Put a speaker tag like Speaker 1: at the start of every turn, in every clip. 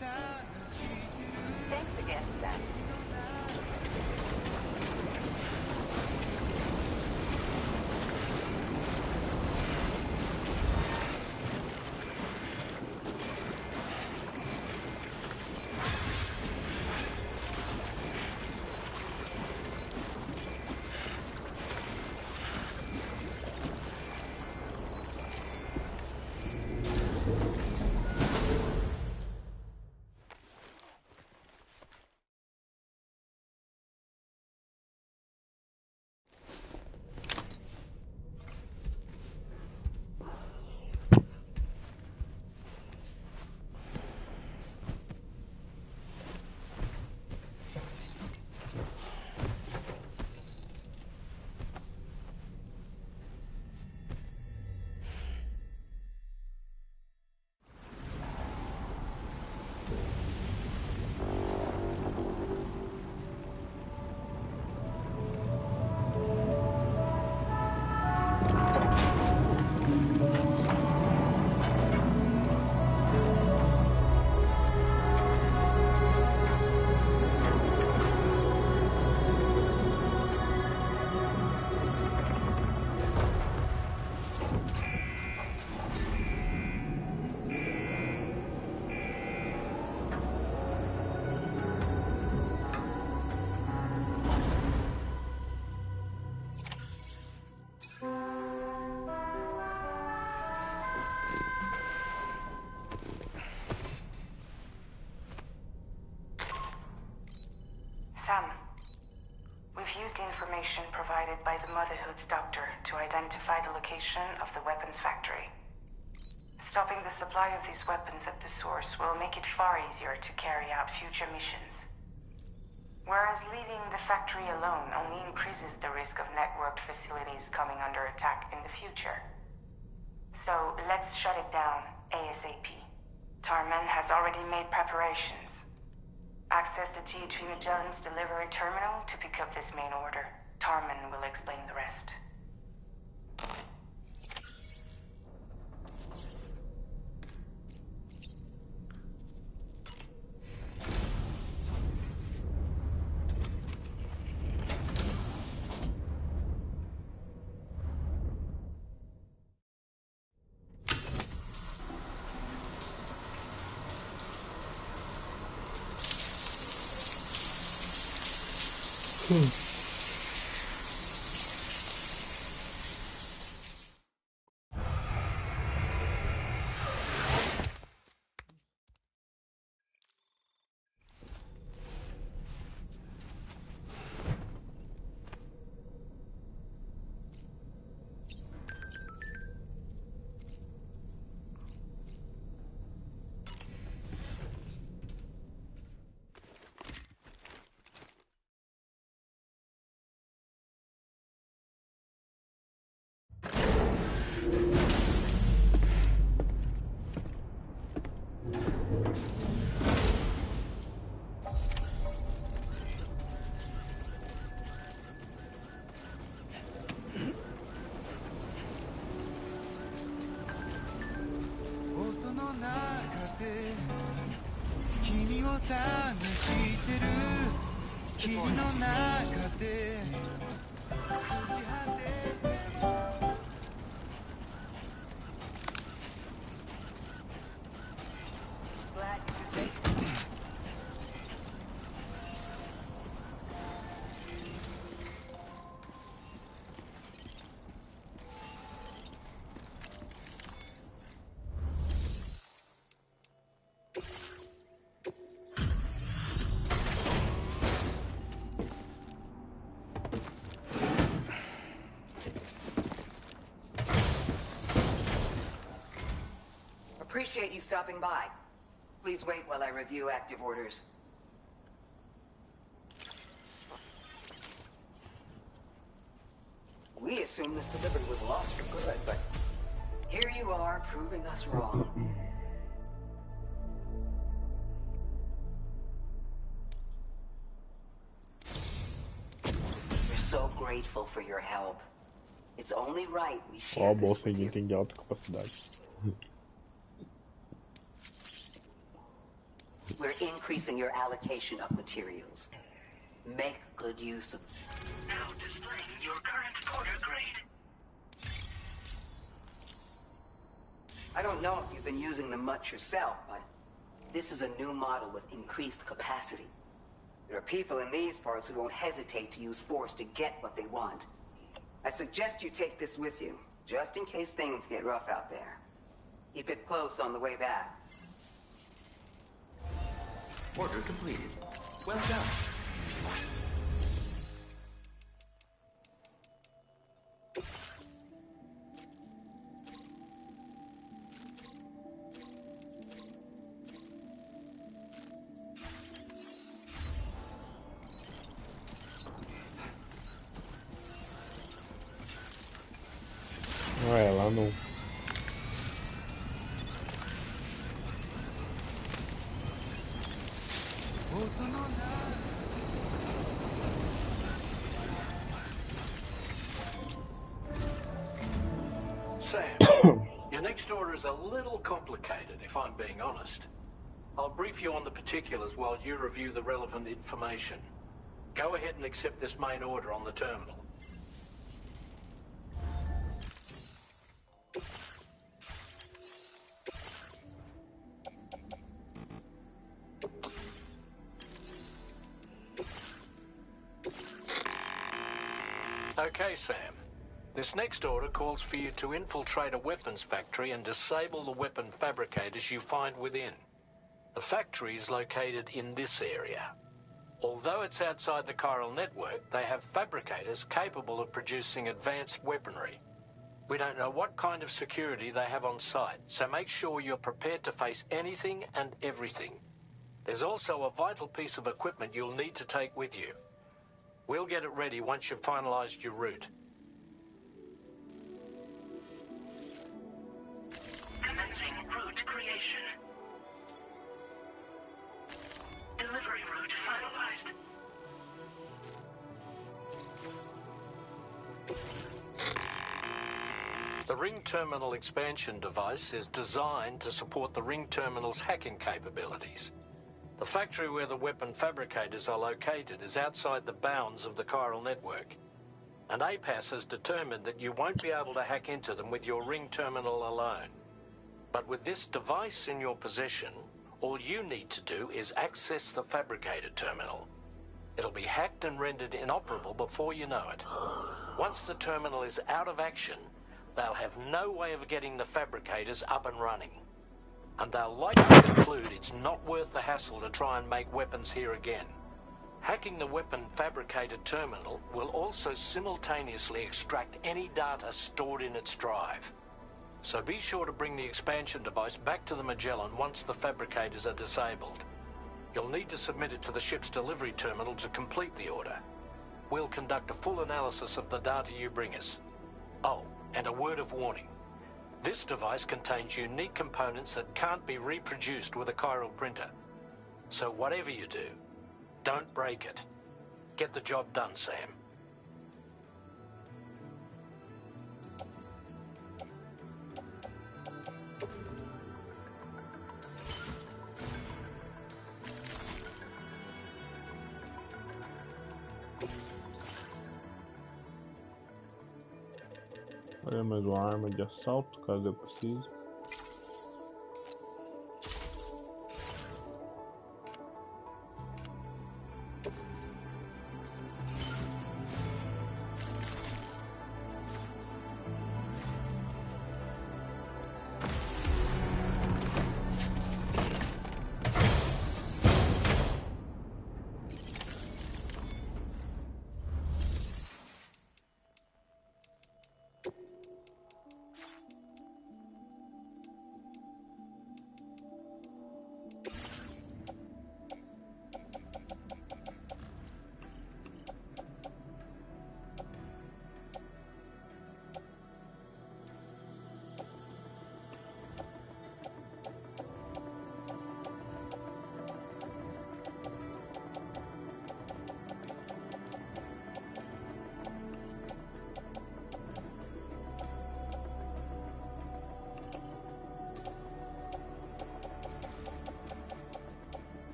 Speaker 1: Thanks again, Sam. Information provided by the Motherhood's doctor to identify the location of the weapons factory. Stopping the supply of these weapons at the source will make it far easier to carry out future missions. Whereas leaving the factory alone only increases the risk of networked facilities coming under attack in the future. So let's shut it down ASAP. Tarman has already made preparations. Access the G2 Magellan's delivery terminal to pick up this main order. Tarman will explain the rest. Appreciate you stopping by. Please wait while I review active orders. We assumed this delivery was lost for good, but here you are, proving us wrong. We're so grateful for your help. It's only right we share this with you.
Speaker 2: Tem de alta capacidade. We're increasing your allocation of materials. Make good use of...
Speaker 3: Now displaying your current order grade.
Speaker 2: I don't know if you've been using them much yourself, but this is a new model with increased capacity. There are people in these parts who won't hesitate to use force to get what they want. I suggest you take this with you, just in case things get rough out there. Keep it close on the way back.
Speaker 4: Order completed. Well done.
Speaker 5: É, lá no...
Speaker 6: Sam, your next order is a little complicated, if I'm being honest. I'll brief you on the particulars while you review the relevant information. Go ahead and accept this main order on the terminal. Okay, Sam. This next order calls for you to infiltrate a weapons factory and disable the weapon fabricators you find within. The factory is located in this area. Although it's outside the chiral network, they have fabricators capable of producing advanced weaponry. We don't know what kind of security they have on site, so make sure you're prepared to face anything and everything. There's also a vital piece of equipment you'll need to take with you. We'll get it ready once you've finalized your route.
Speaker 3: Commencing route creation. Delivery route finalized.
Speaker 6: The Ring Terminal expansion device is designed to support the Ring Terminal's hacking capabilities. The factory where the weapon fabricators are located is outside the bounds of the chiral network, and APAS has determined that you won't be able to hack into them with your Ring Terminal alone. But with this device in your possession, all you need to do is access the fabricator terminal. It'll be hacked and rendered inoperable before you know it. Once the terminal is out of action, they'll have no way of getting the fabricators up and running. And they'll likely conclude it's not worth the hassle to try and make weapons here again. Hacking the weapon fabricator terminal will also simultaneously extract any data stored in its drive. So be sure to bring the expansion device back to the Magellan once the fabricators are disabled. You'll need to submit it to the ship's delivery terminal to complete the order. We'll conduct a full analysis of the data you bring us. Oh, and a word of warning. This device contains unique components that can't be reproduced with a chiral printer. So whatever you do, don't break it. Get the job done, Sam.
Speaker 5: Olha, mais uma arma de assalto, caso eu precise.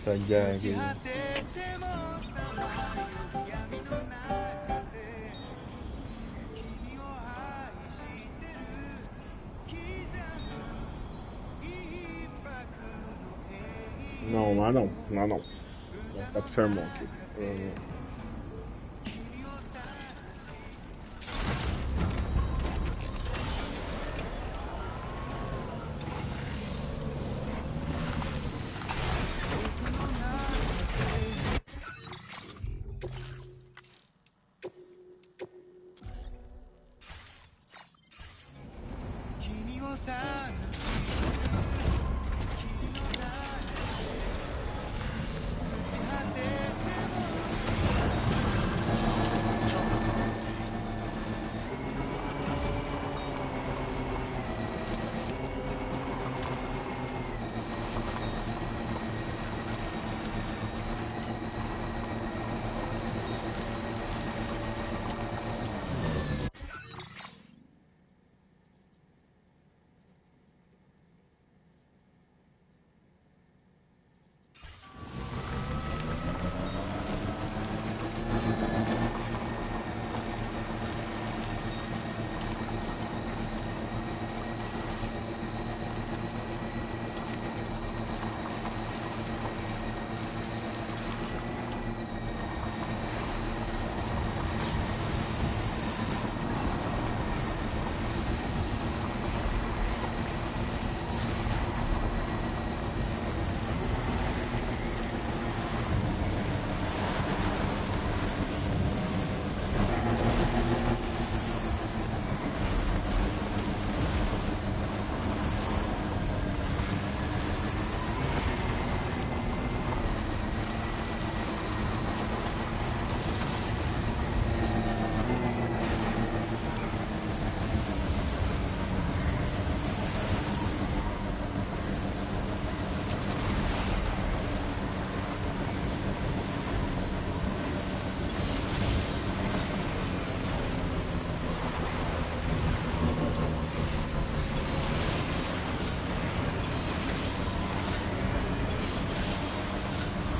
Speaker 5: Taggare. Não, lá não. Lá não. Vai ficar pro sermão aqui.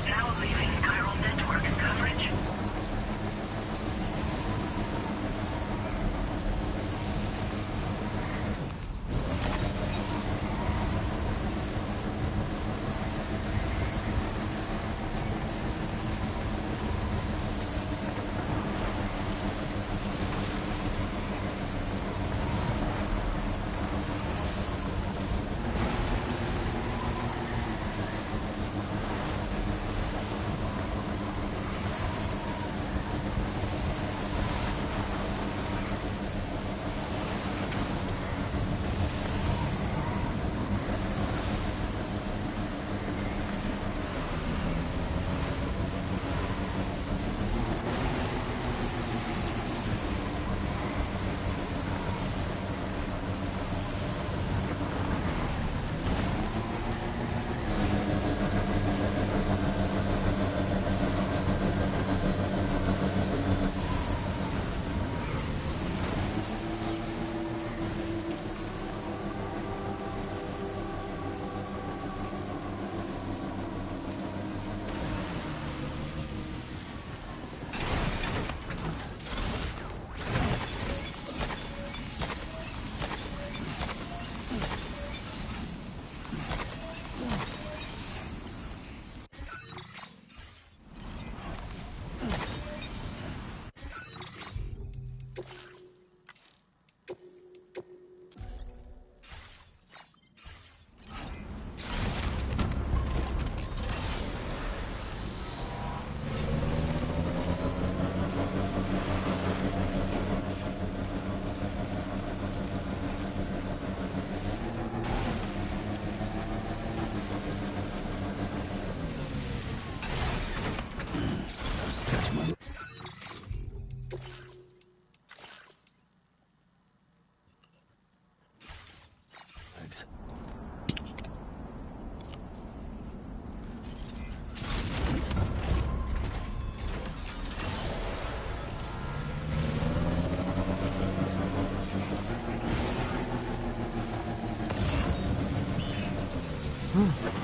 Speaker 3: Now leaving chiral network coverage.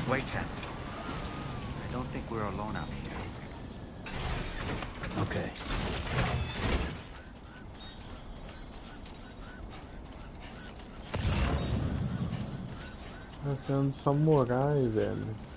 Speaker 7: Waiter. I
Speaker 4: don't think we're alone out here.
Speaker 6: Okay.
Speaker 5: Tá sendo samurai, velho.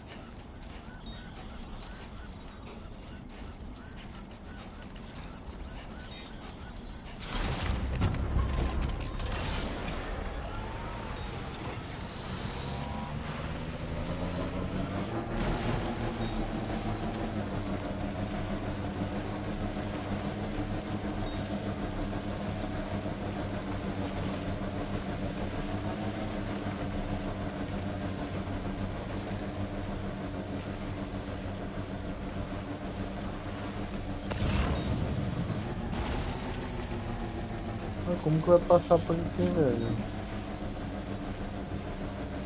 Speaker 5: Como que vai passar por aqui, velho?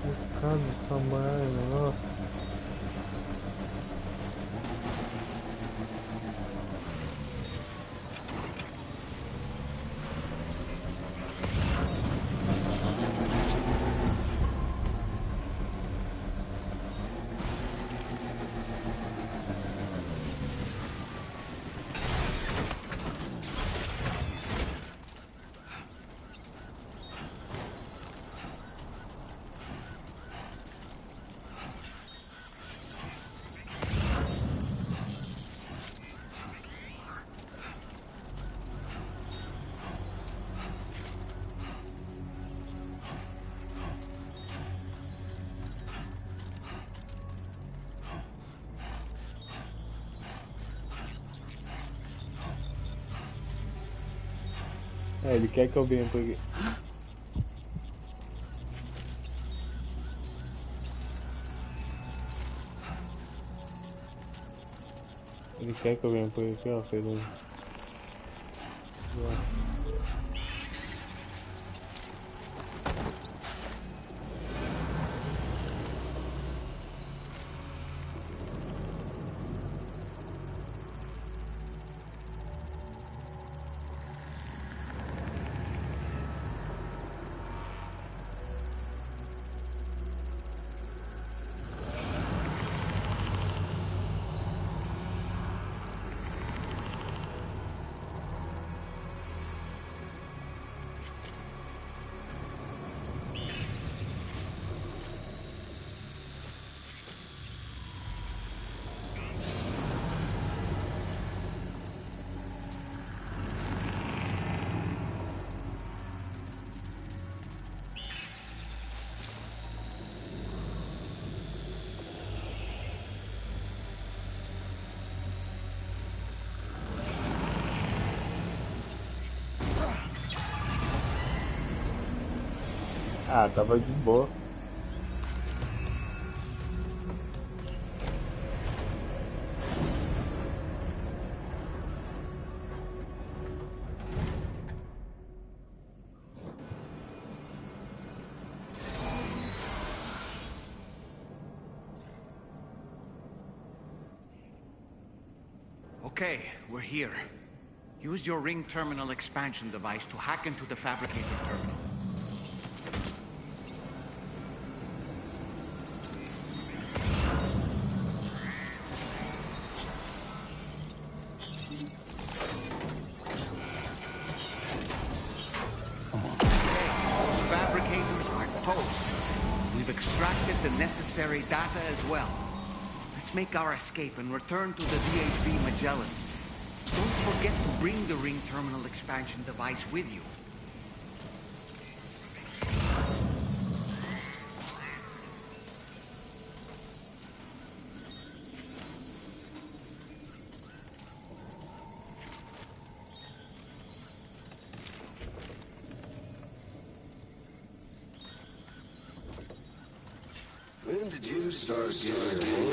Speaker 5: O cara do samurai, nossa. É, ele quer que eu venha por aqui. Ele quer que eu venha por aqui, ó, fez um... Ah, tava de boa.
Speaker 4: Okay, we're here. Use your ring terminal expansion device to hack into the fabricated terminal. We've extracted the necessary data as well. Let's make our escape and return to the VHB Magellan. Don't forget to bring the ring terminal expansion device with you.
Speaker 7: When did you start getting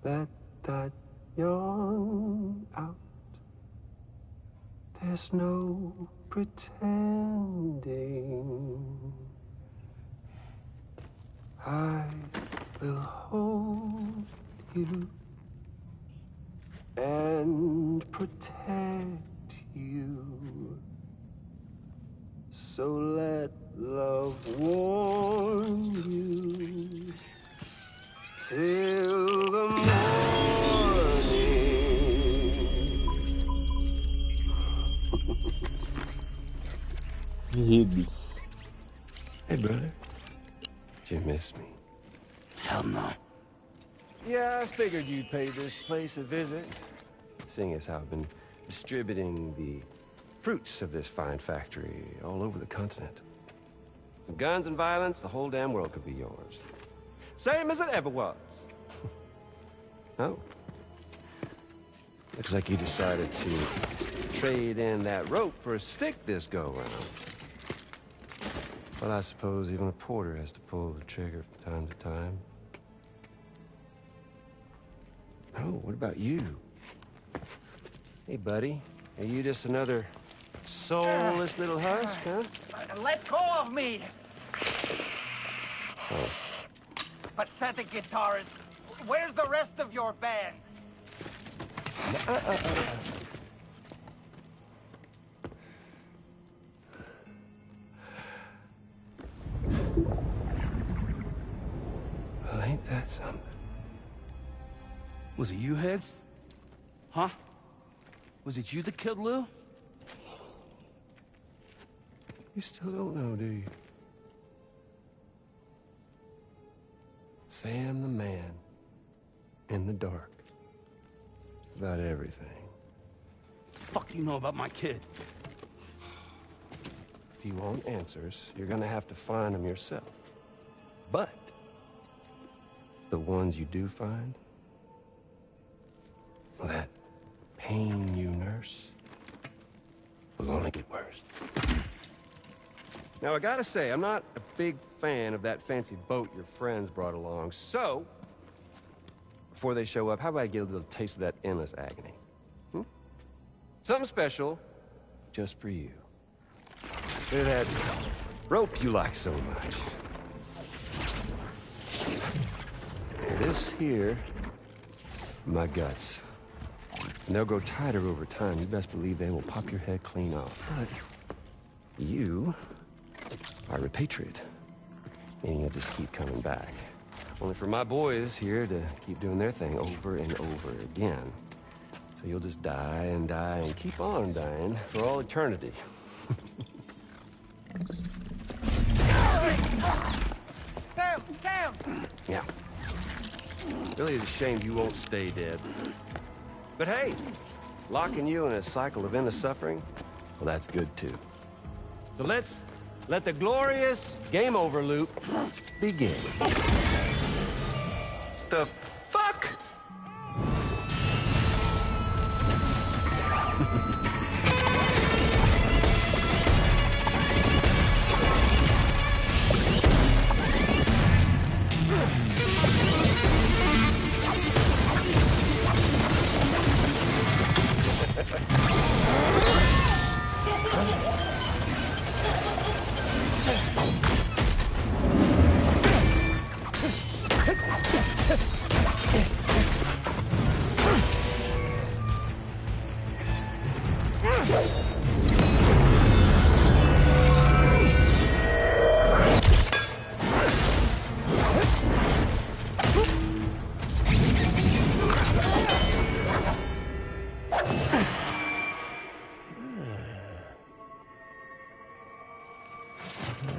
Speaker 8: Let that yawn out. There's no pretending. I will hold you and protect you. So let love warm you till the morning.
Speaker 7: Hey, brother. Did you miss me?
Speaker 3: Hell no.
Speaker 7: Yeah, I figured you'd pay this place a visit, seeing as how I've been distributing the fruits of this fine factory all over the continent. With guns and violence, the whole damn world could be yours. Same as it ever was. Oh. Looks like you decided to trade in that rope for a stick this go-round. Well, I suppose even a porter has to pull the trigger from time to time. Oh, what about you? Hey, buddy. Are you just another soulless little husk, huh?
Speaker 4: Let go of me!
Speaker 7: Oh.
Speaker 4: Pathetic guitarist. Where's the rest of your band?
Speaker 7: Well, ain't that something?
Speaker 9: Was it you, Higgs? Huh? Was it you that killed Lou?
Speaker 7: You still don't know, do you? Sam the man. In the dark. About everything.
Speaker 9: What the fuck you know about my kid?
Speaker 7: If you want answers, you're gonna have to find them yourself. But the ones you do find, well, that pain you nurse will only get worse. Now, I gotta say, I'm not a big fan of that fancy boat your friends brought along, so before they show up, how about I get a little taste of that endless agony? Something special just for you. Look at that rope you like so much. This here, my guts. And they'll grow tighter over time. You best believe they will pop your head clean off. But you are a patriot, meaning you'll just keep coming back. Only for my boys here to keep doing their thing over and over again. So you'll just die and die and keep on dying for all eternity.
Speaker 4: Sam! Sam!
Speaker 7: Yeah. Really is a shame you won't stay dead. But hey, locking you in a cycle of endless suffering, well, that's good too. So let's let the glorious game over loop begin. The fuck?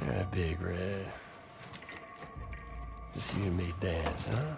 Speaker 7: Yeah, Big Red. Just you and me dance, huh?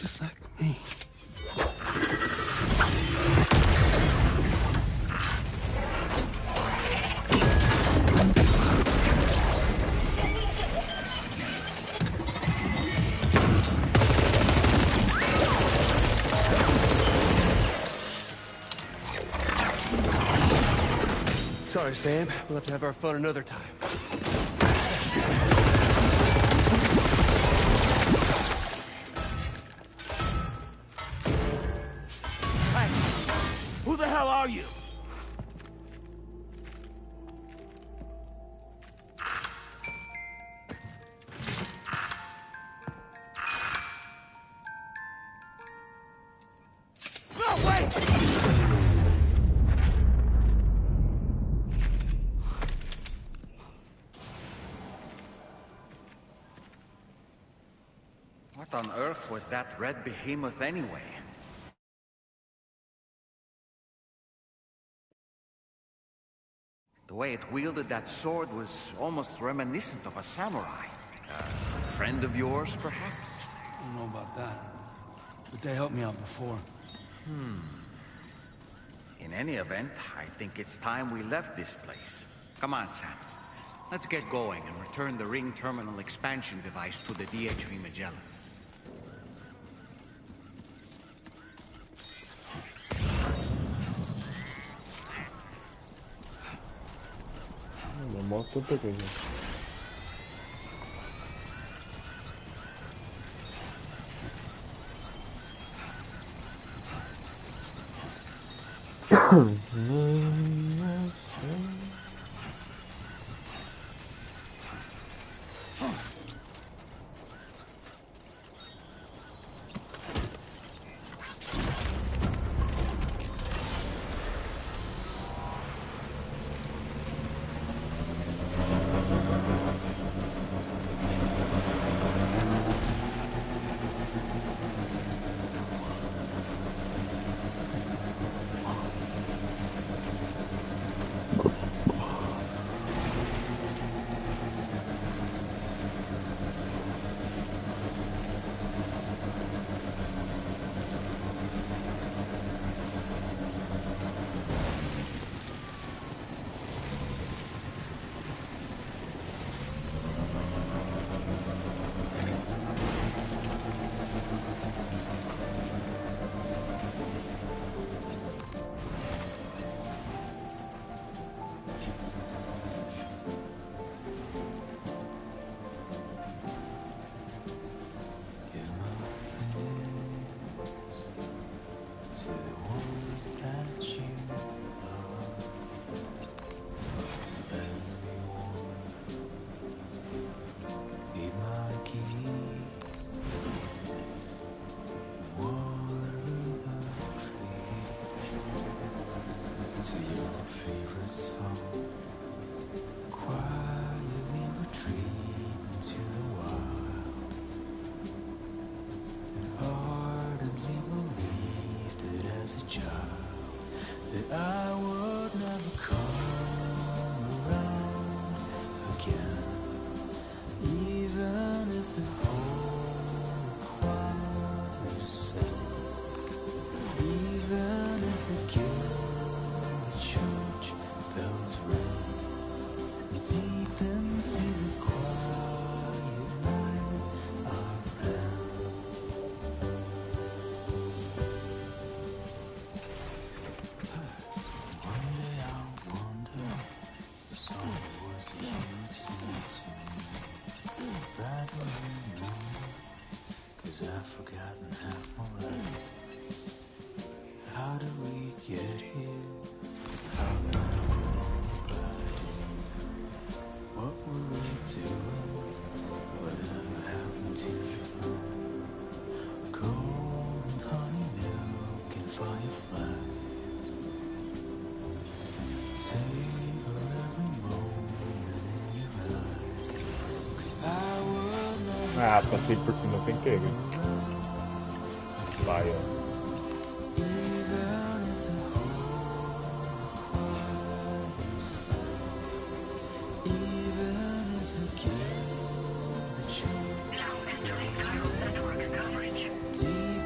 Speaker 8: just like me.
Speaker 9: Sorry, Sam. We'll have to have our fun another time. Hey! Who the hell are you? No, wait!
Speaker 4: What on earth was that red behemoth anyway? The way it wielded that sword was almost reminiscent of a samurai. A friend of yours, perhaps?
Speaker 10: I don't know about that, but they helped me out before.
Speaker 4: In any event, I think it's time we left this place. Come on, Sam. Let's get going and return the ring terminal expansion device to the DHV Magellan.
Speaker 5: Una moto pequeña.
Speaker 8: To your favorite song, quietly retreat into the wild, and ardently believed it as a child that I would never come around again, even if the whole choir sang, even if the guilt church bells ring deep into the quiet night I ran. One day I'll wonder if some of the words that you would sing to me right when you know, 'cause I've forgotten half my life. How did we get here? How did we what were we doing? Whatever happened to the gold, honey milk, and fireflies? Savor every moment in your life, 'cause I will never
Speaker 5: Ah, passei por cima sem querer. Vai, ó.
Speaker 3: Now entering chiral network coverage.
Speaker 8: deep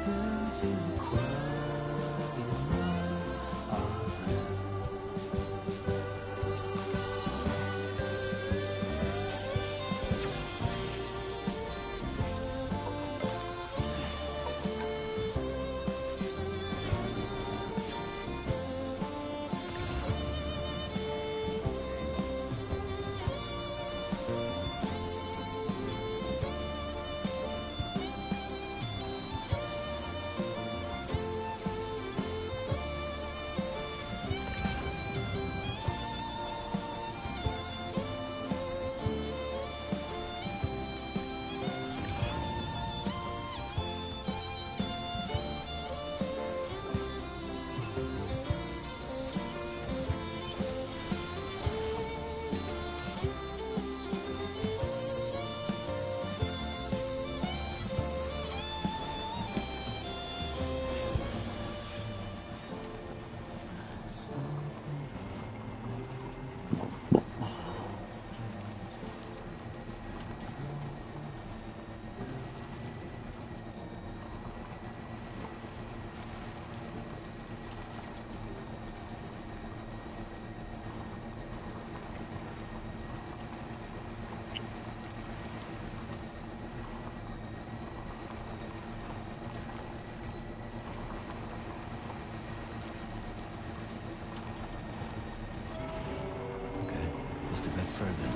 Speaker 10: a bit further.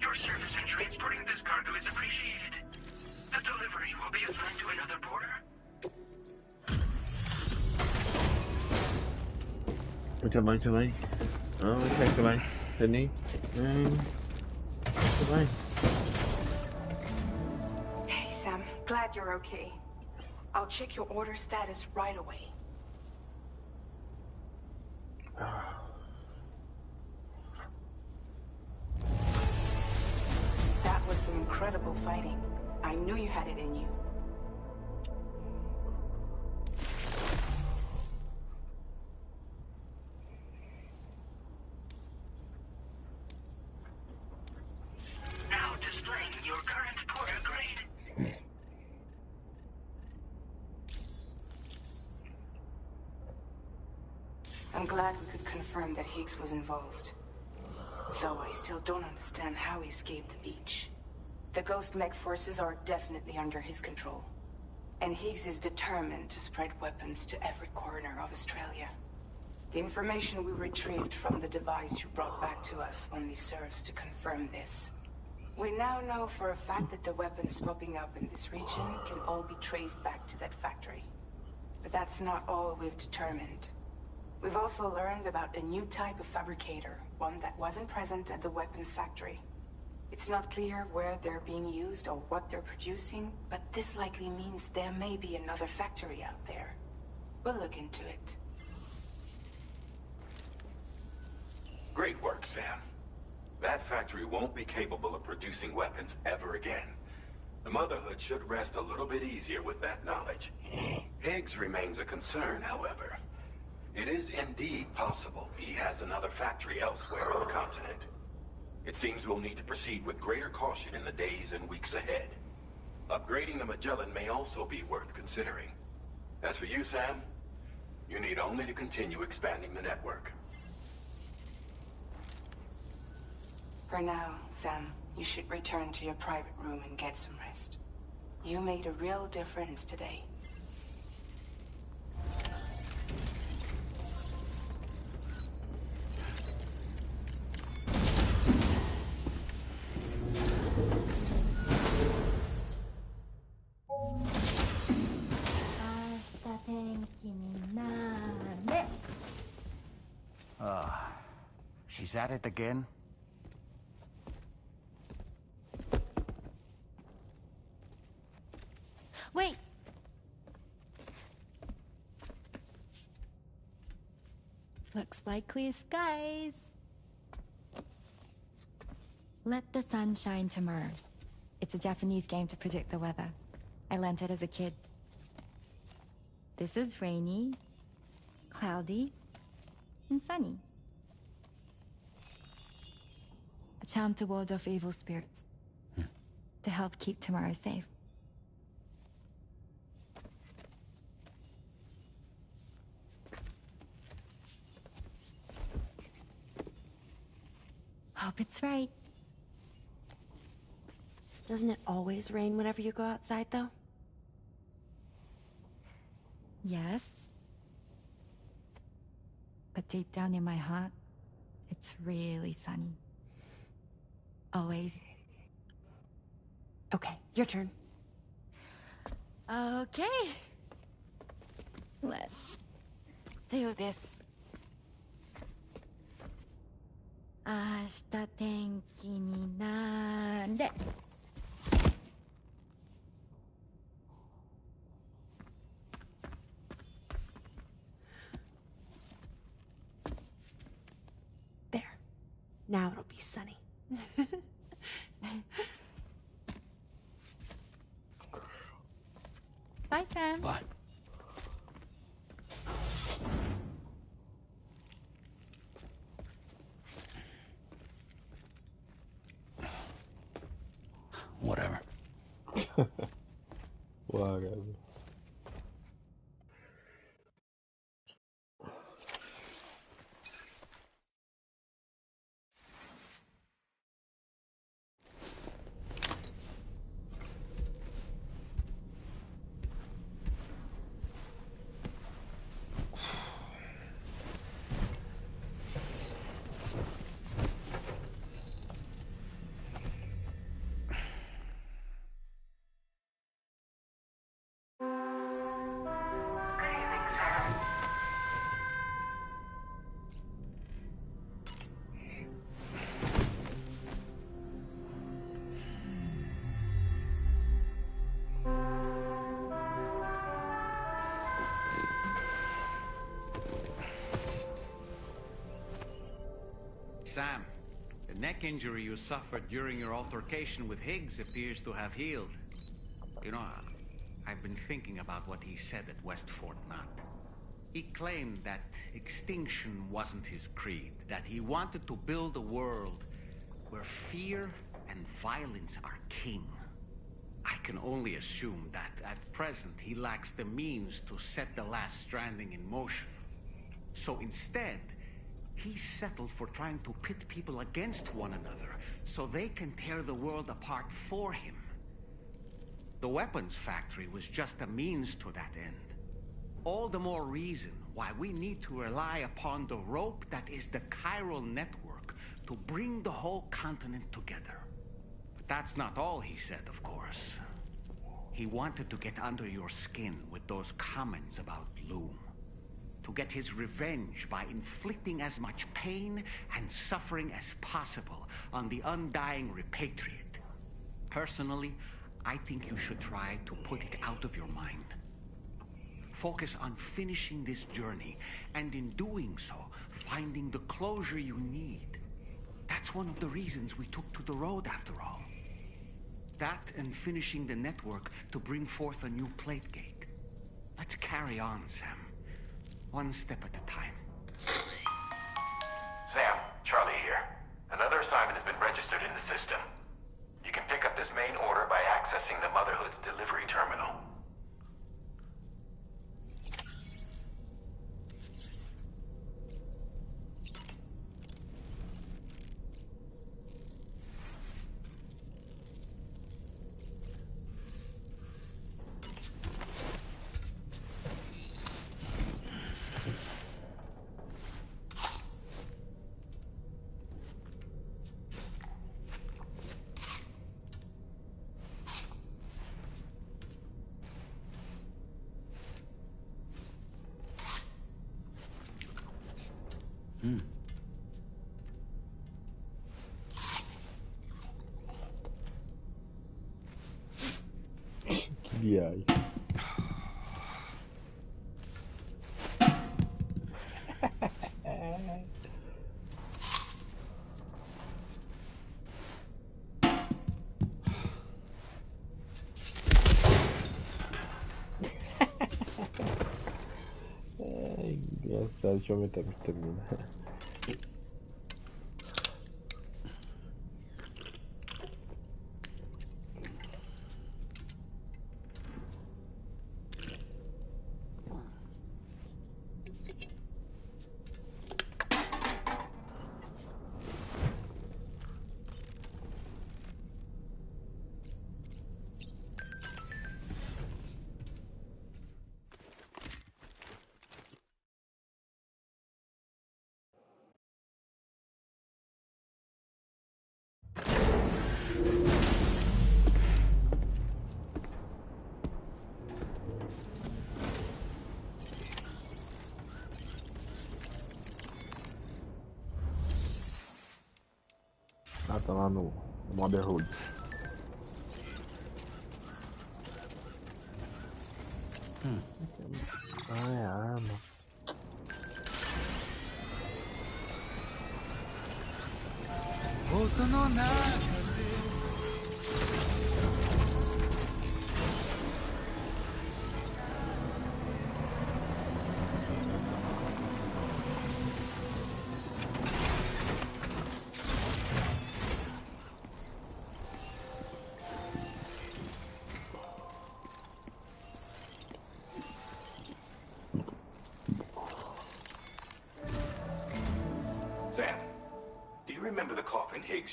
Speaker 3: Your service in transporting this cargo is appreciated. The delivery will be assigned to another porter.
Speaker 5: Muito bem. Ah, muito bem. Danny. Muito bem.
Speaker 1: Hey, Sam. Glad you're okay. I'll check your order status right away. That was some incredible fighting. I knew you had it in you.
Speaker 3: Now displaying your current porter grade.
Speaker 1: I'm glad we could confirm that Higgs was involved. Though I still don't understand how he escaped the beach. The Ghost Mech forces are definitely under his control. And Higgs is determined to spread weapons to every corner of Australia. The information we retrieved from the device you brought back to us only serves to confirm this. We now know for a fact that the weapons popping up in this region can all be traced back to that factory. But that's not all we've determined. We've also learned about a new type of fabricator, one that wasn't present at the weapons factory. It's not clear where they're being used or what they're producing, but this likely means there may be another factory out there. We'll look into it.
Speaker 11: Great work, Sam. That factory won't be capable of producing weapons ever again. The Motherhood should rest a little bit easier with that knowledge. Higgs remains a concern, however. It is indeed possible he has another factory elsewhere on the continent. It seems we'll need to proceed with greater caution in the days and weeks ahead. Upgrading the Magellan may also be worth considering. As for you, Sam, you need only to continue expanding the network.
Speaker 1: For now, Sam, you should return to your private room and get some rest. You made a real difference today.
Speaker 4: She's at it again?
Speaker 12: Wait! Looks like clear skies. Let the sun shine tomorrow. It's a Japanese game to predict the weather. I learned it as a kid. This is rainy, cloudy, and sunny. A charm to ward off evil spirits. To help keep tomorrow safe. Hope it's right.
Speaker 13: Doesn't it always rain whenever you go outside, though?
Speaker 12: Yes. But deep down in my heart, it's really sunny. Always.
Speaker 13: Okay, your turn.
Speaker 12: Okay. Let's do this. 明日天気になれ。
Speaker 13: There. Now it'll be sunny.
Speaker 12: Sam.
Speaker 10: Bye. Whatever.
Speaker 5: Whatever.
Speaker 4: Sam, the neck injury you suffered during your altercation with Higgs appears to have healed. You know, I've been thinking about what he said at West Fort Knot. He claimed that extinction wasn't his creed, that he wanted to build a world where fear and violence are king. I can only assume that at present he lacks the means to set the last Stranding in motion. So instead, he settled for trying to pit people against one another so they can tear the world apart for him. The weapons factory was just a means to that end. All the more reason why we need to rely upon the rope that is the chiral network to bring the whole continent together. But that's not all he said, of course. He wanted to get under your skin with those comments about Loom. To get his revenge by inflicting as much pain and suffering as possible on the undying repatriate. Personally, I think you should try to put it out of your mind. Focus on finishing this journey, and in doing so, finding the closure you need. That's one of the reasons we took to the road, after all. That and finishing the network to bring forth a new plate gate. Let's carry on, Sam. One step at a time.
Speaker 11: Sam, Charlie here. Another assignment has been registered in the system. You can pick up this main order by accessing the Motherhood's delivery terminal.
Speaker 5: Que viagem. Ai, engraçado. Deixa eu aumentar a vitamina. Ah, tá lá no Motherhood. Ah, é arma.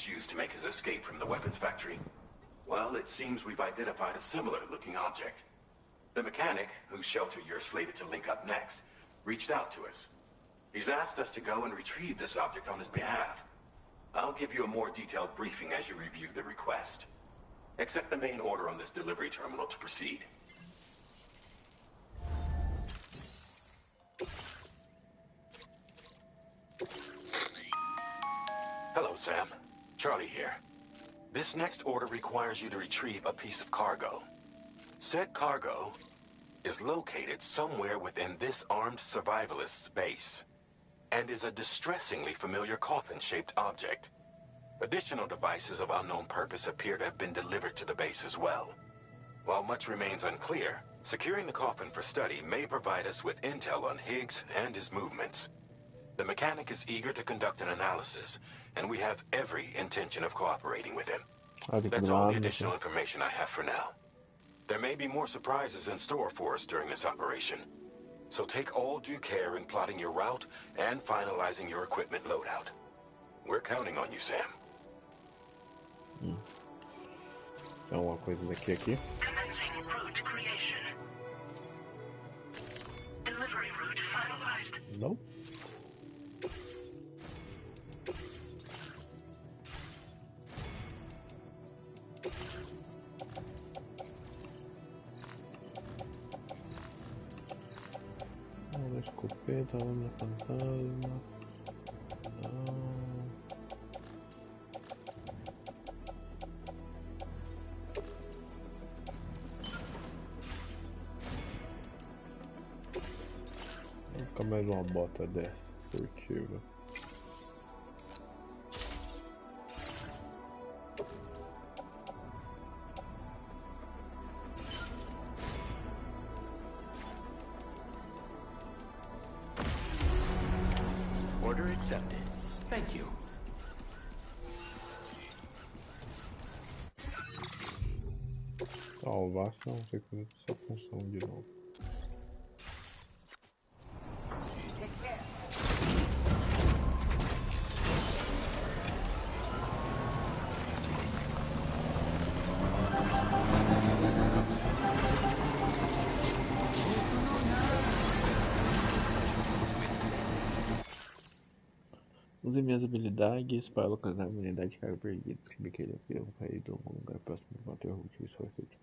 Speaker 11: Higgs used to make his escape from the weapons factory? Well, it seems we've identified a similar-looking object. The mechanic, whose shelter you're slated to link up next, reached out to us. He's asked us to go and retrieve this object on his behalf. I'll give you a more detailed briefing as you review the request. Accept the main order on this delivery terminal to proceed. Hello, Sam. Charlie here. This next order requires you to retrieve a piece of cargo. Said cargo is located somewhere within this armed survivalist's base, and is a distressingly familiar coffin-shaped object. Additional devices of unknown purpose appear to have been delivered to the base as well. While much remains unclear, securing the coffin for study may provide us with intel on Higgs and his movements. The mechanic is eager to conduct an analysis, and we have every intention of cooperating with him. That's all the additional information I have for now. There may be more surprises in store for us during this operation, so take all due care in plotting your route and finalizing your equipment loadout. We're counting on you, Sam.
Speaker 5: Então, uma coisa daqui aqui.
Speaker 3: Commencing route creation. Delivery route finalized.
Speaker 5: Não. Olha a escopeta, olha a fantasma. Vou ficar mais uma bota dessa, furtiva.
Speaker 14: Order accepted. Thank you.
Speaker 5: Salvar, não sei como essa função de novo. Use minhas habilidades para localizar a unidade de carga perdida. Escrevi que ele havia caído em algum lugar próximo de uma interrupção e só efeito.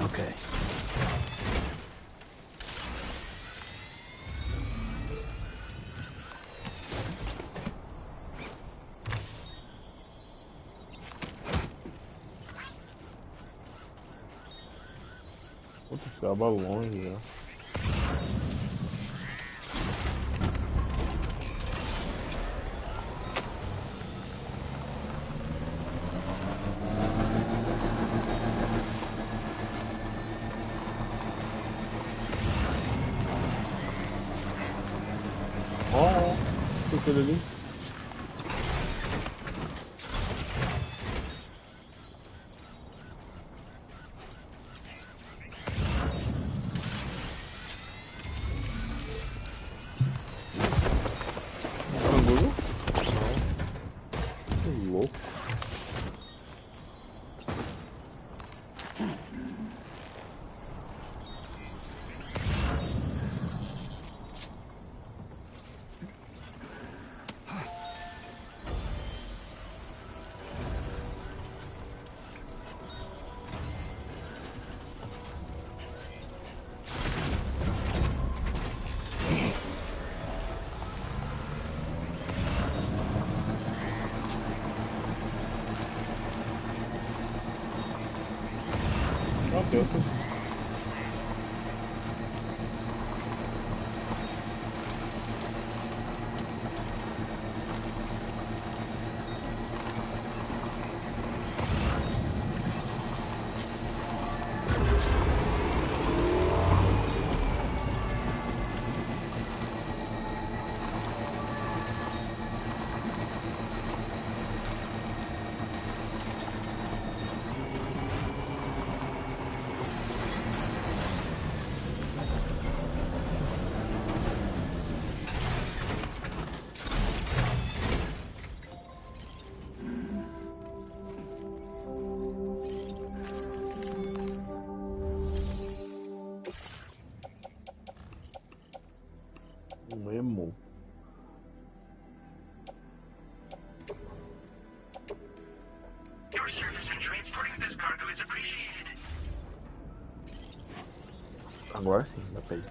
Speaker 14: Okay.
Speaker 5: Puta, ficava longe já. Coisa ali. Canguru? Não. Que louco. Emo.
Speaker 3: Your service in transporting this cargo is appreciated.
Speaker 5: Agora sim, dá pra ir.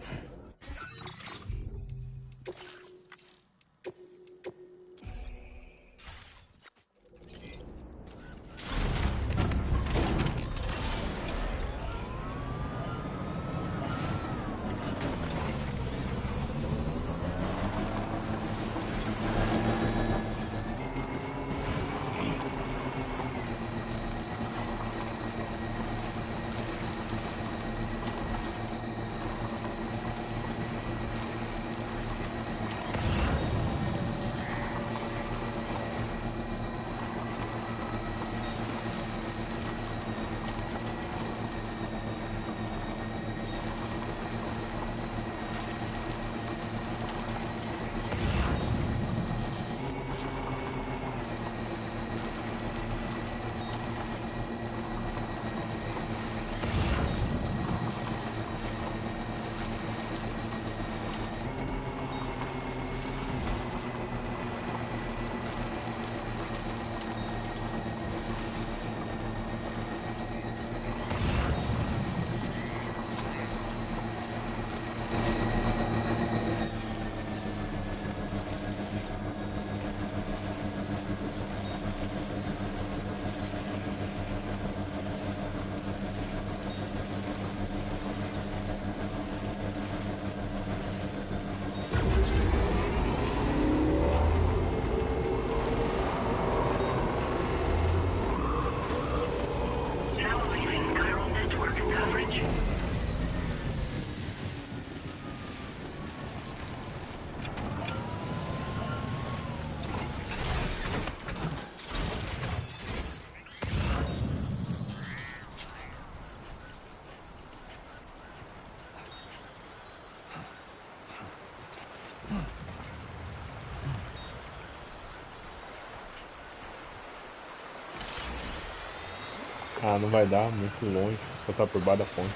Speaker 5: Ah, não vai dar, muito longe. Só tá por baixo da ponte.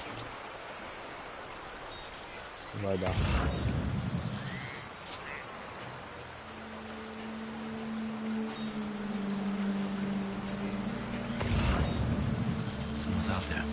Speaker 5: Não vai dar.
Speaker 14: Someone's out there.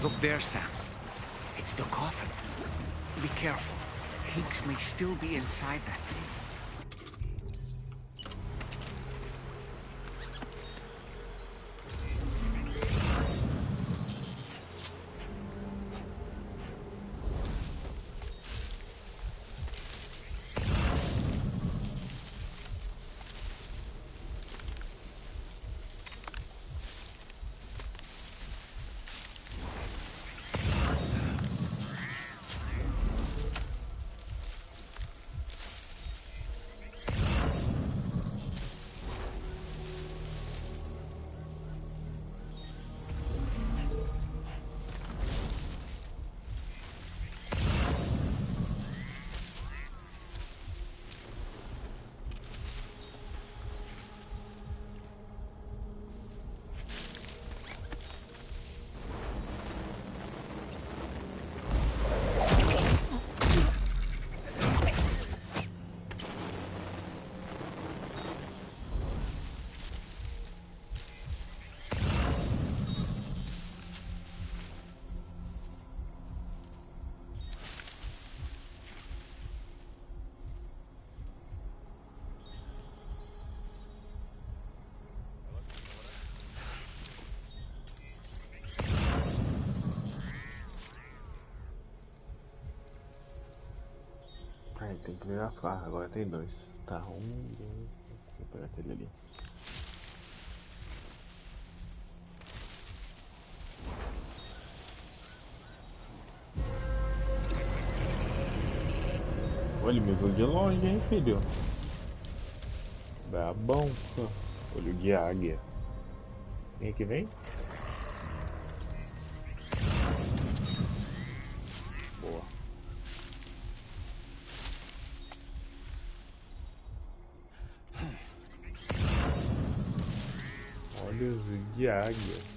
Speaker 4: Look there, Sam. It's the coffin. Be careful. Higgs may still be inside that thing.
Speaker 5: Ai, tem que virar as farras, agora tem dois. Tá, dois. Vou pegar aquele ali. Olha, me viu de longe, hein, filho? Brabão. Olho de águia. Quem é que vem? Boa. Olhos de águia.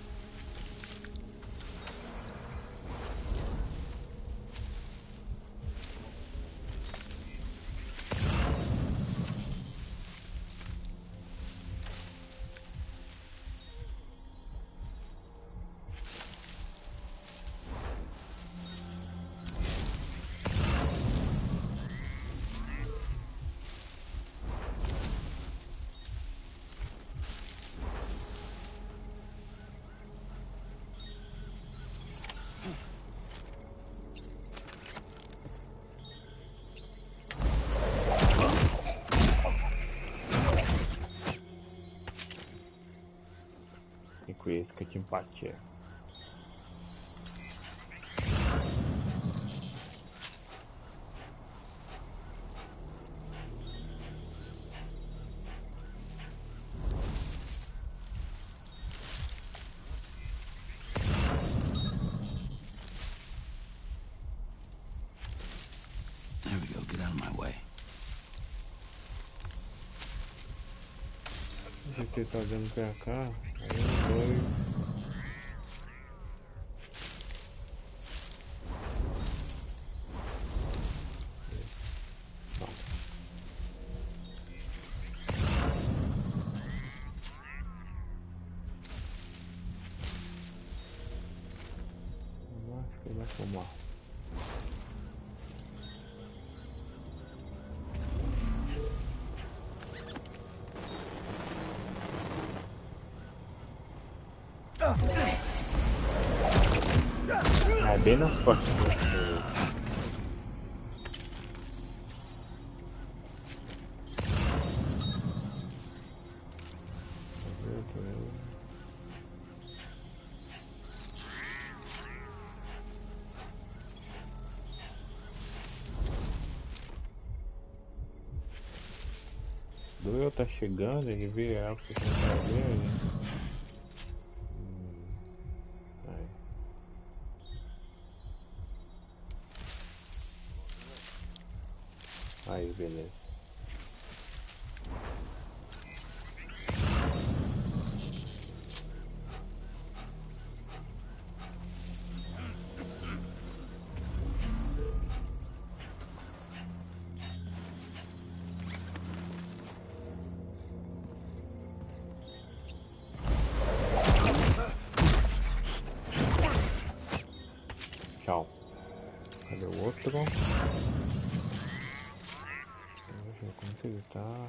Speaker 5: Isca de empatia.
Speaker 14: There we go, get out of my way.
Speaker 5: Você tá olhando pra cá? Aí, dois. Acho que vai fumar. É bem nas costas. Doeu tá chegando, ele vê ela que você não vai ver, né? Aí, beleza. Tchau. Cadê o outro? Deixa eu ver como que ele tá.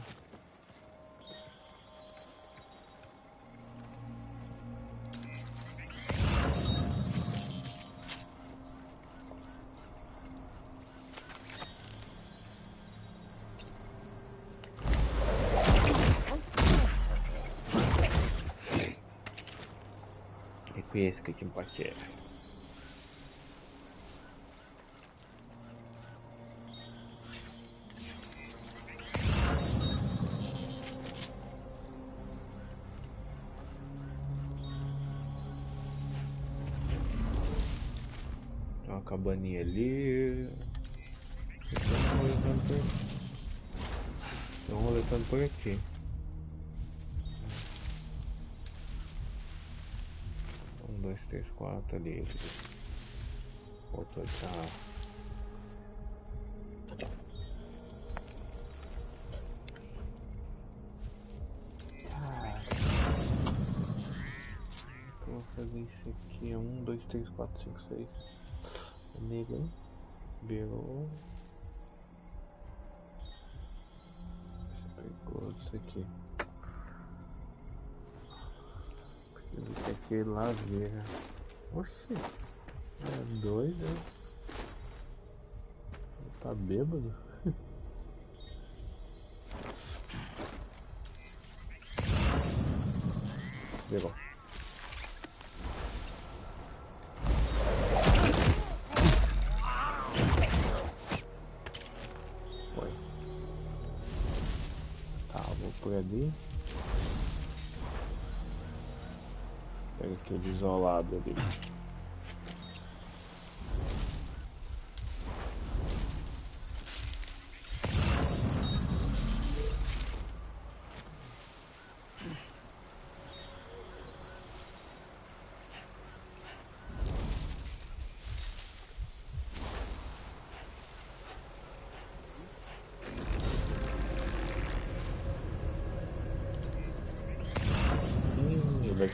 Speaker 5: Reconheça que empatia. Tem uma cabaninha ali. Estão roletando por aqui. 1, 2, 3, 4 ali. Voltou de carro. Eu vou fazer isso aqui. 1, 2, 3, 4, 5, 6. Nele, hein? Virou. Você pegou isso aqui. Preciso que aquele lá vira. Oxi. É doido, hein? Tá bêbado? Virou. Foi. Tá, vou por ali. Pega aquele isolado ali.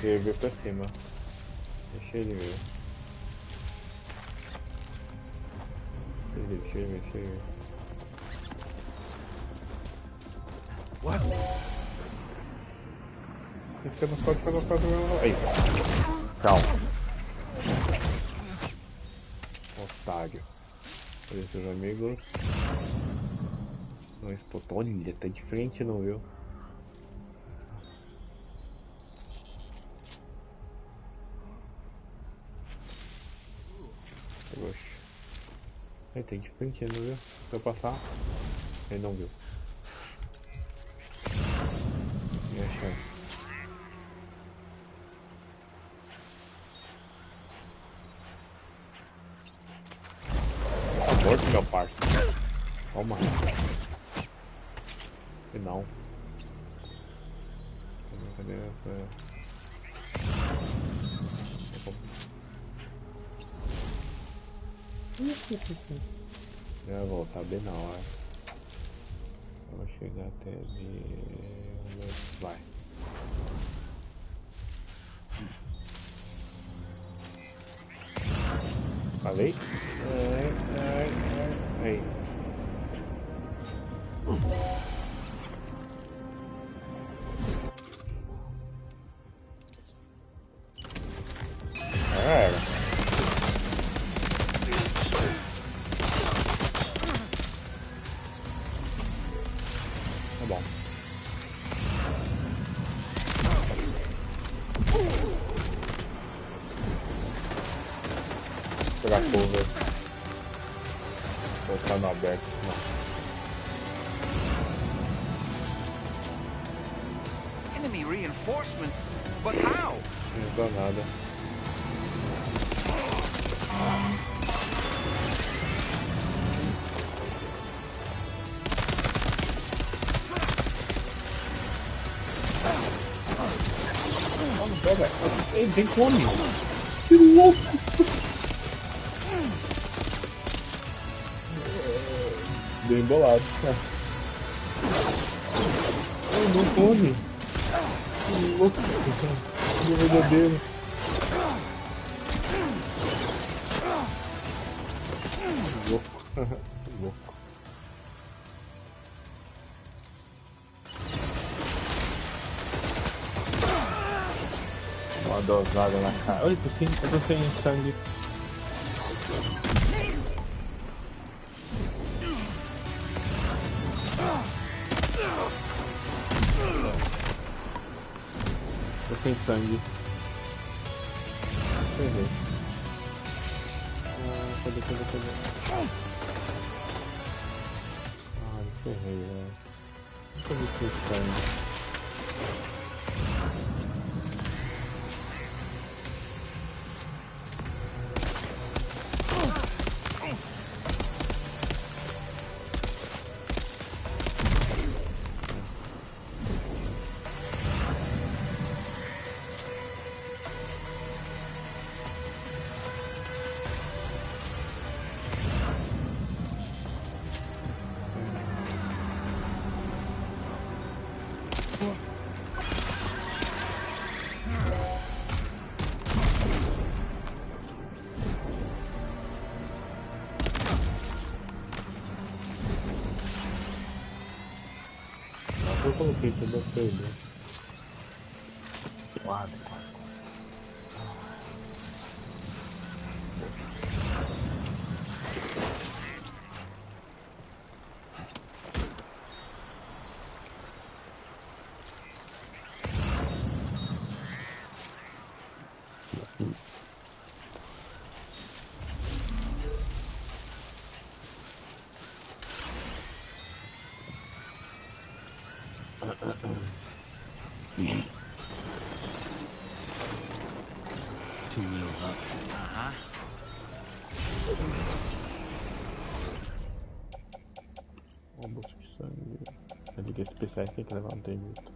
Speaker 5: Ele veio pra cima. Deixa ele ver. Deixa ele ver.
Speaker 6: What?
Speaker 5: Fica no código. Aí. Calma. Otário. Olha seus amigos. Não espotou, ele tá de frente, não viu? Oxe. Ele tá de frente, não viu? Se eu passar, ele não viu. Minha chance. Tá morto, meu parceiro. Toma. E não. Cadê essa? Eu vou voltar bem na hora. Eu vou chegar até ali. Vai. Falei? Aí. Tá bom. Vou pegar cover. Vou ficar no aberto.
Speaker 9: Enemy reinforcements? But how?
Speaker 5: Não dá nada. Pega, ele tem como? Que louco! Deu embolado. Ele não come. Que louco! Que verdadeiro. Louco. Louco. Uma dosada na cara. Oi, eu tô sem sangue. Tô sem sangue. Ferrei. Cadê? Ferrei, velho. Nunca vi sem sangue. Eu coloquei todas as coisas. Quase.
Speaker 14: Two wheels up.
Speaker 5: Uma bolsa de sangue. Habilidades especiais tem que levar, não tem jeito.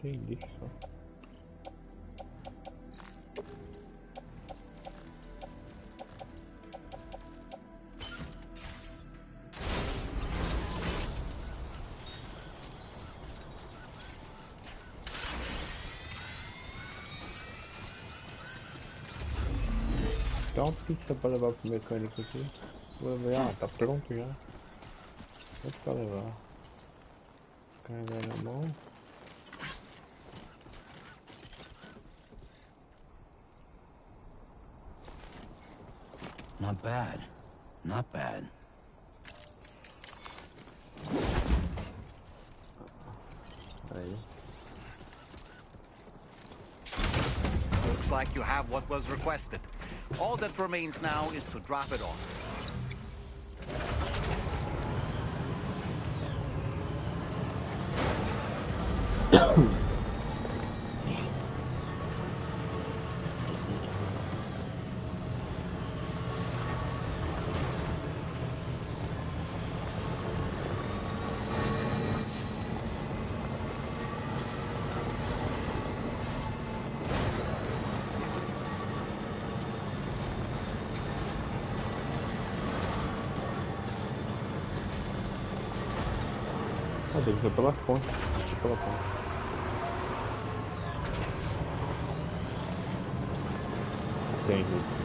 Speaker 5: entendi só. Dá uma pizza pra levar pro mecânico aqui. Vou levar, tá pronto já. Vou ficar levar. Carregar na mão.
Speaker 9: Not bad. Not bad.
Speaker 5: Aí.
Speaker 4: Looks like you have what was requested. All that remains now is to drop it off.
Speaker 5: Ah, tem que ser pela fonte. Pela fonte. Tem jeito.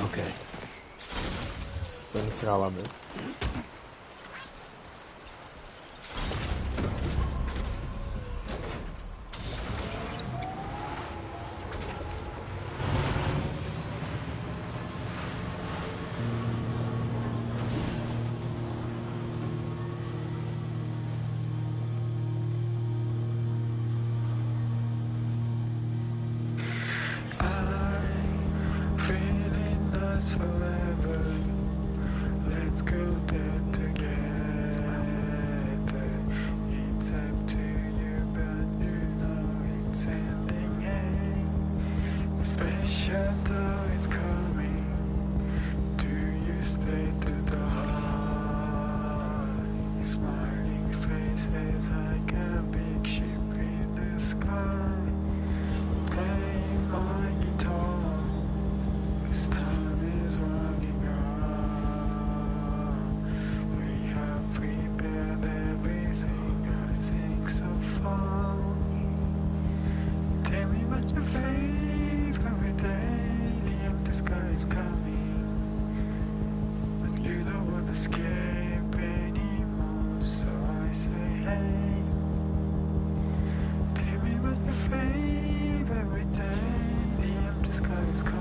Speaker 9: Okay.
Speaker 5: Vou entrar lá mesmo.
Speaker 8: Feeling us forever. Let's go there together. It's up to you, but you know it's ending. The special door is coming. Do you stay to the heart? Your smiling face is like a big ship in the sky. Playing my guitar. This time is running out. We have prepared everything, I think so far. Tell me what your favorite day. The empty sky is coming, but you don't want to escape anymore. So I say, hey, tell me what your favorite day. The empty sky is coming.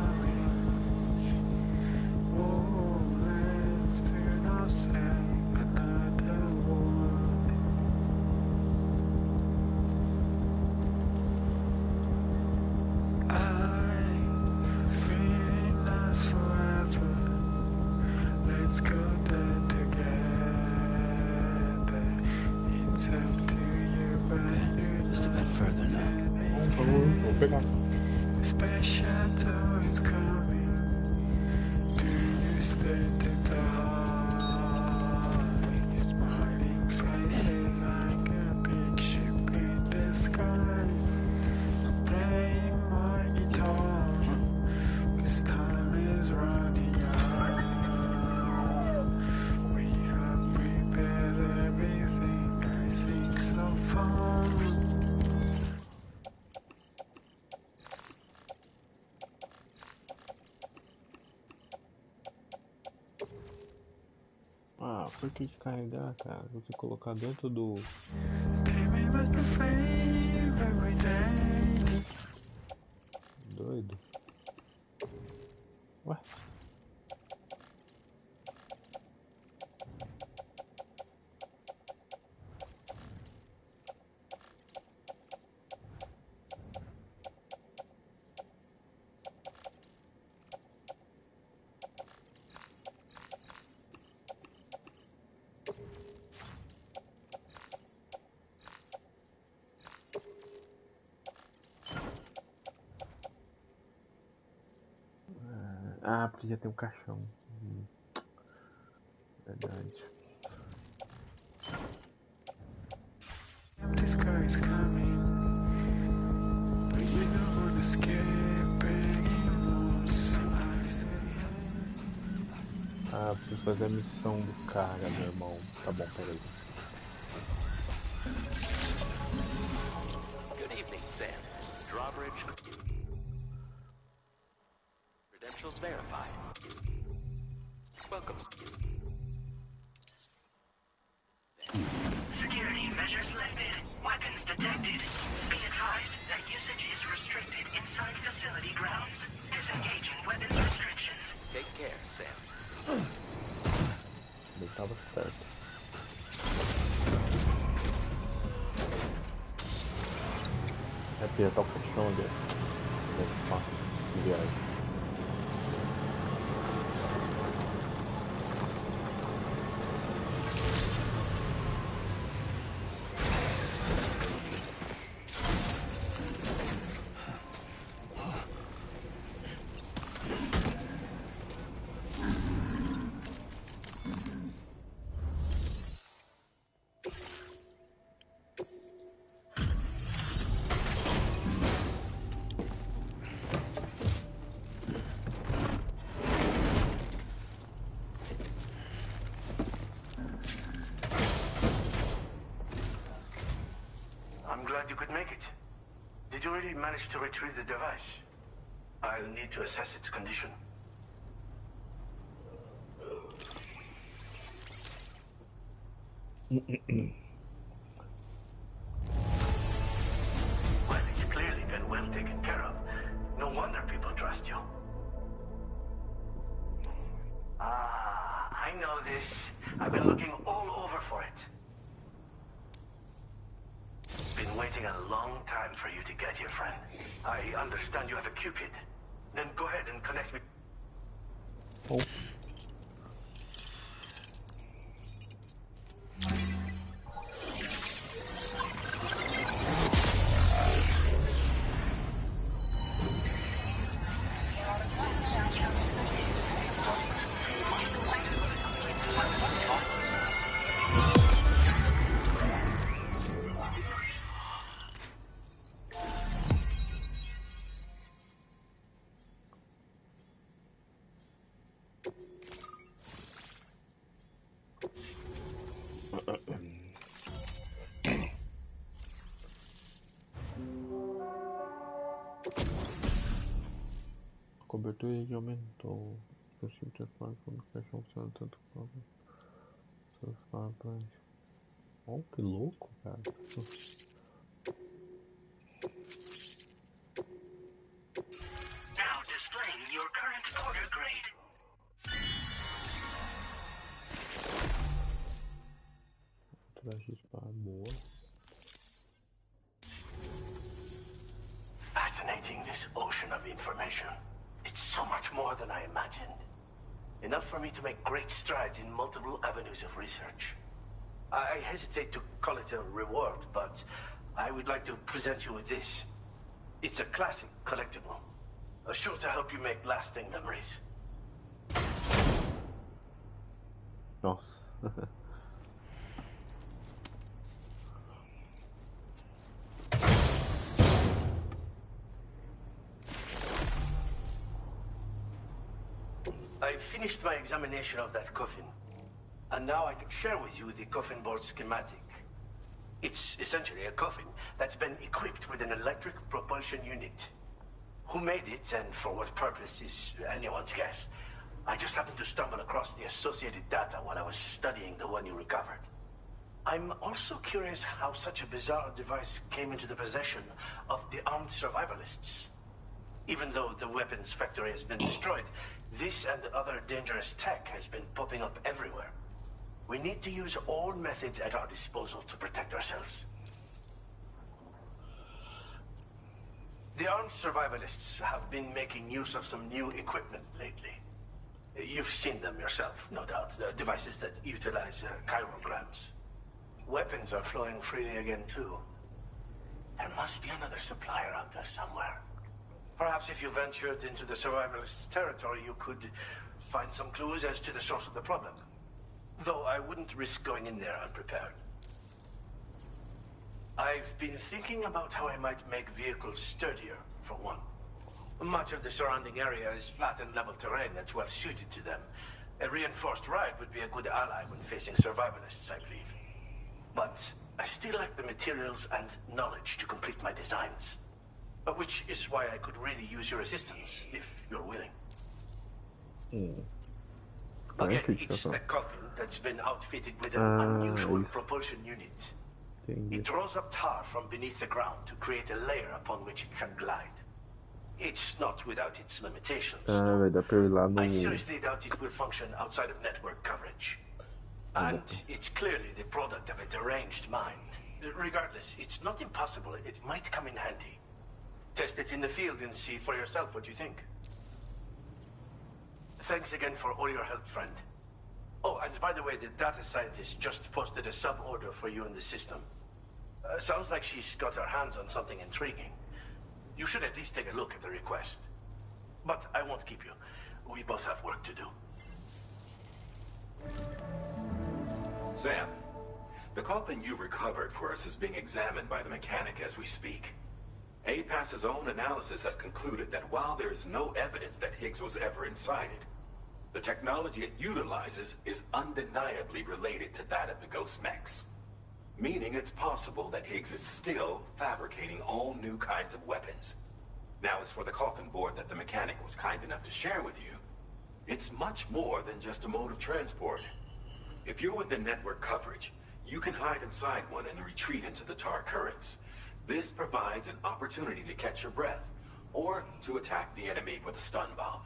Speaker 8: Oh, let's do not say another word. I'm feeling us forever. Let's go there together. It's up to you, but you
Speaker 9: Just a bit further now.
Speaker 8: the special door is coming. Do you stay to the heart?
Speaker 5: Por que carregar, cara? Você colocar dentro do... Doido. Ué? Ah, porque já tem um caixão. Verdade.
Speaker 8: Empty sky is coming, but you don't wanna escape anymore.
Speaker 5: Ah, preciso fazer a missão do cara, meu irmão. Tá bom, peraí.
Speaker 15: Good evening, Sam. Drawbridge. Credentials verified. Welcome.
Speaker 3: Security measures lifted. Weapons detected. Be advised that usage is restricted inside facility grounds. Disengaging weapons restrictions.
Speaker 15: Take care, Sam.
Speaker 5: Ele tava certo. É apertar o caixão ali. É fácil de viagem.
Speaker 3: I'm glad you could make it. Did you really manage to retrieve the device? I'll need to assess its condition. Well, it's clearly been well taken care of. No wonder people trust you. Ah, I know this. I've been looking all over for it. Been waiting a long time for you to get here, friend. I understand you have a Cupid. Then go ahead and connect me.
Speaker 5: Oh. A cobertura já aumentou. Eu sempre transformo como caixão funciona tanto quanto seus papas. Oh, que louco, cara.
Speaker 3: Now displaying your current order grade.
Speaker 5: Traje de espada boa.
Speaker 3: Fascinating, this ocean of information. It's so much more than I imagined. Enough for me to make great strides in multiple avenues of research. I hesitate to call it a reward, but I would like to present you with this. It's a classic collectible. Sure to help you make lasting memories.
Speaker 5: Nossa.
Speaker 3: I finished my examination of that coffin, and now I can share with you the coffin board schematic. It's essentially a coffin that's been equipped with an electric propulsion unit. Who made it and for what purpose is anyone's guess. I just happened to stumble across the associated data while I was studying the one you recovered. I'm also curious how such a bizarre device came into the possession of the armed survivalists. Even though the weapons factory has been destroyed, this and other dangerous tech has been popping up everywhere. We need to use all methods at our disposal to protect ourselves. The armed survivalists have been making use of some new equipment lately. You've seen them yourself, no doubt. Devices that utilize chirograms. Weapons are flowing freely again, too. There must be another supplier out there somewhere. Perhaps if you ventured into the survivalists' territory, you could find some clues as to the source of the problem. Though I wouldn't risk going in there unprepared. I've been thinking about how I might make vehicles sturdier, for one. Much of the surrounding area is flat and level terrain that's well suited to them. A reinforced ride would be a good ally when facing survivalists, I believe. But I still lack the materials and knowledge to complete my designs. Which is why I could really use your assistance, if you're willing. Again, it's a coffin that's been outfitted with an unusual propulsion unit. It draws up tar from beneath the ground to create a layer upon which it can glide. It's not without its limitations. I seriously doubt it will function outside of network coverage. And it's clearly the product of a deranged mind. Regardless, it's not impossible. It might come in handy. Test it in the field and see for yourself what you think. Thanks again for all your help, friend. Oh, and by the way, the data scientist just posted a sub-order for you in the system. Sounds like she's got her hands on something intriguing. You should at least take a look at the request. But I won't keep you. We both have work to do.
Speaker 11: Sam, the coffin you recovered for us is being examined by the mechanic as we speak. APAS's own analysis has concluded that while there is no evidence that Higgs was ever inside it, the technology it utilizes is undeniably related to that of the Ghost Mechs. Meaning it's possible that Higgs is still fabricating all new kinds of weapons. Now, as for the coffin board that the mechanic was kind enough to share with you, it's much more than just a mode of transport. If you're within network coverage, you can hide inside one and retreat into the tar currents. This provides an opportunity to catch your breath, or to attack the enemy with a stun bomb.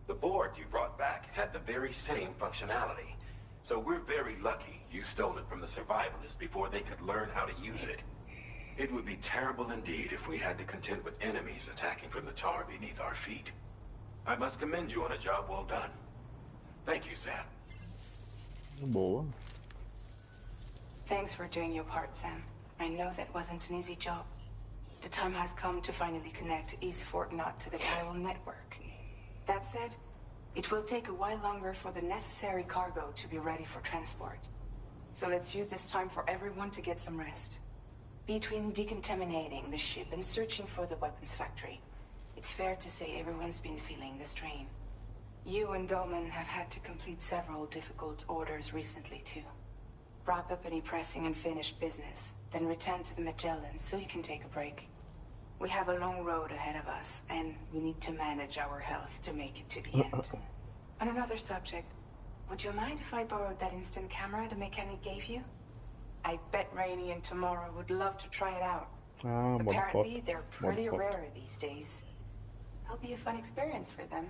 Speaker 11: The board you brought back had the very same functionality, so we're very lucky you stole it from the survivalists before they could learn how to use it. It would be terrible indeed if we had to contend with enemies attacking from the tar beneath our feet. I must commend you on a job well done. Thank you, Sam.
Speaker 5: Boa.
Speaker 1: Thanks for doing your part, Sam. I know that wasn't an easy job. The time has come to finally connect East Fort Knot to the chiral network. That said, it will take a while longer for the necessary cargo to be ready for transport. So let's use this time for everyone to get some rest. Between decontaminating the ship and searching for the weapons factory, it's fair to say everyone's been feeling the strain. You and Dolman have had to complete several difficult orders recently, too. Wrap up any pressing and finished business, then return to the Magellan so you can take a break. We have a long road ahead of us, and we need to manage our health to make it to the end. On another subject, would you mind if I borrowed that instant camera the mechanic gave you? I bet Rainey and Tamara would love to try it out. Apparently, they're pretty rare these days. It'll be a fun experience for them.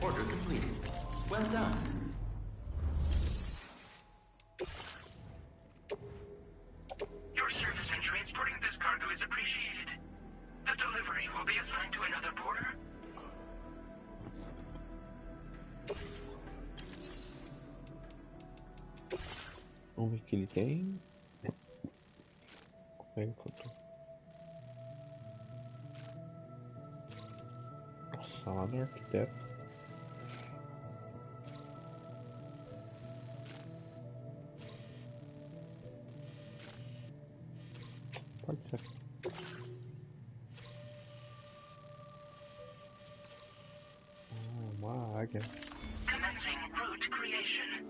Speaker 15: Order completed. Well done.
Speaker 16: Your service in transporting this cargo is appreciated. The delivery will be assigned to another porter.
Speaker 5: Vamos ver o que ele tem. Como é que encontrou? Nossa, lá no arquiteto. Pode ser. Uma águia.
Speaker 16: Commencing route creation.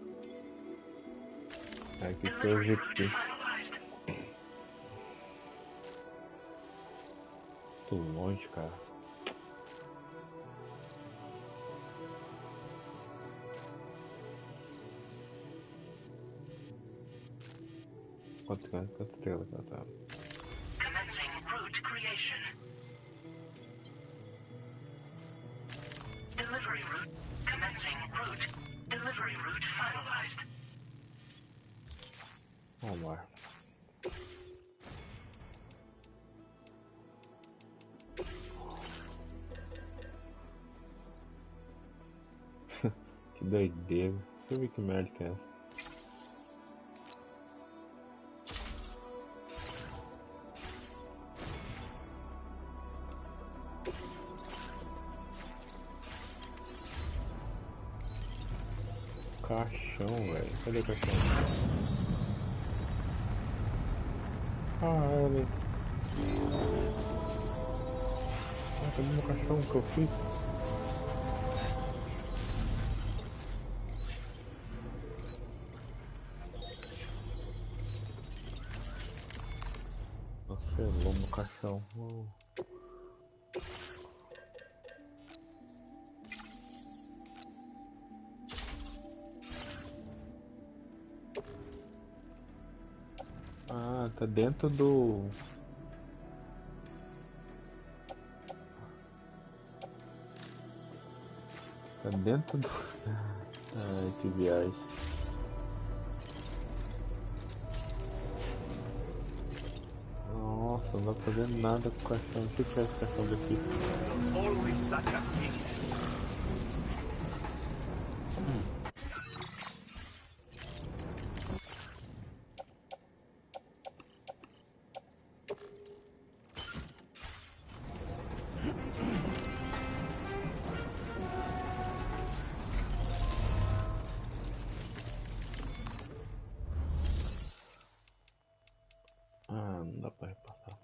Speaker 5: Aqui que eu vi aqui. Tô longe, cara.
Speaker 16: Commencing route creation. Delivery route. Commencing route. Delivery route finalized.
Speaker 5: Oh my. Que doideira. Deixa eu ver que merda que é essa. Caixão, velho. Cadê o caixão? Ah, ele. Ah, cadê meu caixão que eu fiz? Nossa, no caixão. Ah, tá dentro do... Tá dentro do... Ai, que viagem. Nossa, não dá pra fazer nada com o caixão. Deixa eu tirar esse caixão daqui.
Speaker 3: Always such a idiot.
Speaker 5: Ah, não dá pra repassar.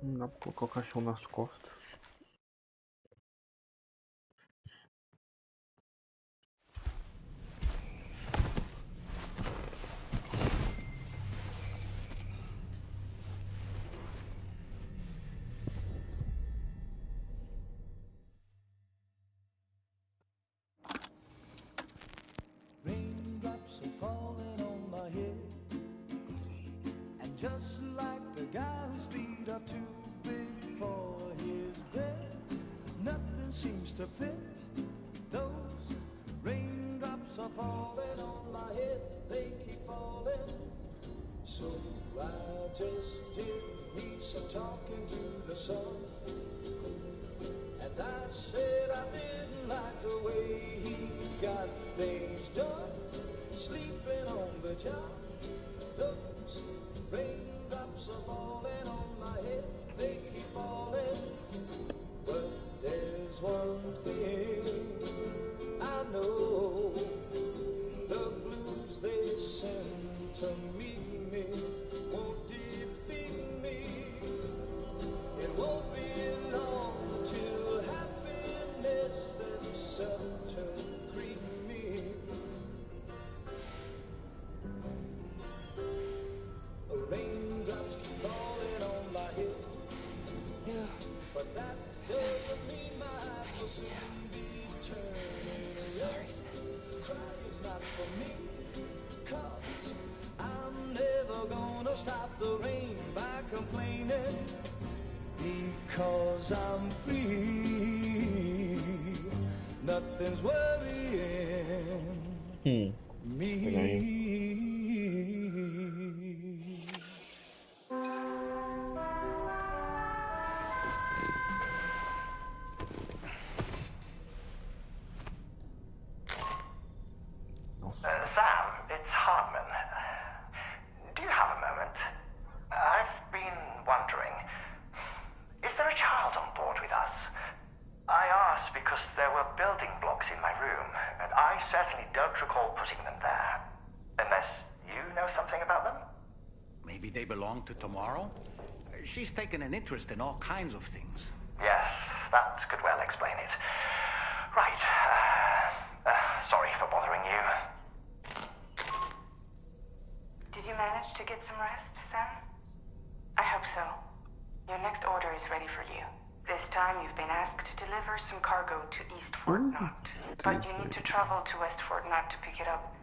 Speaker 5: Não dá pra colocar o caixão nas costas.
Speaker 8: Raindrops are falling on my head, and just like the guy whose feet are too big for his bed, nothing seems to fit. Those raindrops are falling on my head, they keep falling. So I just did me some talking to the sun, and I said I didn't like the way he got things done, sleeping on the job. Those raindrops are falling on my head, they keep falling. But there's one thing I know, the blues they send to meet me won't defeat me. It won't be long till happiness themselves to greet me. Raindrops keep falling on my head, but that doesn't mean my eyes will soon be turning. I'm so sorry, Sam. Crying's not for me, 'cause I'm never gonna stop the rain by complaining, because I'm free. Nothing's worrying me.
Speaker 16: Sam, it's Hartman.
Speaker 4: Maybe they belong to Tomorrow? She's taken an interest in all kinds of things.
Speaker 17: Yes, that could well explain it. Right, sorry for bothering you.
Speaker 1: Did you manage to get some rest, Sam? I hope so. Your next order is ready for you. This time you've been asked to deliver some cargo to East Fort Knot. But you need to travel to West Fort Knot to pick it up.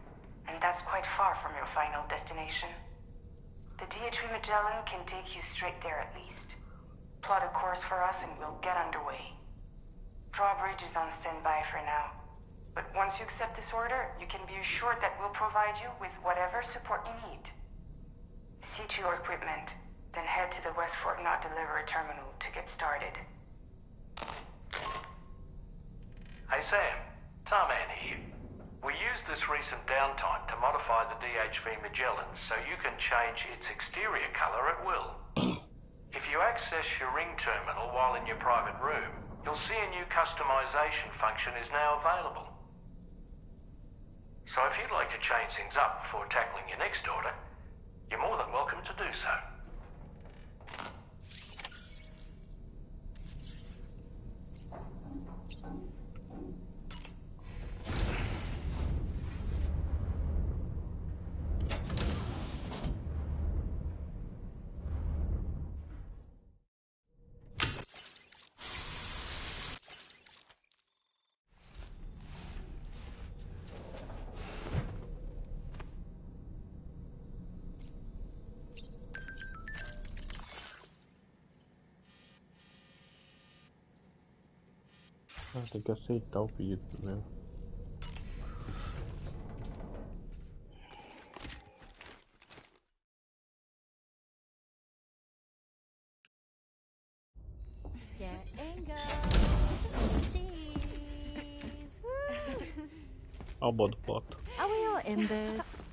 Speaker 1: And that's quite far from your final destination. The DHV Magellan can take you straight there at least. Plot a course for us and we'll get underway. Drawbridge is on standby for now. But once you accept this order, you can be assured that we'll provide you with whatever support you need. See to your equipment, then head to the West Fort Knot delivery terminal to get started.
Speaker 6: Hey Sam, Tarman here. We used this recent downtime to modify the DHV Magellan so you can change its exterior colour at will. If you access your ring terminal while in your private room, you'll see a new customization function is now available. So if you'd like to change things up before tackling your next order, you're more than welcome to do so.
Speaker 5: Tem que aceitar o pedido primeiro. I'll board the plot.
Speaker 12: Are we all in this?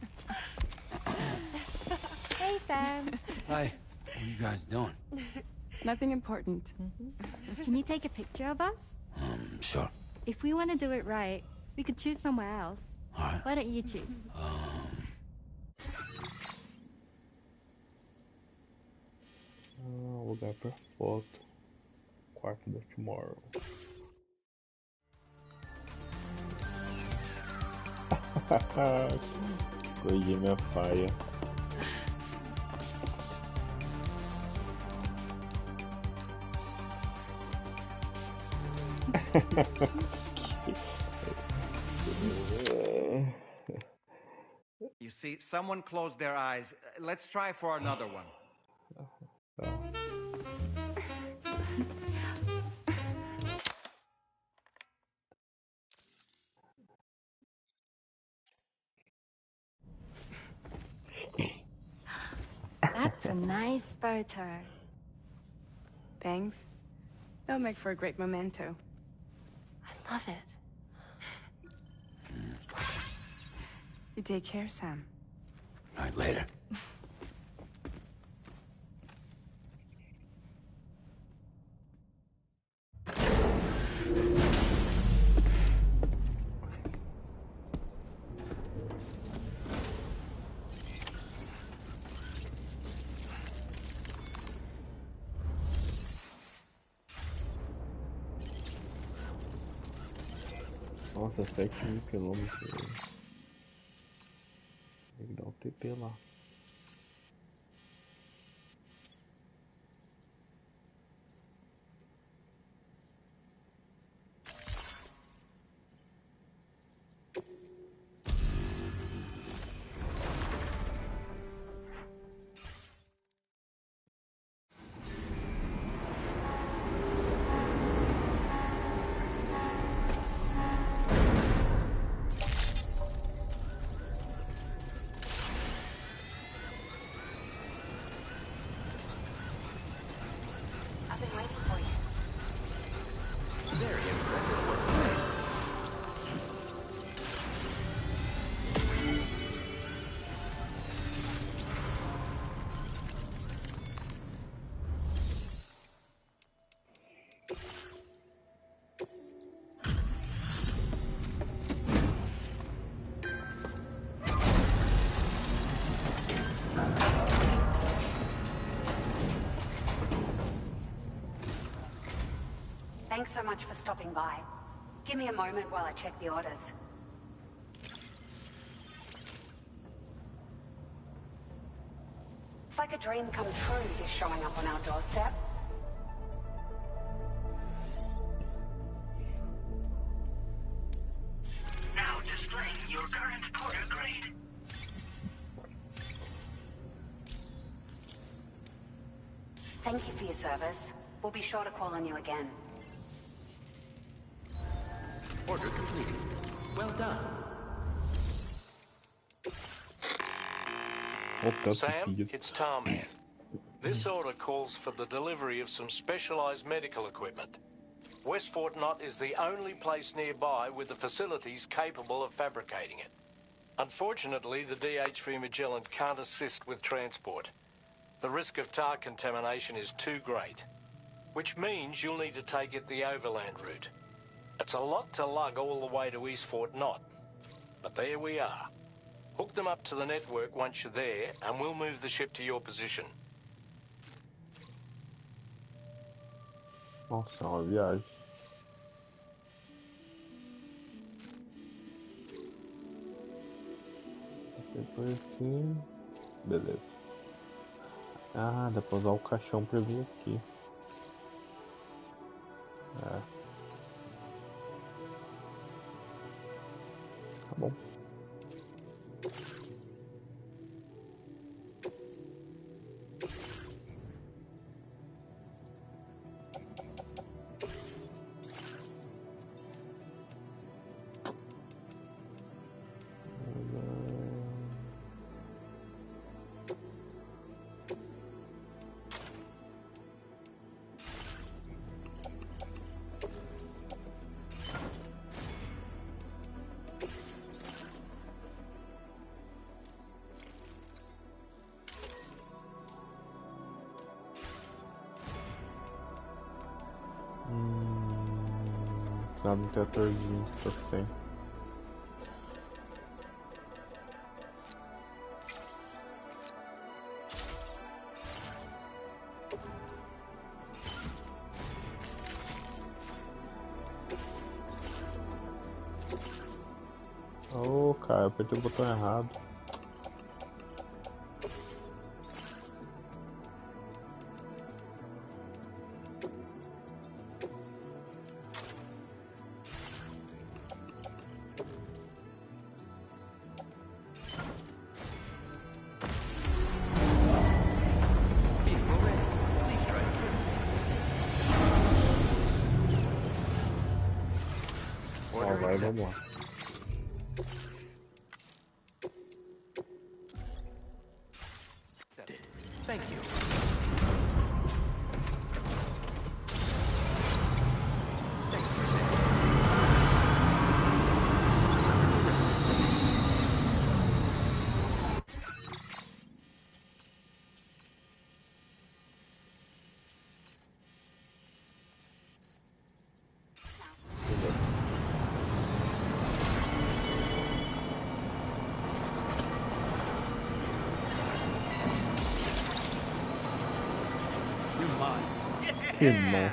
Speaker 12: Hey, Sam.
Speaker 10: Hi. What are you guys doing?
Speaker 13: Nothing important.
Speaker 12: Can you take a picture of us?
Speaker 10: Sure.
Speaker 12: If we want to do it right, we could choose somewhere else.
Speaker 10: All right.
Speaker 12: Why don't you choose?
Speaker 5: Lugar pra foto. Quarto da Tomorrow. Corrigi minha falha.
Speaker 4: You see, someone closed their eyes. Let's try for another one.
Speaker 12: That's a nice photo.
Speaker 13: Thanks. That'll make for a great memento. I love it. You take care, Sam.
Speaker 10: All right, later.
Speaker 5: Nossa, 7.000 quilômetros. Tem que dar um TP lá.
Speaker 2: Thanks so much for stopping by. Give me a moment while I check the orders. It's like a dream come true, this showing up on our doorstep.
Speaker 16: Now displaying your current porter grade.
Speaker 2: Thank you for your service. We'll be sure to call on you again.
Speaker 15: Order completed. Well done.
Speaker 6: Sam, it's Tarman. This order calls for the delivery of some specialized medical equipment. West Fort Knott is the only place nearby with the facilities capable of fabricating it. Unfortunately, the DH Magellan can't assist with transport. The risk of tar contamination is too great, which means you'll need to take it the overland route. It's a lot to lug all the way to East Fort Knott, but there we are. Hook them up to the network once you're there, and we'll move the ship to your position.
Speaker 5: Nossa, é uma viagem. Depois aqui. Beleza. Ah, dá pra usar o caixão pra vir aqui. É. Tá bom. Lá no teatorzinho que você tem. Oh, cara, eu apertei o botão errado. Vai, vamos lá.
Speaker 15: Thank you. Irmão.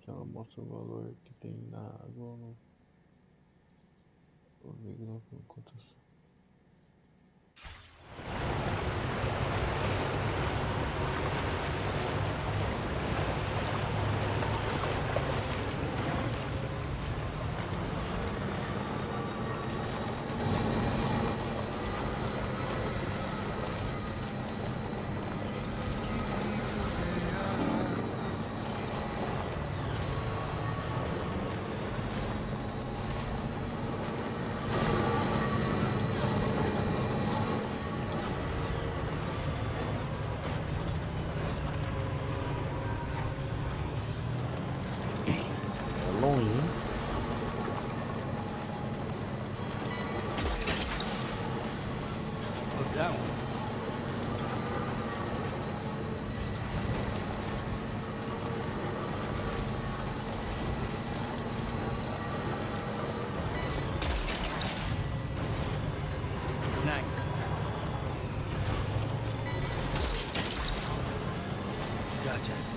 Speaker 15: Que ela mostra o valor que tem na água. Vou ver que não foi cotação.
Speaker 9: Gotcha.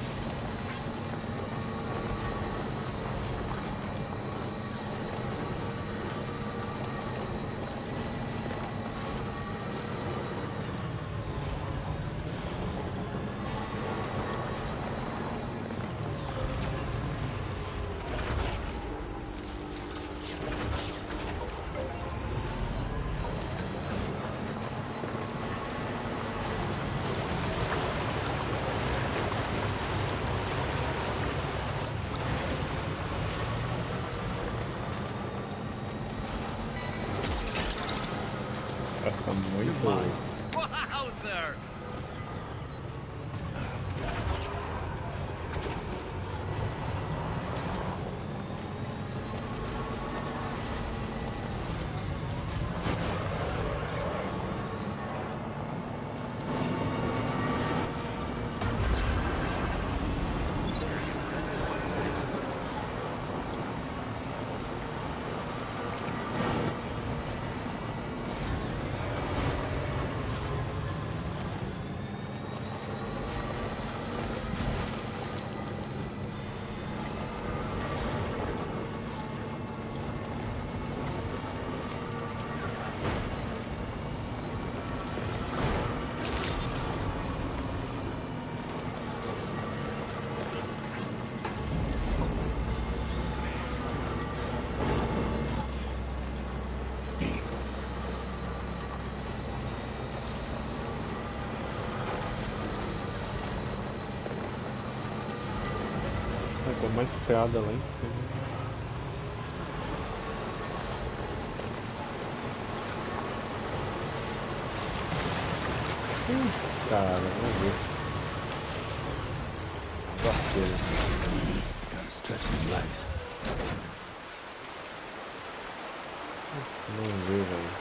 Speaker 5: Essa muito boa.
Speaker 4: Wowzer!
Speaker 5: Tem uma escada lá em cima. Cara, vamos ver. Parceiro.
Speaker 9: Gotta stretch these legs.
Speaker 5: Vamos ver, velho.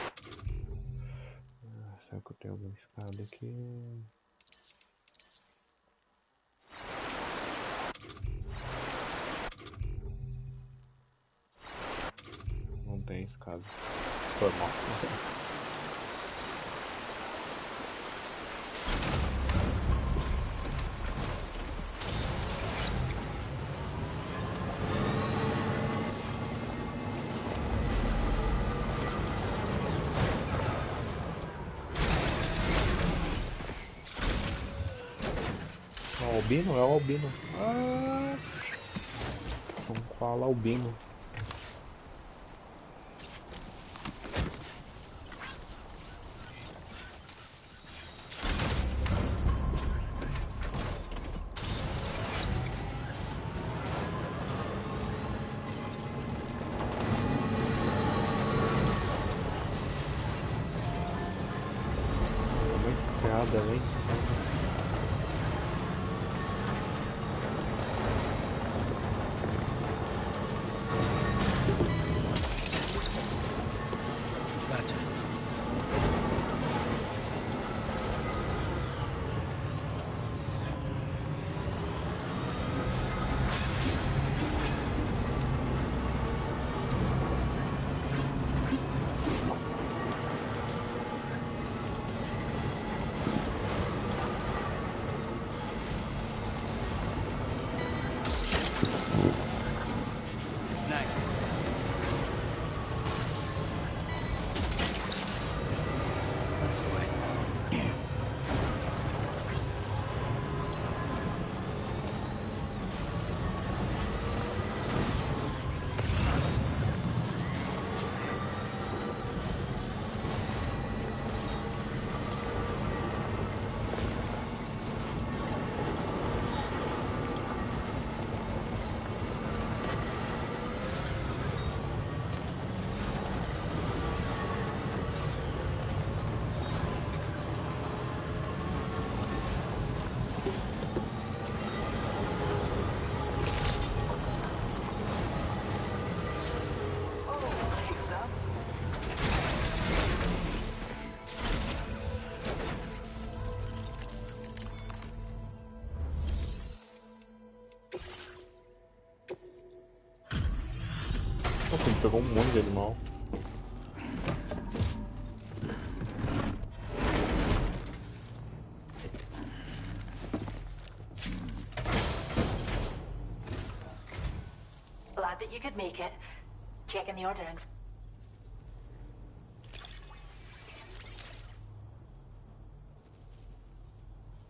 Speaker 5: Será que eu tenho alguma escada aqui? Não tem escada. Foi mal. É o albino? É o albino. Ah! Vamos falar albino. Nada, hein? Nossa, ele pegou um monte de animal.
Speaker 18: glad that you could make it. Checking the ordering.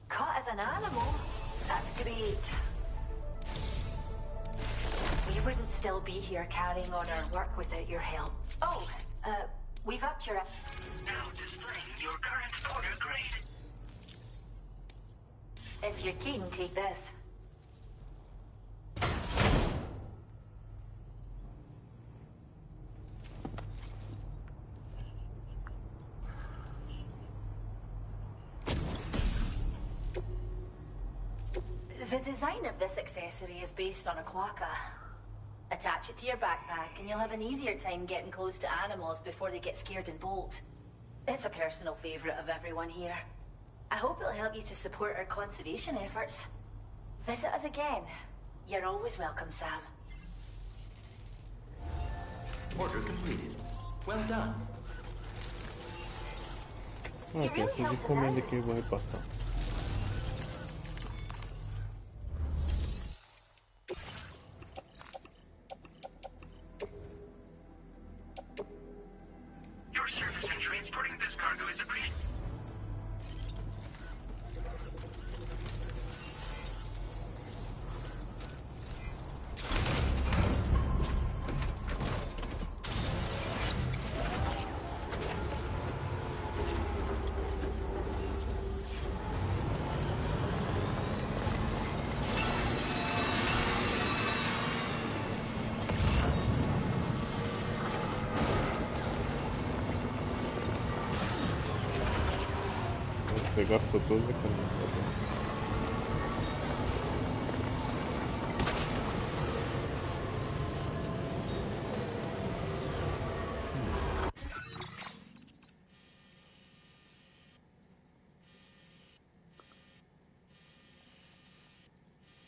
Speaker 18: Caught as an animal? That's great. We wouldn't still be here carrying on our work without your help. Oh, we've upped your...
Speaker 16: Now displaying your current order grade.
Speaker 18: If you're keen, take this. The design of this accessory is based on a quokka. Attach it to your backpack and you'll have an easier time getting close to animals before they get scared and bolt. It's a personal favorite of everyone here. I hope it'll help you to support our conservation efforts. Visit us again. You're always welcome, Sam.
Speaker 8: Order completed. Well done.
Speaker 5: Ok, essas encomendas aqui eu vou repassar.
Speaker 16: Your service in transporting this cargo is appreciated.
Speaker 5: Você gastou todos os caminhos.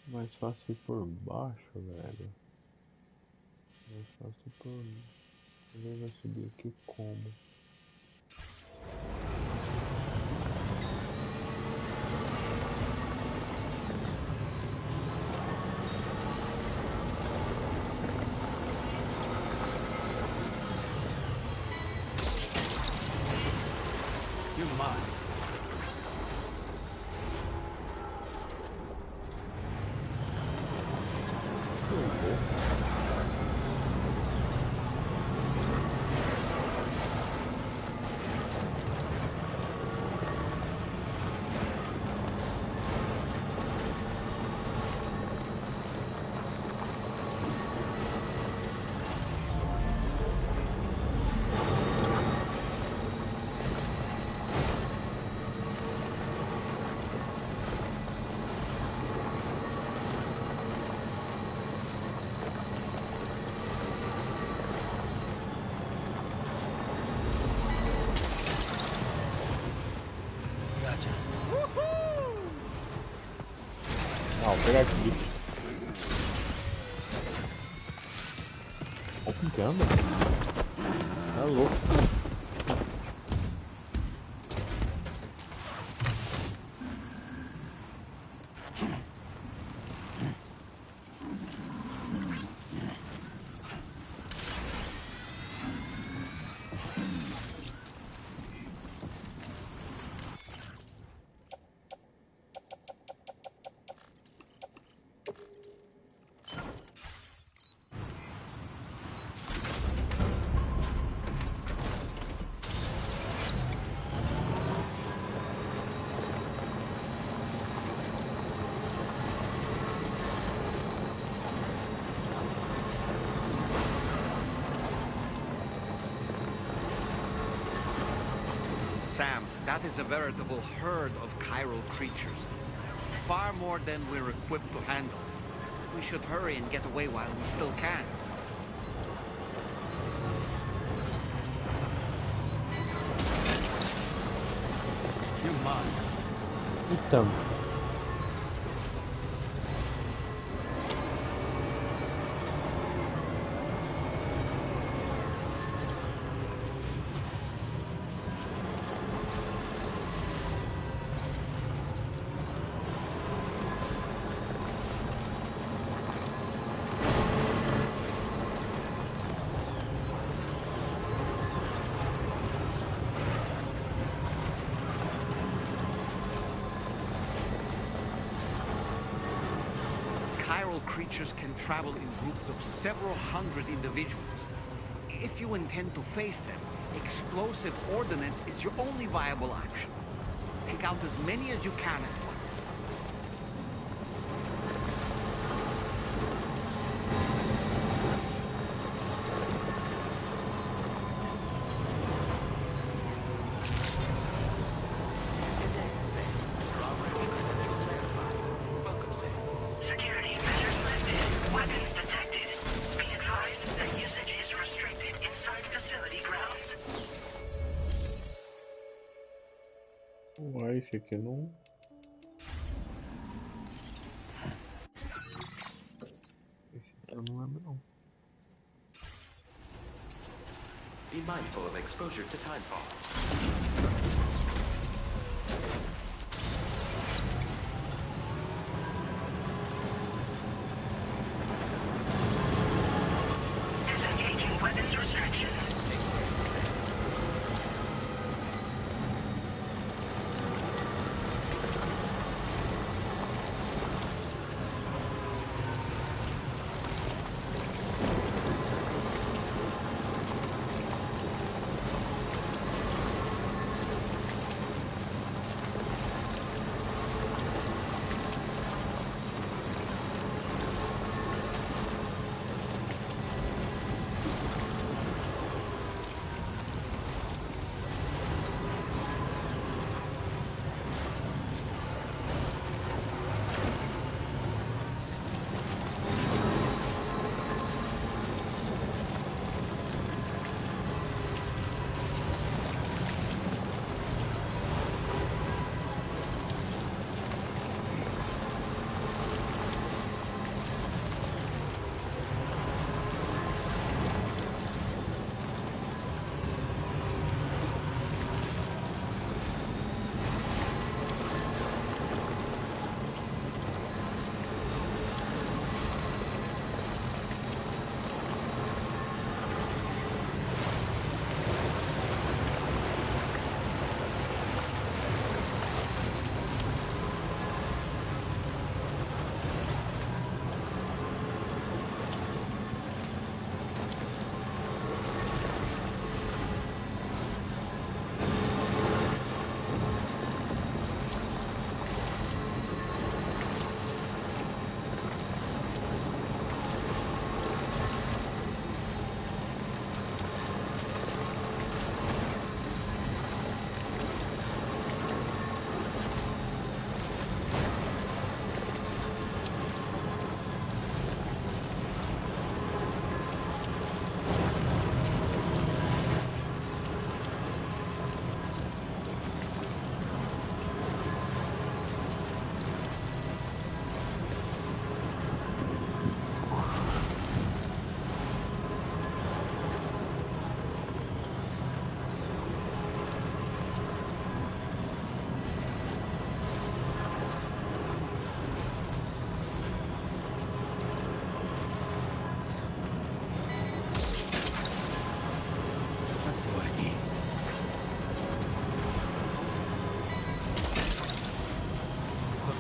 Speaker 5: Mais fácil ir por baixo, velho. Mais fácil por... Ele vai subir aqui como?
Speaker 10: You're mine.
Speaker 5: Não, vou pegar aqui. Olha o que anda. Tá louco.
Speaker 4: Sam, that is a veritable herd of chiral creatures. Far more than we're equipped to handle. We should hurry and get away while we still can.
Speaker 10: You're mine.
Speaker 5: Então.
Speaker 4: chiral creatures can travel in groups of several hundred individuals. If you intend to face them, explosive ordnance is your only viable option. Take out as many as you can at once.
Speaker 16: Security measures lifted. Weapons detected. Be advised that usage is restricted inside facility grounds.
Speaker 15: Uai, esse aqui não. Esse aqui eu não lembro não.
Speaker 17: Be mindful of exposure to timefall.
Speaker 16: Disengaging weapons restrictions.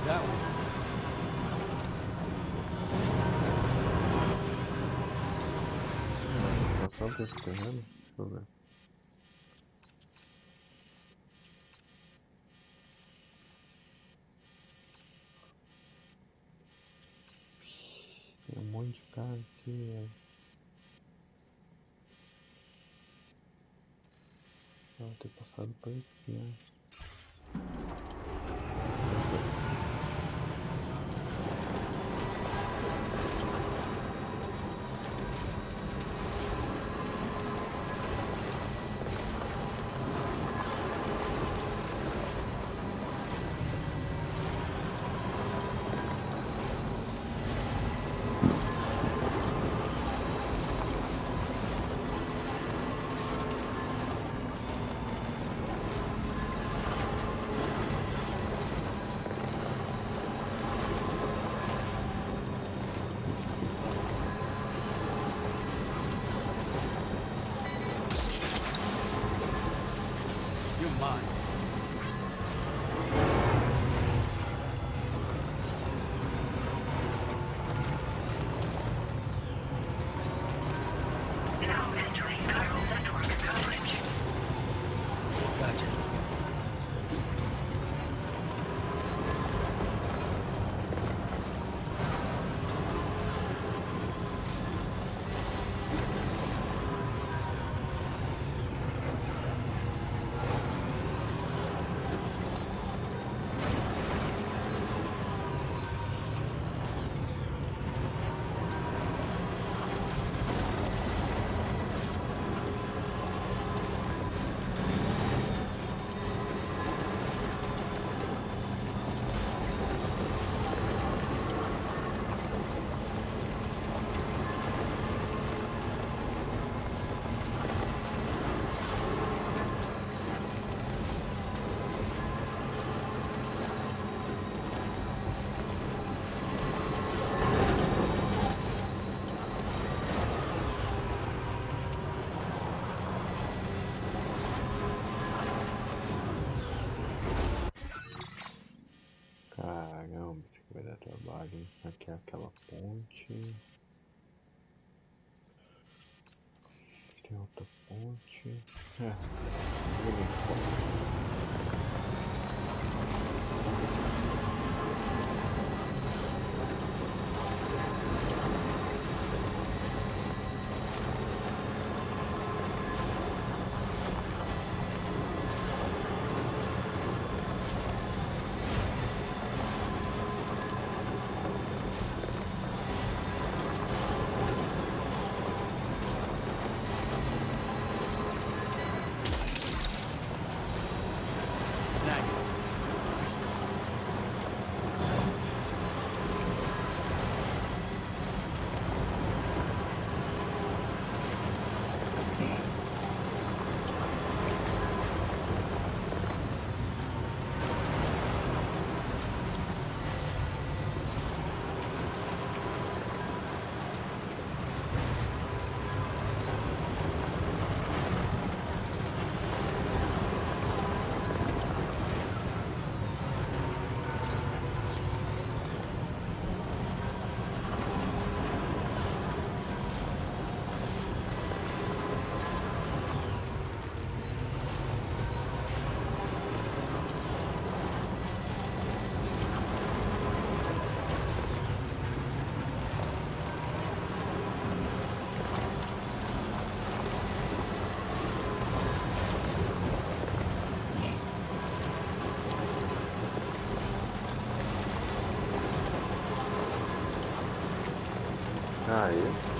Speaker 10: That one.
Speaker 15: Passar desse terreno? Deixa eu ver. Tem um monte de cara aqui, velho. Vou ter passado por aqui, né? pariu. Aqui é aquela ponte. Tem outra ponte. É. Aí.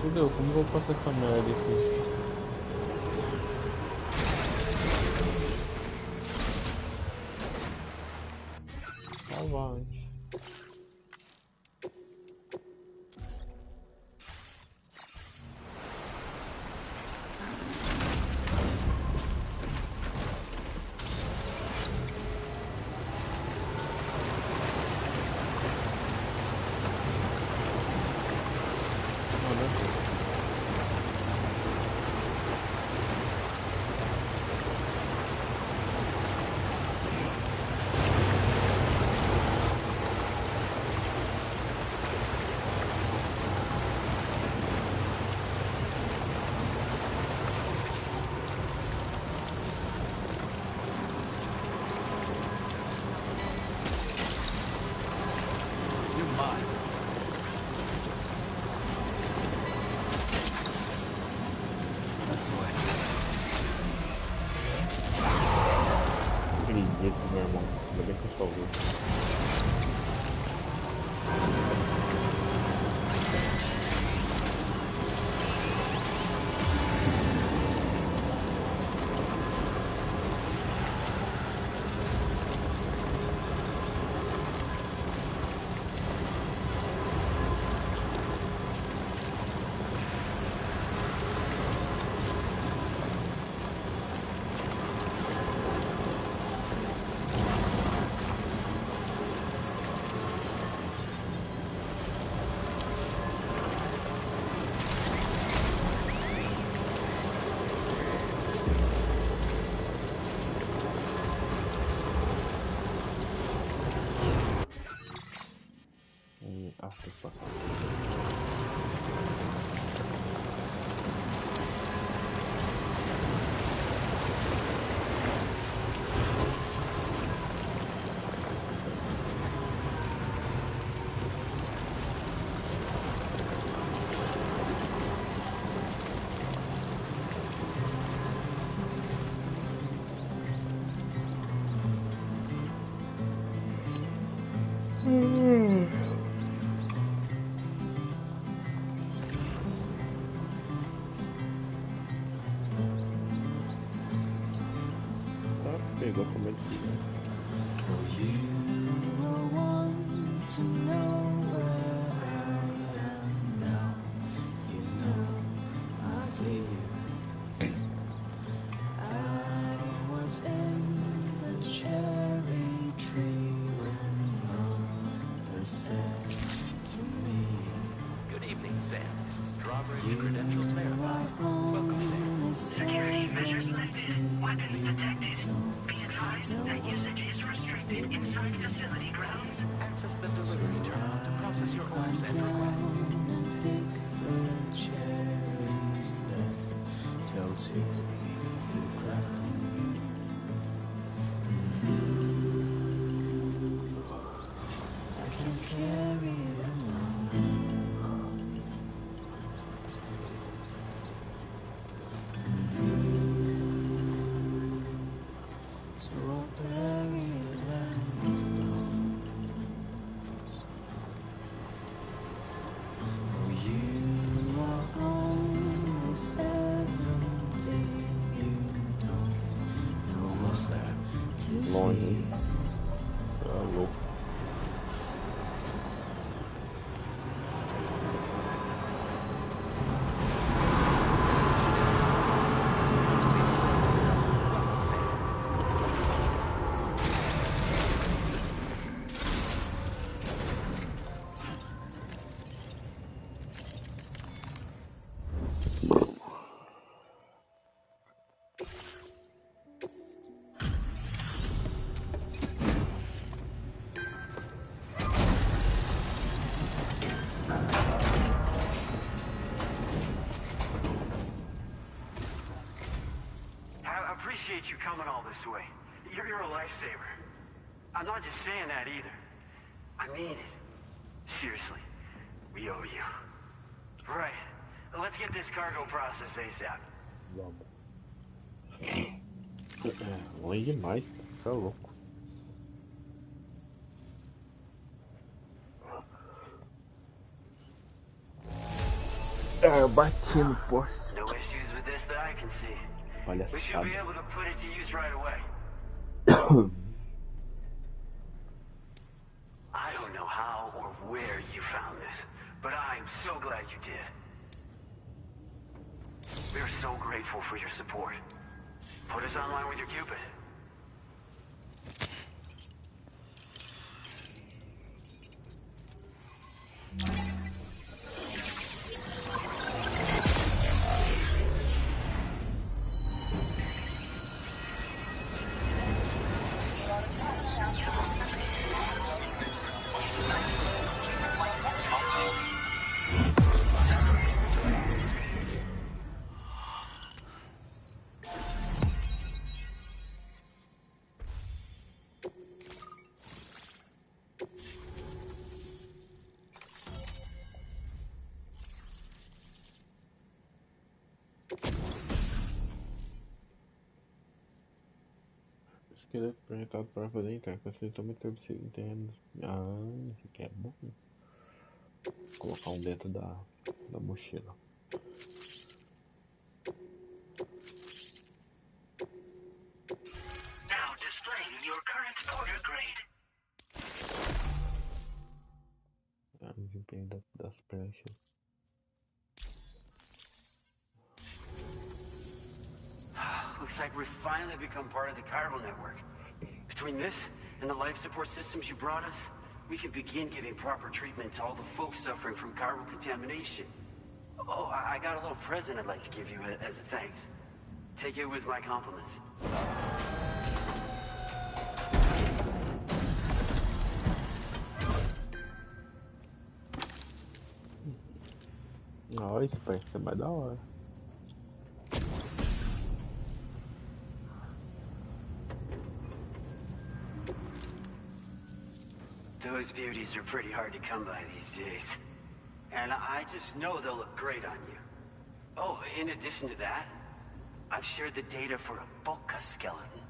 Speaker 15: Fudeu, como eu vou passar essa merda aqui? Só vai. Acredito, meu irmão. Ainda bem que eu salvei.
Speaker 5: Pegou também de cima.
Speaker 8: To know where I am now, you know I did. I was in the cherry tree when Mother said to me,
Speaker 17: Good evening, Sam. Drawbridge credentials verified. Welcome, Sam.
Speaker 16: Security measures lifted. Weapons detected. Be advised that usage is restricted inside facility grounds.
Speaker 17: Access the delivery terminal to process your orders and
Speaker 8: down
Speaker 17: requests.
Speaker 8: and pick the cherries that fell to the ground. I can't carry it alone. So I'll bury it alone. Oh, you are only 17, you don't know what's that to
Speaker 5: Longe.
Speaker 8: feel.
Speaker 5: Tá louco.
Speaker 10: I appreciate you coming all this way. You're a lifesaver. I'm not just saying that either. I mean it. Seriously, we owe you. Right. Let's get this cargo processed ASAP.
Speaker 5: Vamos. Longe demais, tá louco. Eu bati no poste.
Speaker 10: No issues with this that I can see. We should
Speaker 5: Palhaçada.
Speaker 10: be able to put it to use right away. I don't know how or where you found this, but I'm so glad you did. We're so grateful for your support. Put us online with your Cupid.
Speaker 5: Esqueleto projetado para poder entrar. Facilitamente internos. Ah, isso aqui é bom. Vou colocar um dentro da mochila.
Speaker 16: Now displaying your current order grade.
Speaker 5: Desempenho das pranchas.
Speaker 10: Looks like we've finally become part of the chiral network. Between this and the life support systems you brought us, we can begin giving proper treatment to all the folks suffering from chiral contamination. Oh, I got a little present I'd like to give you as a thanks. Take it with my compliments.
Speaker 5: Ó, isso parece ser mais da hora.
Speaker 10: Those beauties are pretty hard to come by these days. And I just know they'll look great on you. Oh, in addition to that, I've shared the data for a Boca skeleton.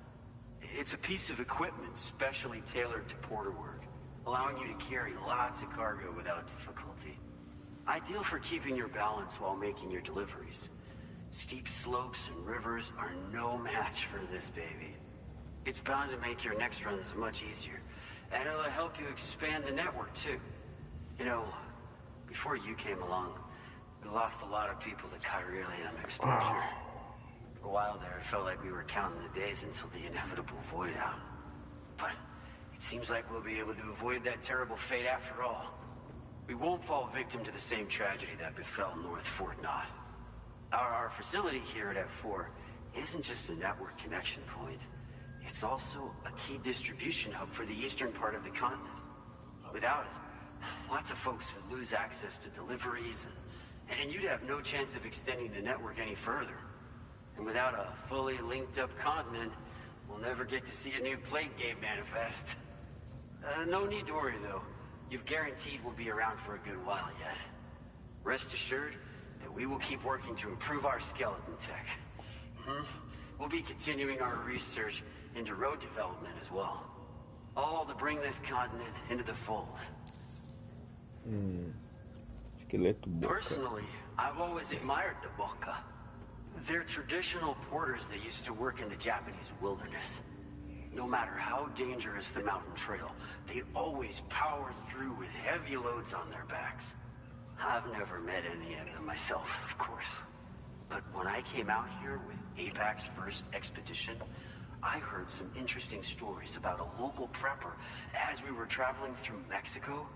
Speaker 10: It's a piece of equipment specially tailored to porter work, allowing you to carry lots of cargo without difficulty. Ideal for keeping your balance while making your deliveries. Steep slopes and rivers are no match for this baby. It's bound to make your next runs much easier. And it'll help you expand the network, too. You know, before you came along, we lost a lot of people to chiralium exposure. For a while there, it felt like we were counting the days until the inevitable void out. But it seems like we'll be able to avoid that terrible fate after all. We won't fall victim to the same tragedy that befell North Fort Knott. Our facility here at F4 isn't just a network connection point. It's also a key distribution hub for the eastern part of the continent. Without it, lots of folks would lose access to deliveries, and you'd have no chance of extending the network any further. And without a fully linked up continent, we'll never get to see a new plague game manifest. No need to worry, though. You've guaranteed we'll be around for a good while yet. Rest assured that we will keep working to improve our skeleton tech. We'll be continuing our research into road development as well. All to bring this continent into the fold. Personally, I've always admired the Boca. They're traditional porters that used to work in the Japanese wilderness. No matter how dangerous the mountain trail, they'd always power through with heavy loads on their backs. I've never met any of them myself, of course. But when I came out here with APAC's first expedition, I heard some interesting stories about a local prepper as we were traveling through Mexico.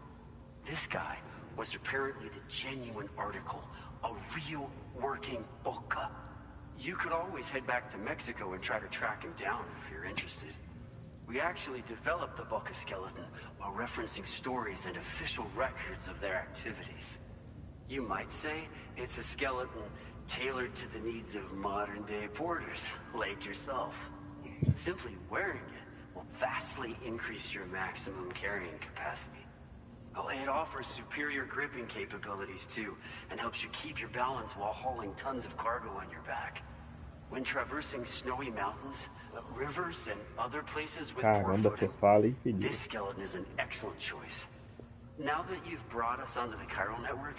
Speaker 10: This guy was apparently the genuine article, a real working Boca. You could always head back to Mexico and try to track him down if you're interested. We actually developed the Boca skeleton while referencing stories and official records of their activities. You might say it's a skeleton tailored to the needs of modern-day porters, like yourself. Simply wearing it will vastly increase your maximum carrying capacity. Oh, it offers superior gripping capabilities, too, and helps you keep your balance while hauling tons of cargo on your back. When traversing snowy mountains, rivers, and other places with poor footing, this skeleton is an excellent choice. Now that you've brought us onto the chiral network,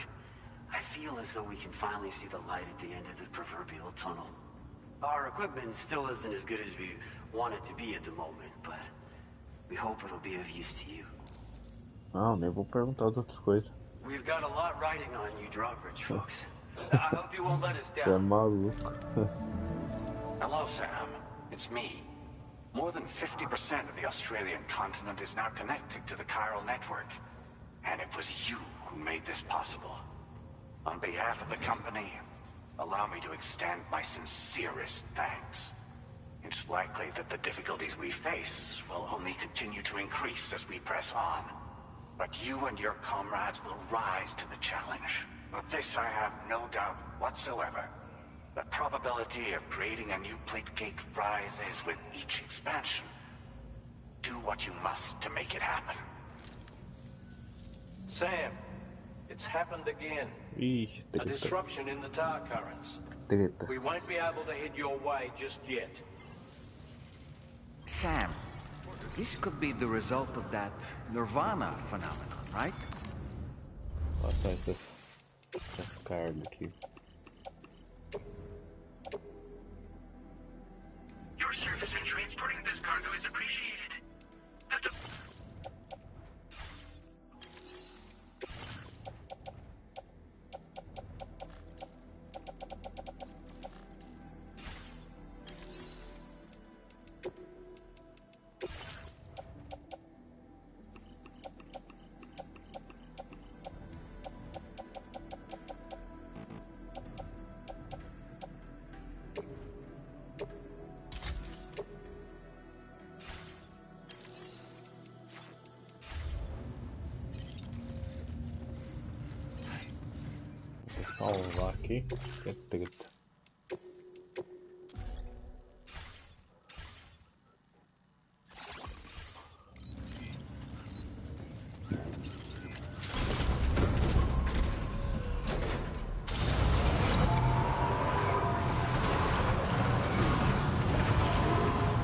Speaker 10: I feel as though we can finally see the light at the end of the proverbial tunnel. Our equipment still isn't as good as we want it to be at the moment, but we hope it'll be of use to you.
Speaker 5: Não, nem vou perguntar as outras coisas.
Speaker 10: We've got a lot riding on you, Drawbridge folks. I hope you won't let us
Speaker 5: Você é
Speaker 10: down.
Speaker 5: maluco.
Speaker 19: Hello, Sam. It's me. More than 50% of the Australian continent is now connected to the chiral network. And it was you who made this possible. On behalf of the company, allow me to extend my sincerest thanks. It's likely that the difficulties we face will only continue to increase as we press on. But you and your comrades will rise to the challenge. Of this I have no doubt whatsoever. The probability of creating a new plate gate rises with each expansion. Do what you must to make it happen.
Speaker 6: Sam, it's happened again.
Speaker 5: Ixi,
Speaker 6: A
Speaker 5: treta.
Speaker 6: disruption in the tar currents.
Speaker 5: Treta.
Speaker 6: We won't be able to head your way just yet.
Speaker 4: Sam, this could be the result of that Nirvana phenomenon, right?
Speaker 5: Passar essas cargas aqui.
Speaker 16: Your service in transporting this cargo is appreciated.
Speaker 5: Salvar aqui, que é treta.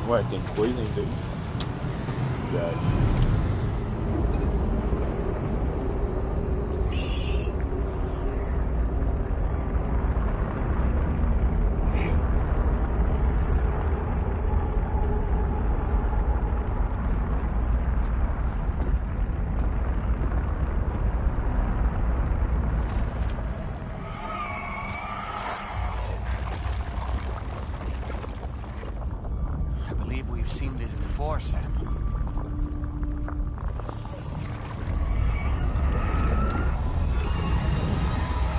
Speaker 5: Ué, tem coisa ainda aí? Já.
Speaker 4: seen this before, Sam.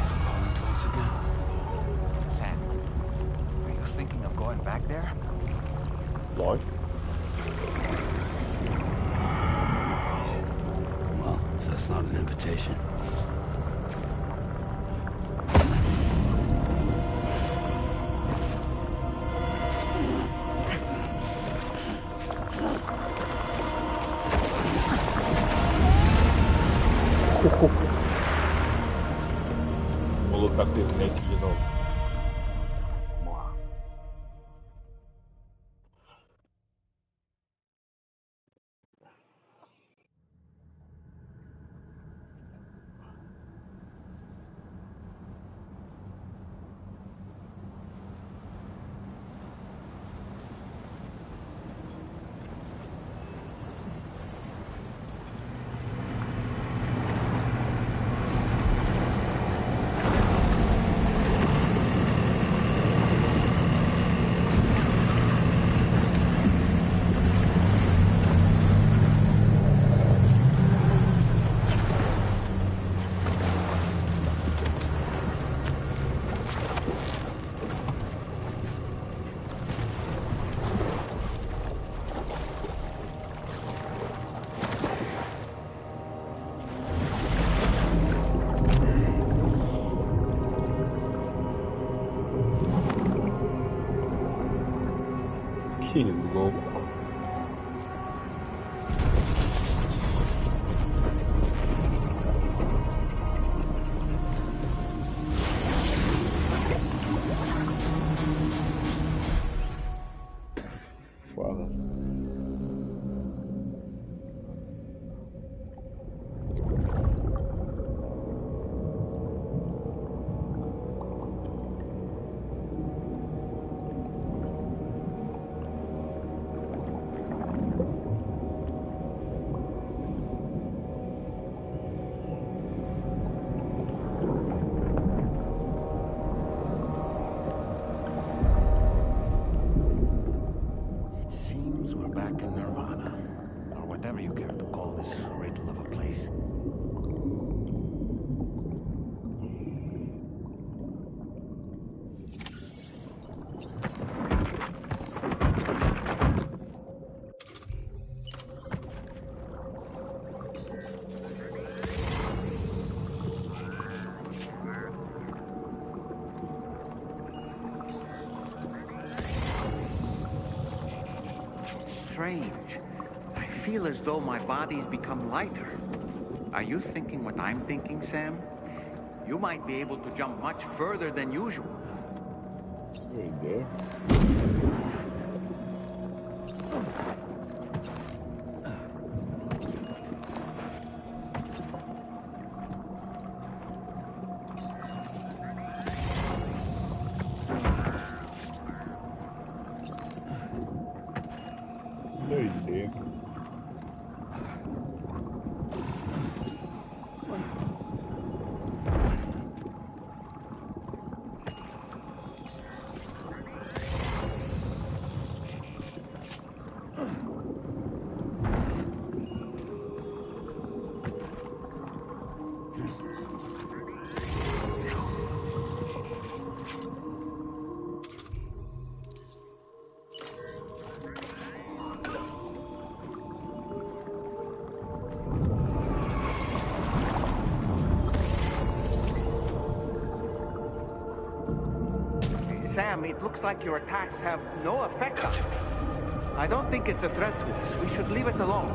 Speaker 9: It's calling to us again.
Speaker 4: Sam, are you thinking of going back there?
Speaker 5: Lord.
Speaker 9: Well, if that's not an invitation.
Speaker 5: Vou lutar com o Snake de novo. Vamos lá. Que louco. Foda.
Speaker 4: Seems we're back in Nirvana, or whatever you care to call this riddle of a place. Strange. I feel as though my body's become lighter. Are you thinking what I'm thinking, Sam? You might be able to jump much further than usual.
Speaker 5: There you go. Doideira.
Speaker 4: Sam, it looks like your attacks have no effect on it. I don't think it's a threat to us. We should leave it alone.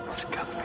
Speaker 19: What's got me?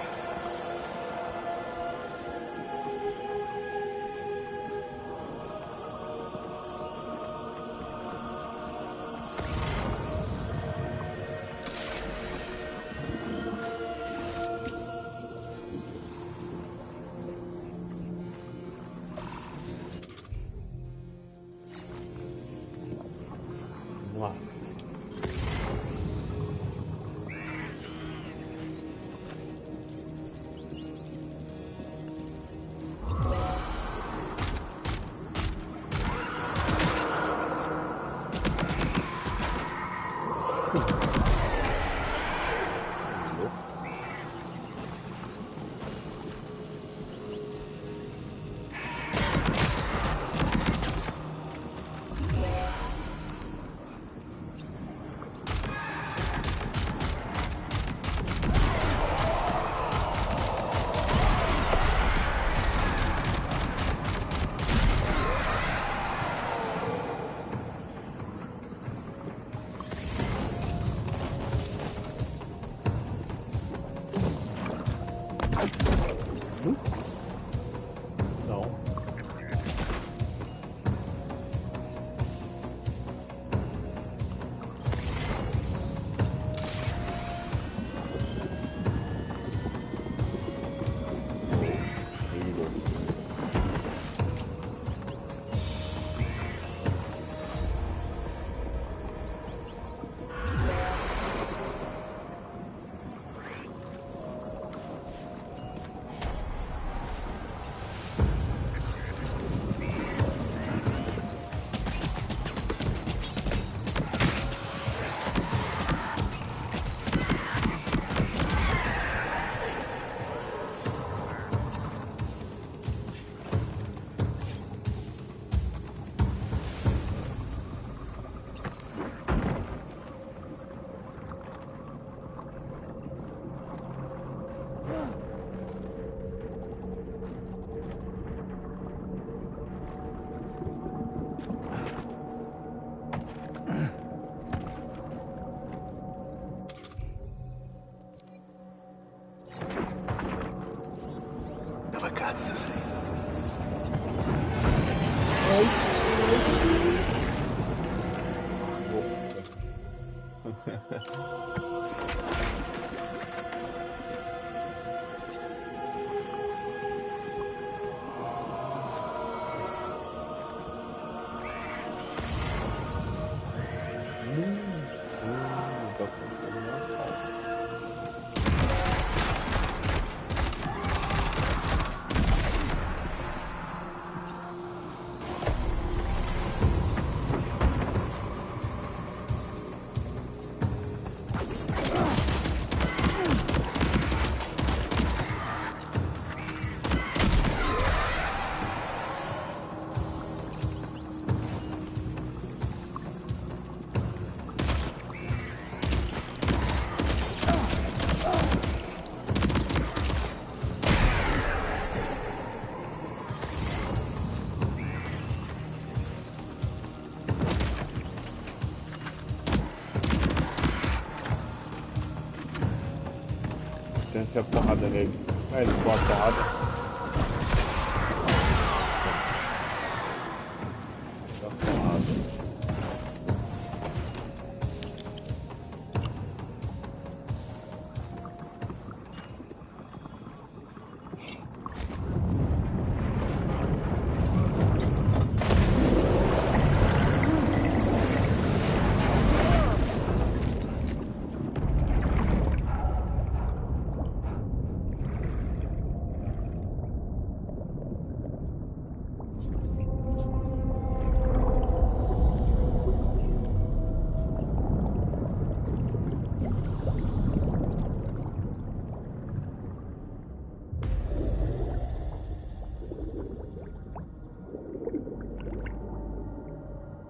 Speaker 5: Tem a porrada nele. Ele boa porrada.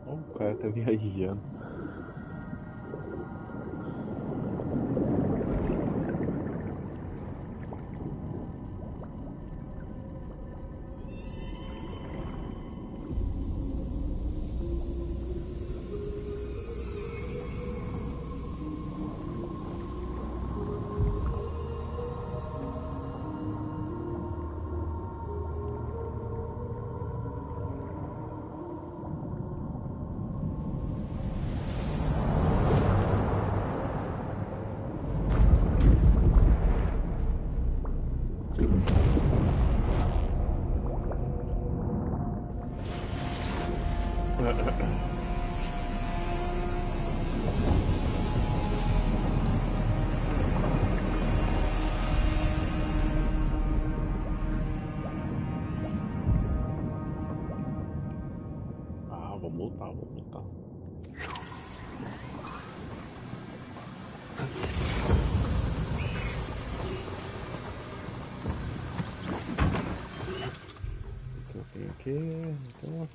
Speaker 5: O cara tá viajando.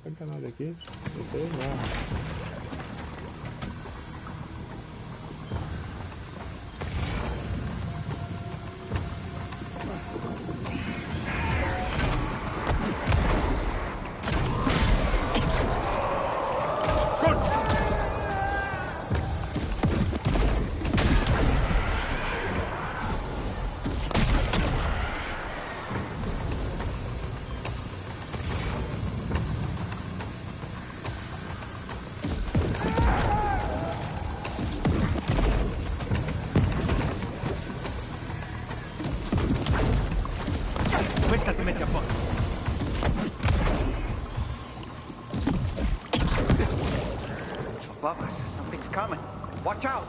Speaker 5: Não tem nada aqui. Não sei nada.
Speaker 17: Above us, something's coming. Watch out!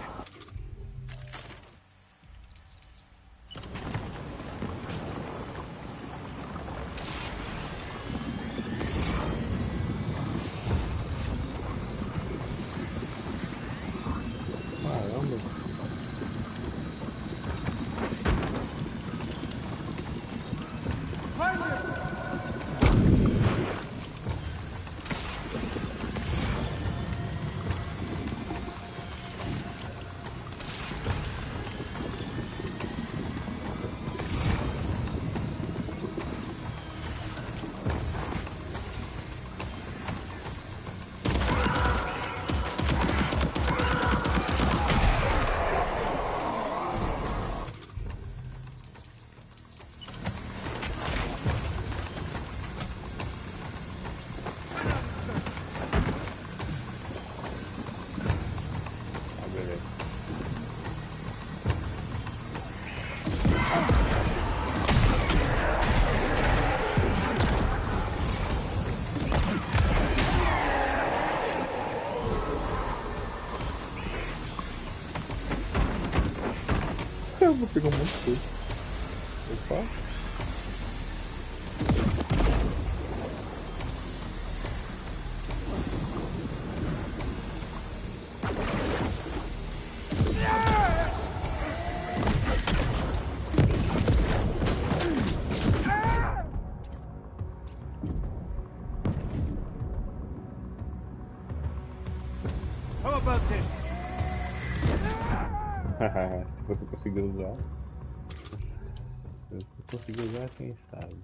Speaker 5: Caramba. Eu vou pegar um monte de coisa. Opa.
Speaker 17: How about this?
Speaker 5: Se você conseguir usar. Se eu conseguir usar, quem sabe.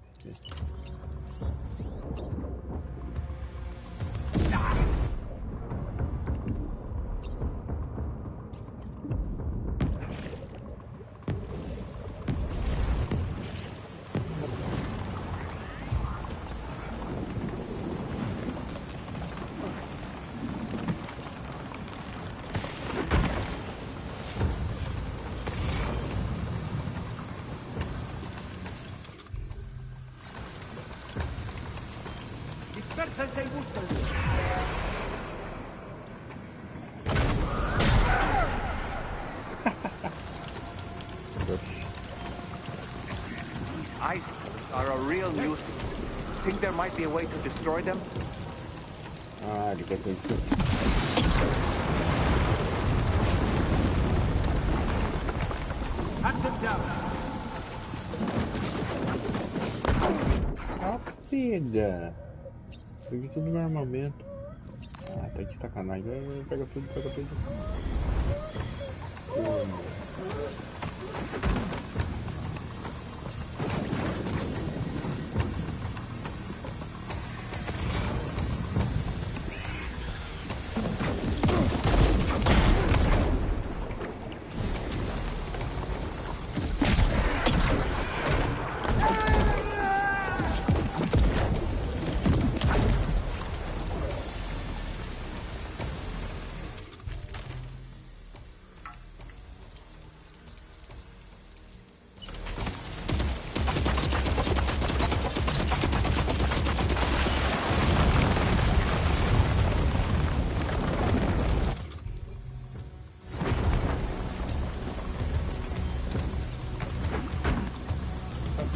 Speaker 17: Dispersense y búsquense. These icicles are a real nuisance. Think there might be a way to destroy them?
Speaker 5: Ah, ele quer ter isso.
Speaker 17: Hunt them down.
Speaker 5: Ah, filha! Peguei tudo no armamento. Ah, tá de sacanagem. Pega tudo, pega tudo.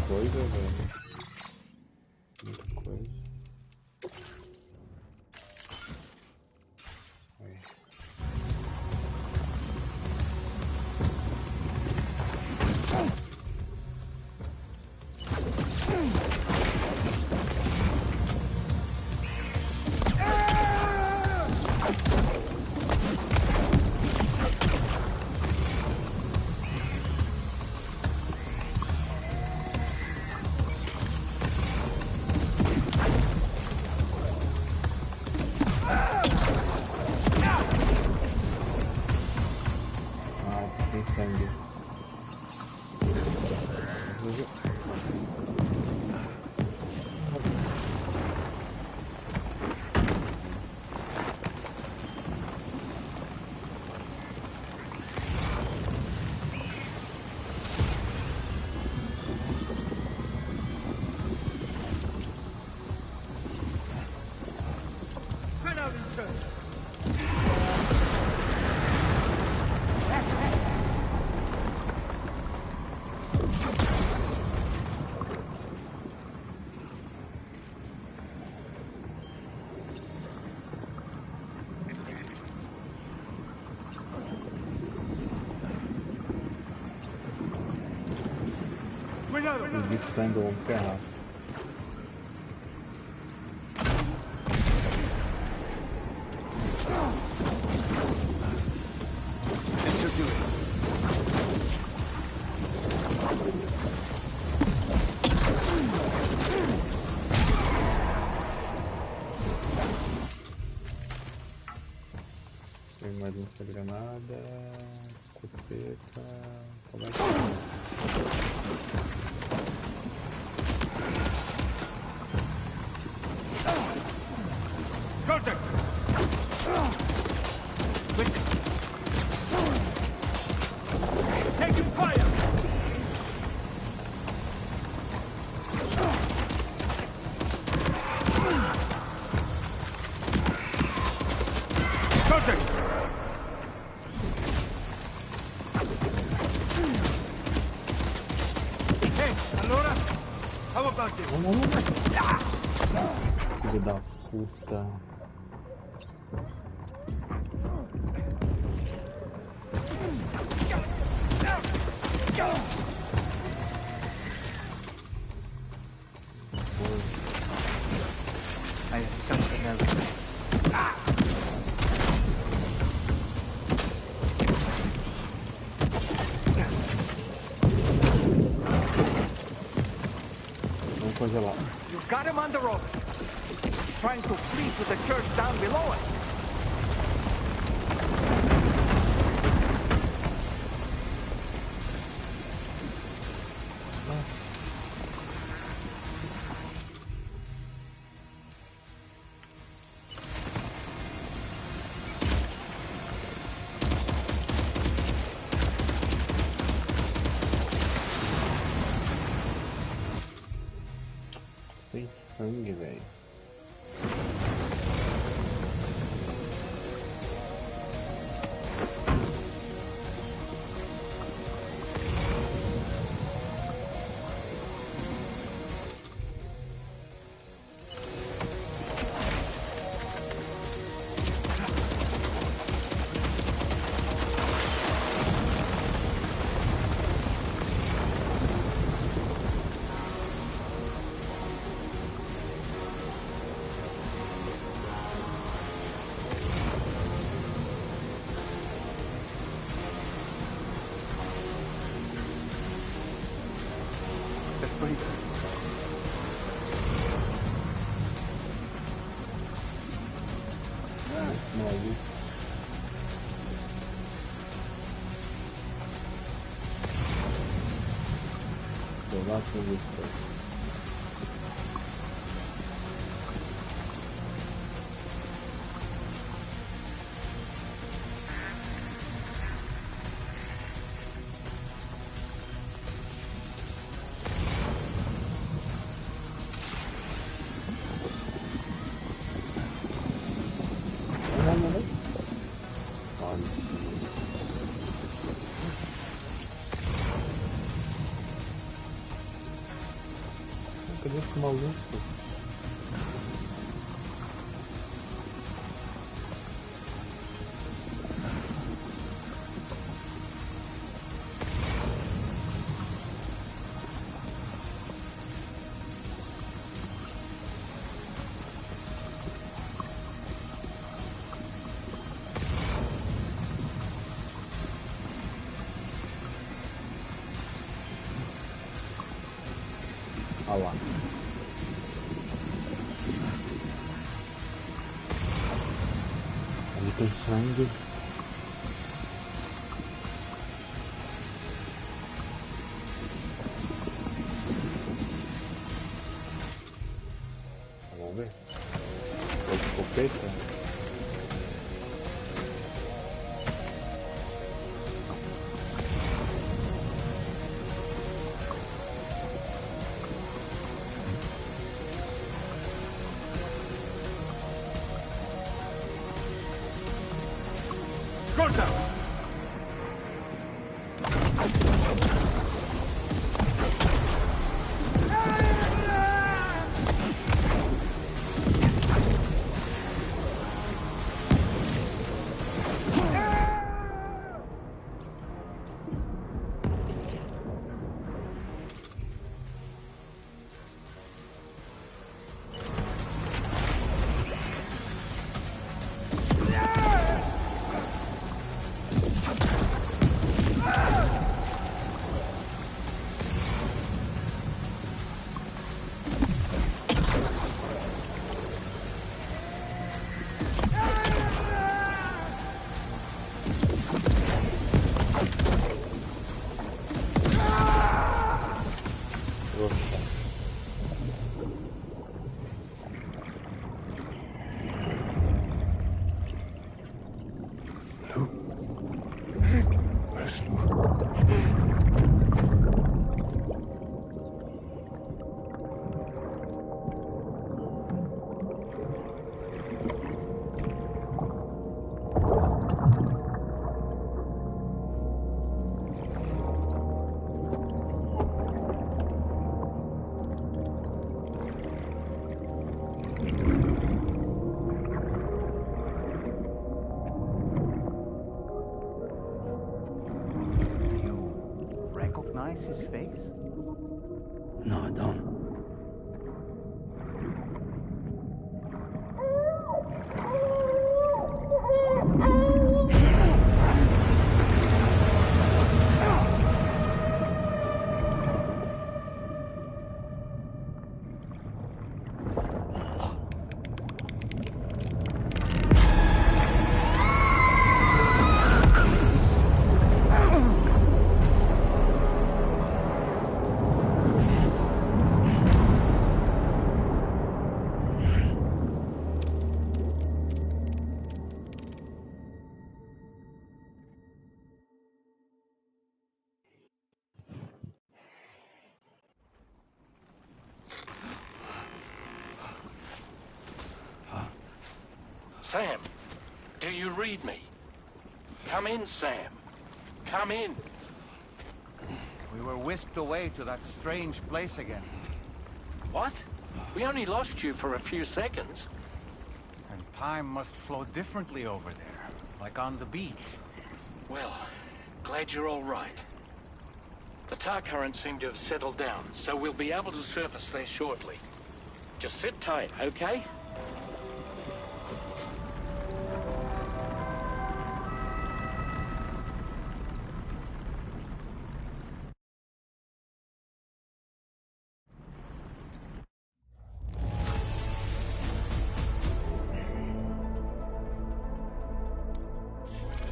Speaker 5: Coisa, velho. Muita coisa. sangue. Os bichos estão indo longo ferrado. Tem mais uma granada, escopeta, como é que
Speaker 16: Contact! Taking fire! Contact! Hey, allora? How about this?
Speaker 5: filho da puta.
Speaker 9: I have something else.
Speaker 5: Vamos congelar.
Speaker 9: You got him on the ropes. He's trying to flee to the church down below us.
Speaker 5: Tem sangue, velho.
Speaker 9: That's pretty good.
Speaker 5: Maluco. Vou lá pra ver se tá. Cadê esse maluco? Olha lá. Ali tem sangue.
Speaker 9: recognize his face?
Speaker 14: No, I don't.
Speaker 6: Sam, do you read me? Come in, Sam. Come in.
Speaker 9: We were whisked away to that strange place again.
Speaker 6: What? We only lost you for a few seconds.
Speaker 9: And time must flow differently over there, like on the beach.
Speaker 6: Well, glad you're all right. The tar currents seem to have settled down, so we'll be able to surface there shortly. Just sit tight, okay?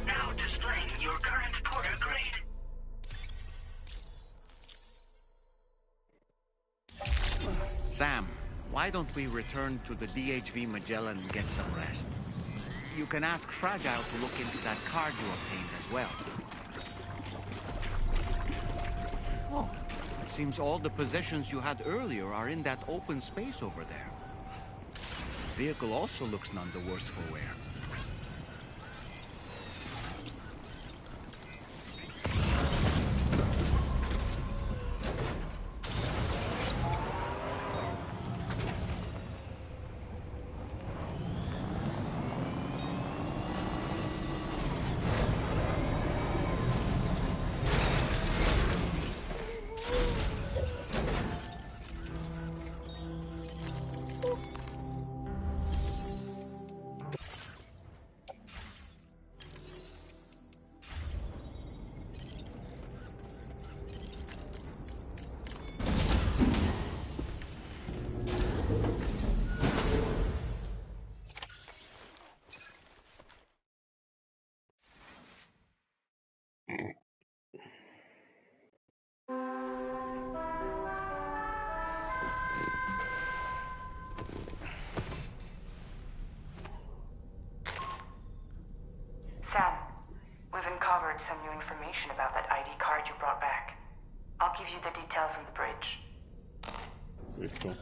Speaker 16: Now displaying your current Porter grade.
Speaker 4: Sam, why don't we return to the DHV Magellan and get some rest? You can ask Fragile to look into that card you obtained as well. Oh, it seems all the possessions you had earlier are in that open space over there. The vehicle also looks none the worse for wear.
Speaker 1: Sam, we've uncovered some new information about that ID card you brought back. I'll give you the details on the bridge.
Speaker 5: Listo.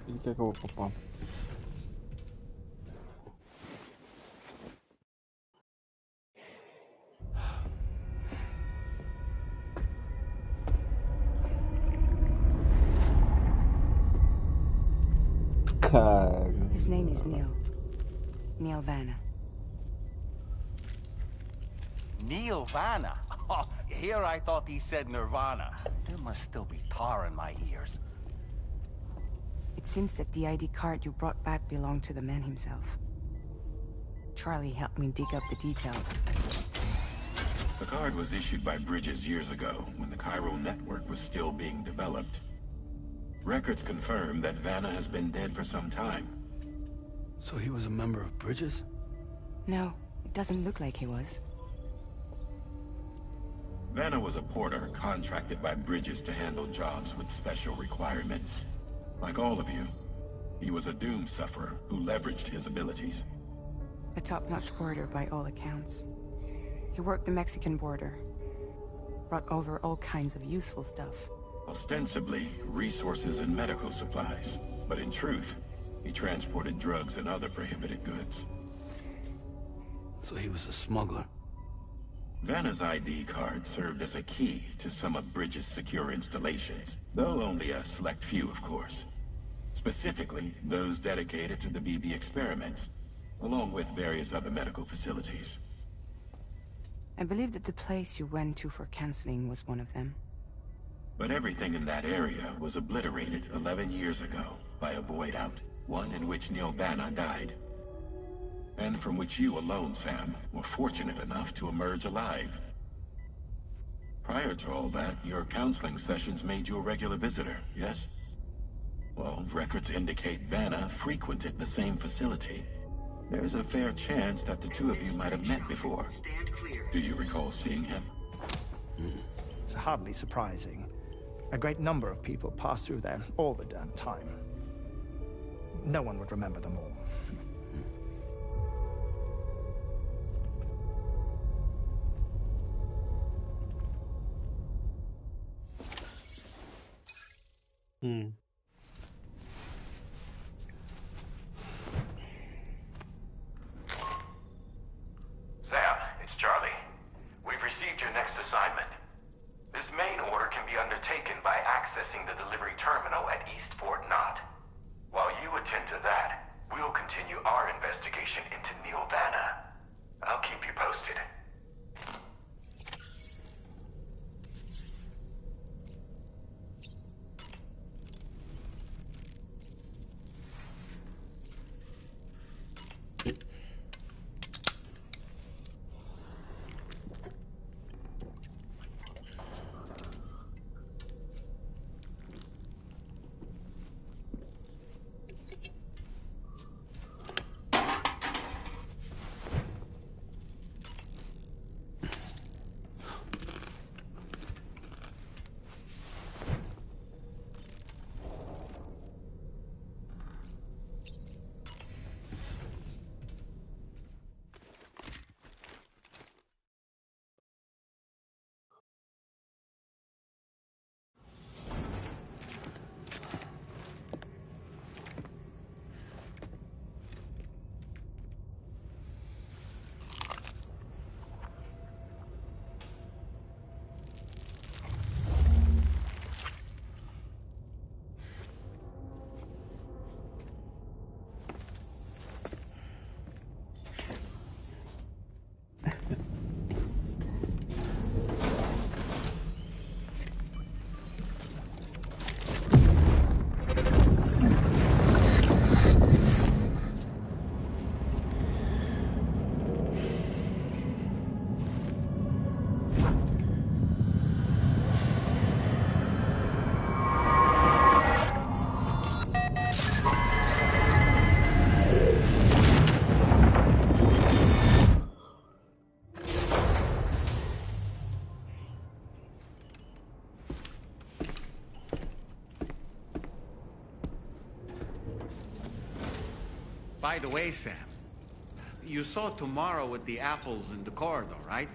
Speaker 5: Így kell papa.
Speaker 13: His name is Neil. Neil Vanna.
Speaker 9: Neil Vanna? Oh, here I thought he said Nirvana. There must still be tar in my ears.
Speaker 13: It seems that the ID card you brought back belonged to the man himself. Charlie helped me dig up the details.
Speaker 11: The card was issued by Bridges years ago, when the chiral network was still being developed. Records confirm that Vanna has been dead for some time.
Speaker 14: So he was a member of Bridges?
Speaker 13: No, it doesn't look like he was.
Speaker 11: Vanna was a porter contracted by Bridges to handle jobs with special requirements. Like all of you, he was a doom sufferer who leveraged his abilities.
Speaker 13: A top-notch porter by all accounts. He worked the Mexican border. Brought over all kinds of useful stuff.
Speaker 11: Ostensibly, resources and medical supplies. But in truth, he transported drugs and other prohibited goods.
Speaker 14: So he was a smuggler.
Speaker 11: Vanna's ID card served as a key to some of Bridges' secure installations, though only a select few, of course. Specifically, those dedicated to the BB experiments, along with various other medical facilities.
Speaker 13: I believe that the place you went to for counseling was one of them.
Speaker 11: But everything in that area was obliterated 11 years ago by a void out, one in which Neil Vanna died. And from which you alone, Sam, were fortunate enough to emerge alive. Prior to all that, your counseling sessions made you a regular visitor, yes? Well, records indicate Vanna frequented the same facility. There's a fair chance that the two of you might have met before. Do you recall seeing him?
Speaker 20: It's hardly surprising. A great number of people pass through there all the damn time. No one would remember them all.
Speaker 17: Sam, it's Charlie. We've received your next assignment. This main order can be undertaken by accessing the delivery terminal at East Fort Knott. While you attend to that, we'll continue our investigation into Neil Vanna. I'll keep you posted.
Speaker 4: By the way, Sam, you saw Tomorrow with the apples in the corridor, right?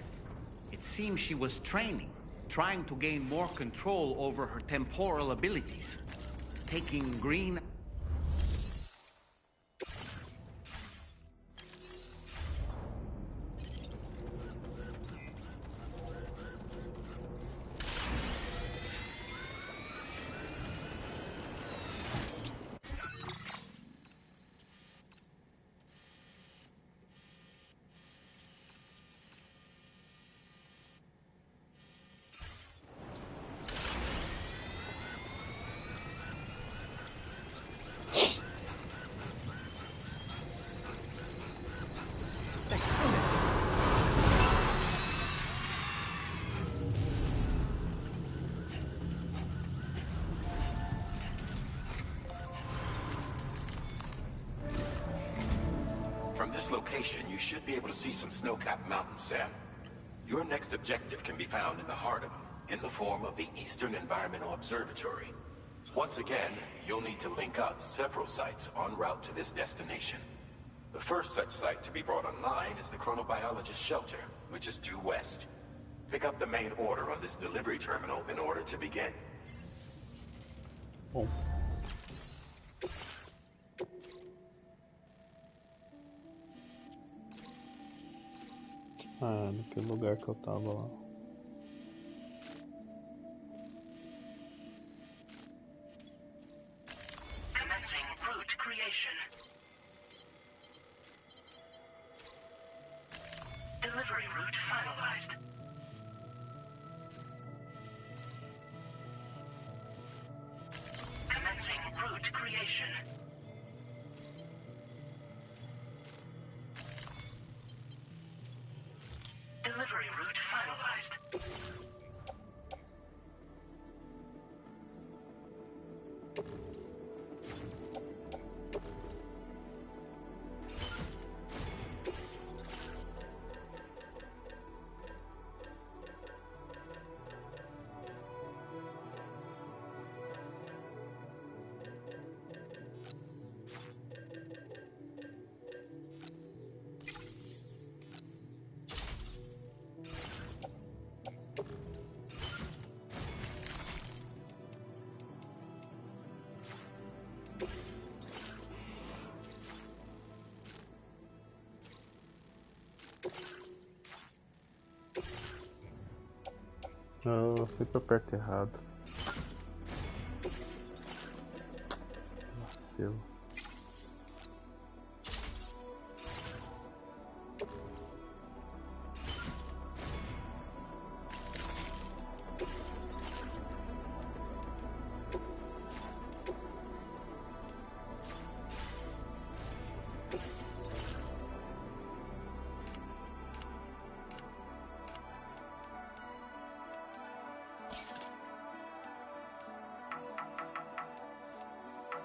Speaker 4: It seems she was training, trying to gain more control over her temporal abilities. Taking green...
Speaker 11: From this location, you should be able to see some snow-capped mountains, Sam. Your next objective can be found in the heart of them, in the form of the Eastern Environmental Observatory. Once again, you'll need to link up several sites en route to this destination. The first such site to be brought online is the Chronobiologist Shelter, which is due west. Pick up the main order on this delivery terminal in order to begin.
Speaker 5: Bom. Ah, naquele lugar que eu tava lá.
Speaker 16: Commencing route creation. Delivery route finalized. Commencing route creation. Delivery route finalized.
Speaker 5: Eu sempre aperto errado. Vacilo.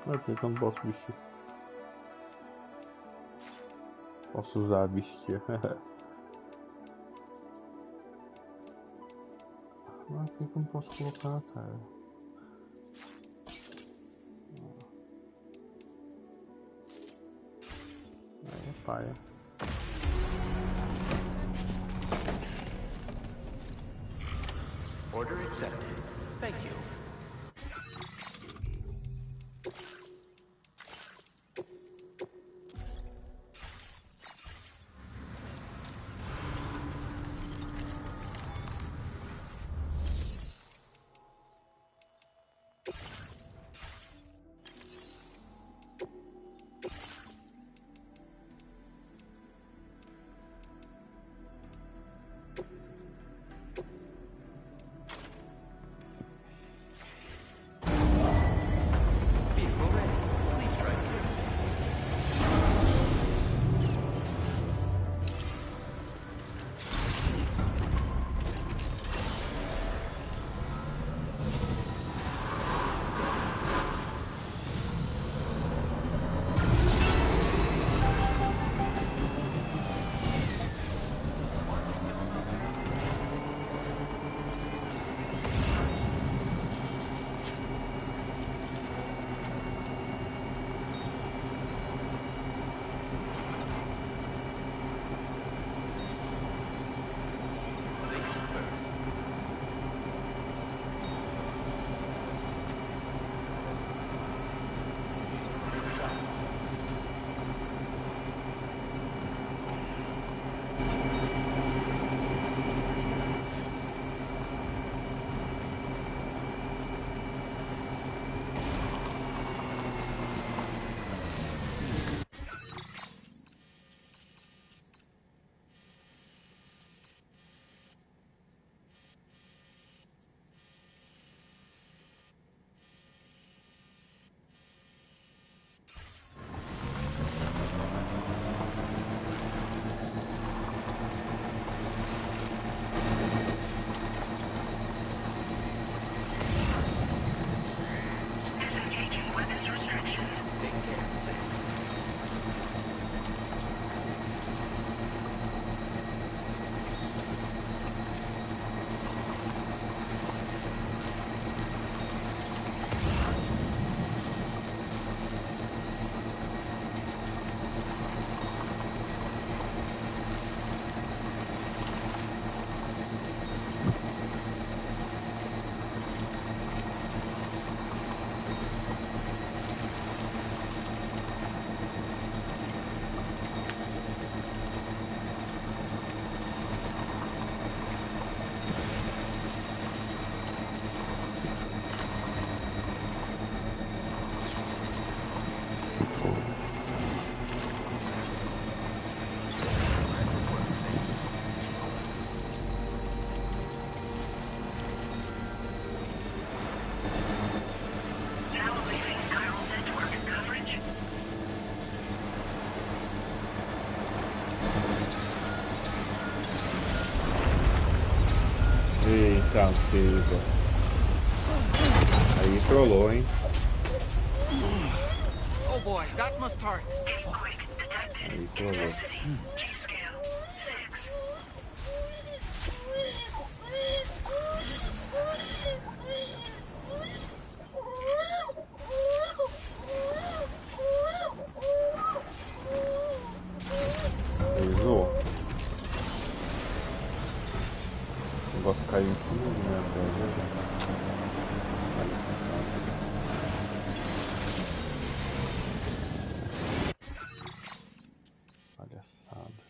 Speaker 5: Por que eu não posso vestir? Posso usar vestir. Mas por que eu não posso colocar, cara? Aí é paia.
Speaker 17: Order accepted. Thank you.
Speaker 5: Tranquilo. Aí trollou, hein?
Speaker 9: Oh boy, that must hurt.
Speaker 5: Aí trollou. Ele zoou. O negócio caiu em tudo, né? Palhaçada.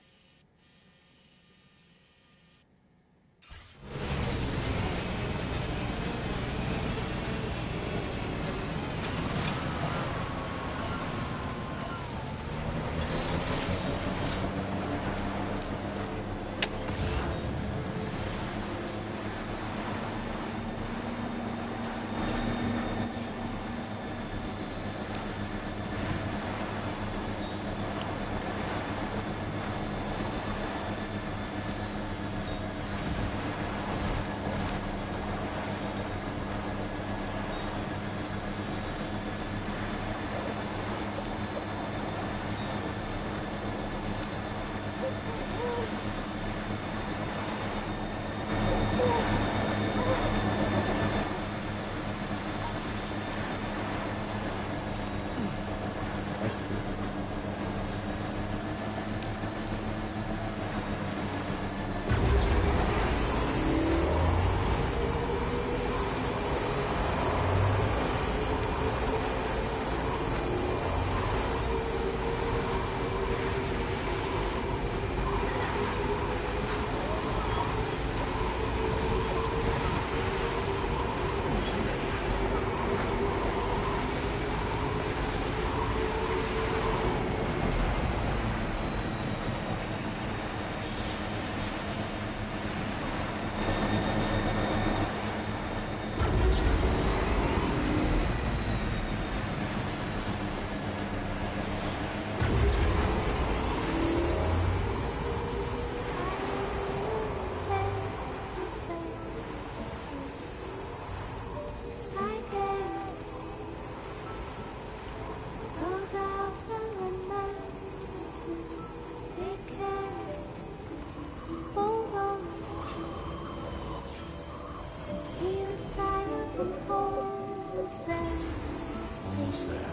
Speaker 14: Almost there.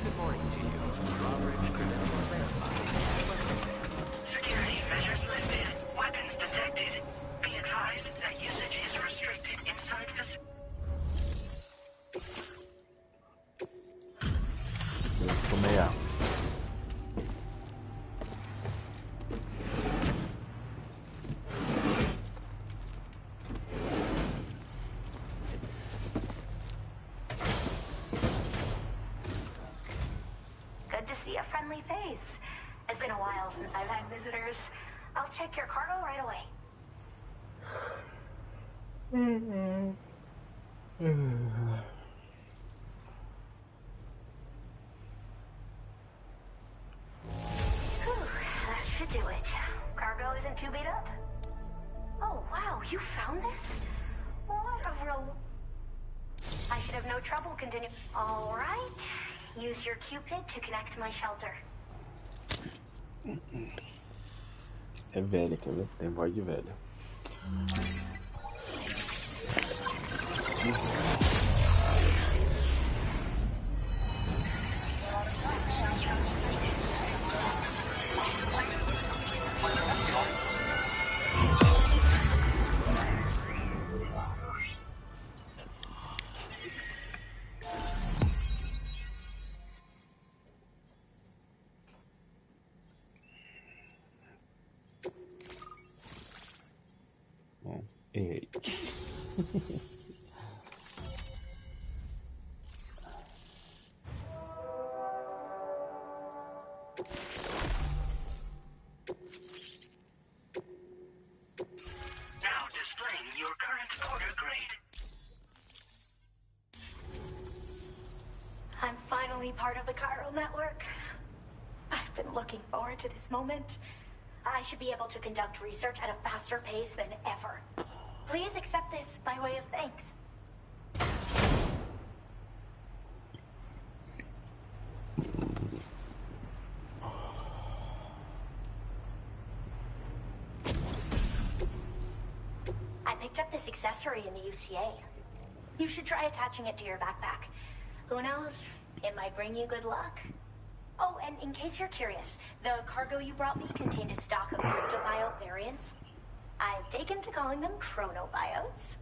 Speaker 16: Good morning to you. Drawbridge credentials verified. Security measures lifted. Weapons detected. Be advised that usage is restricted inside the...
Speaker 5: Tomei água.
Speaker 2: Good to see a friendly face. It's been a while since I've had visitors. I'll check your cargo right away. Whew, that should do it. Cargo isn't too beat up. Oh, wow, you found this? What a real... I should have no trouble continuing. All right. Use your Cupid to connect my shelter.
Speaker 5: É velha, quer ver? Tem voz de velha. Bom, errei.
Speaker 16: Now displaying your current order grade.
Speaker 2: I'm finally
Speaker 21: part of the chiral network. I've been looking forward to this moment. I should be able to conduct research at a faster pace than ever. Please accept this by way of thanks. I picked up this accessory in the UCA. You should try attaching it to your backpack. Who knows? It might bring you good luck. Oh, and in case you're curious, the cargo you brought me contained a stock of cryptobiote variants. I've taken to calling them chronobiotes.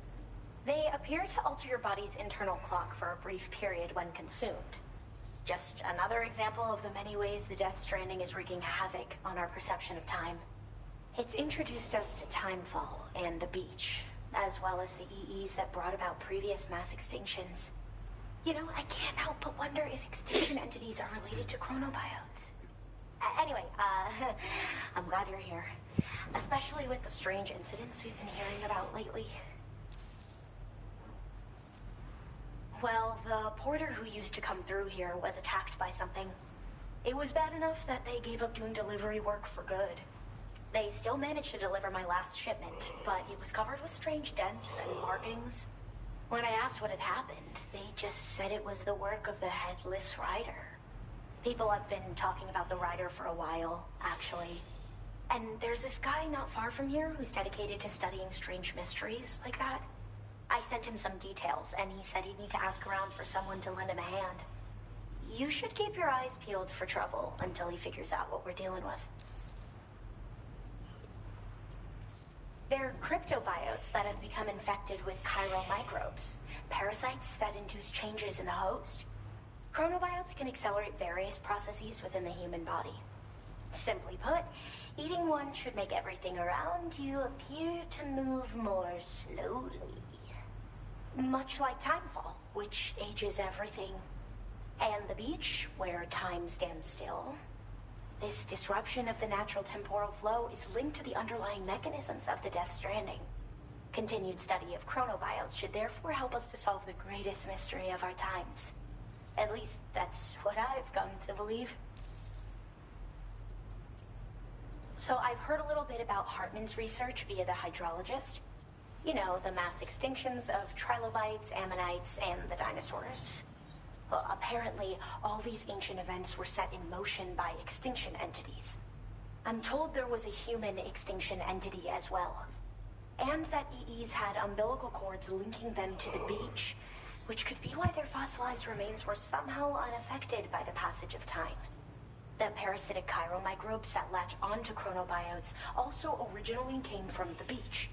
Speaker 21: They appear to alter your body's internal clock for a brief period when consumed. Just another example of the many ways the Death Stranding is wreaking havoc on our perception of time. It's introduced us to timefall and the beach, as well as the EEs that brought about previous mass extinctions. You know, I can't help but wonder if extinction entities are related to chronobiotes. Anyway, I'm glad you're here. Especially with the strange incidents we've been hearing about lately. Well, the porter who used to come through here was attacked by something. It was bad enough that they gave up doing delivery work for good. They still managed to deliver my last shipment, but it was covered with strange dents and markings. When I asked what had happened, they just said it was the work of the Headless Rider. People have been talking about the Rider for a while, actually. And there's this guy not far from here who's dedicated to studying strange mysteries like that. I sent him some details, and he said he'd need to ask around for someone to lend him a hand. You should keep your eyes peeled for trouble until he figures out what we're dealing with. They're cryptobiotes that have become infected with chiral microbes, parasites that induce changes in the host. Chronobiotes can accelerate various processes within the human body. Simply put, eating one should make everything around you appear to move more slowly. Much like timefall, which ages everything. And the beach, where time stands still. This disruption of the natural temporal flow is linked to the underlying mechanisms of the Death Stranding. Continued study of chronobiotes should therefore help us to solve the greatest mystery of our times. At least, that's what I've come to believe. So I've heard a little bit about Hartman's research via the hydrologist. You know, the mass extinctions of trilobites, ammonites, and the dinosaurs. Well, apparently, all these ancient events were set in motion by extinction entities. I'm told there was a human extinction entity as well. And that EEs had umbilical cords linking them to the beach, which could be why their fossilized remains were somehow unaffected by the passage of time. The parasitic chiral microbes that latch onto chronobiotes also originally came from the beach.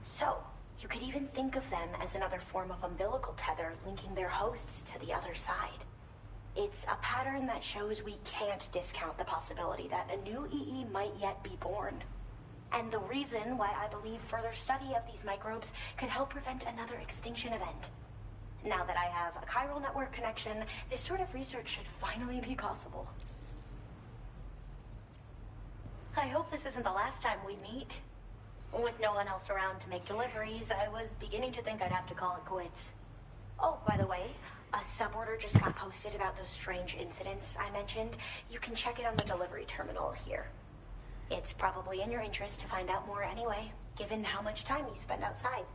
Speaker 21: So, you could even think of them as another form of umbilical tether linking their hosts to the other side. It's a pattern that shows we can't discount the possibility that a new EE might yet be born. And the reason why I believe further study of these microbes could help prevent another extinction event. Now that I have a chiral network connection, this sort of research should finally be possible. I hope this isn't the last time we meet. With no one else around to make deliveries, I was beginning to think I'd have to call it quits. Oh, by the way, a suborder just got posted about those strange incidents I mentioned. You can check it on the delivery terminal here. It's probably in your interest to find out more anyway, given how much time you spend outside.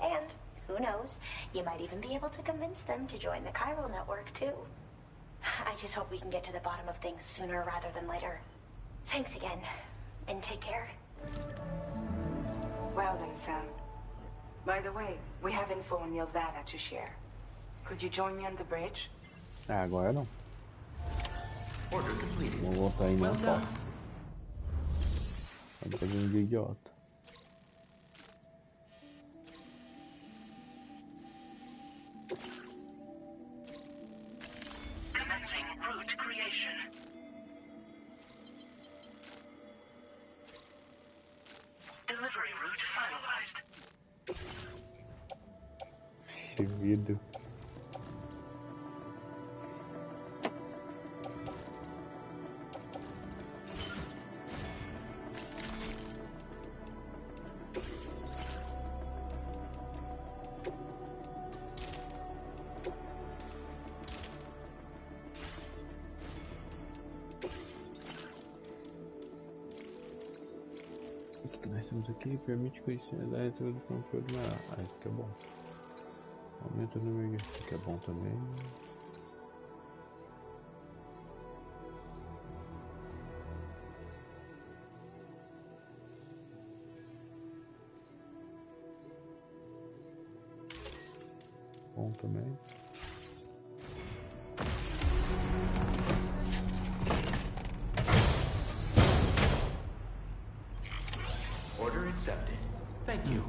Speaker 21: And, who knows, you might even be able to convince them to join the chiral network, too. I just hope we can get to the bottom of things sooner rather than later. Thanks again, and take care.
Speaker 13: Well then, Sam. By the way, we have info on Nilvana to share. Could you join me on the bridge?
Speaker 5: Agora não.
Speaker 6: Order completed.
Speaker 5: Não vou sair não, pô. Tá pegando de idiota.
Speaker 16: Commencing route creation. Delivery route finalized.
Speaker 5: Que vida. Temos aqui, permite conhecer a introdução do programa. Ah, isso aqui é bom. Aumenta o número de... Isso aqui é bom também. Bom também.
Speaker 17: Order accepted. Thank you.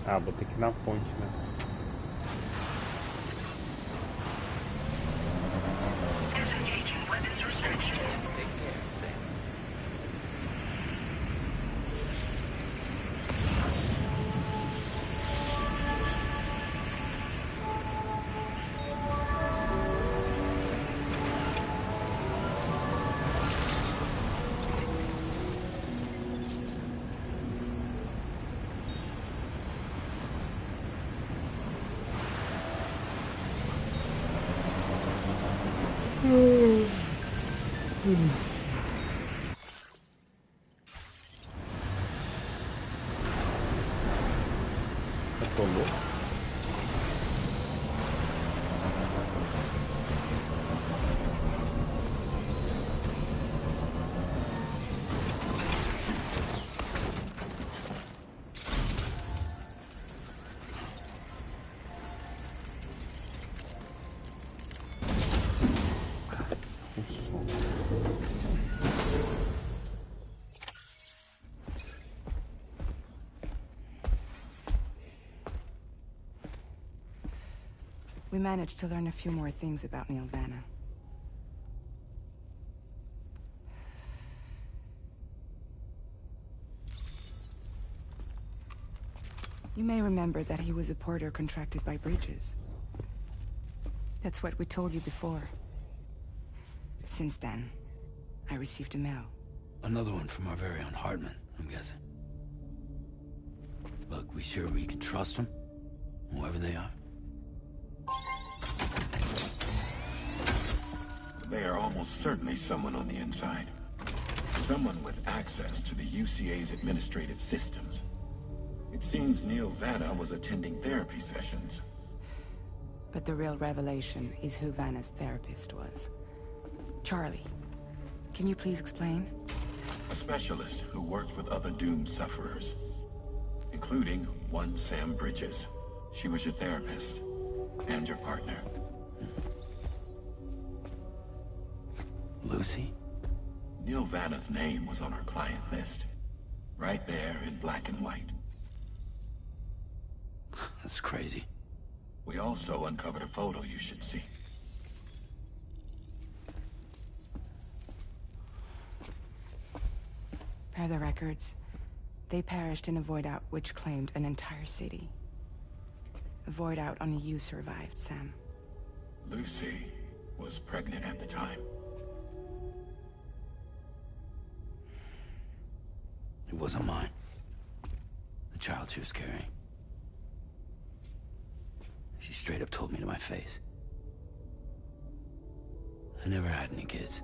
Speaker 5: Ah, vou ter que ir na ponte, né?
Speaker 16: Disengaging weapons restrictions.
Speaker 17: Take care, Sam.
Speaker 5: Atolou.
Speaker 13: We managed to learn a few more things about Neil Vanna. You may remember that he was a porter contracted by Bridges. That's what we told you before. Since then, I received a mail.
Speaker 8: Another one from our very own Hartman, I'm guessing. Look, we sure we can trust them? Whoever they are?
Speaker 11: They are almost certainly someone on the inside. Someone with access to the UCA's administrative systems. It seems Neil Vanna was attending therapy sessions.
Speaker 13: But the real revelation is who Vanna's therapist was. Charlie, can you please explain?
Speaker 11: A specialist who worked with other doomed sufferers, including one Sam Bridges. She was your therapist and your partner.
Speaker 8: Lucy?
Speaker 11: Neil Vanna's name was on our client list. Right there in black and white.
Speaker 8: That's crazy.
Speaker 11: We also uncovered a photo you should see.
Speaker 13: Per the records, they perished in a void out which claimed an entire city. A void out only you survived, Sam.
Speaker 11: Lucy was pregnant at the time.
Speaker 8: It wasn't mine. The child she was carrying. She straight up told me to my face. I never had any kids.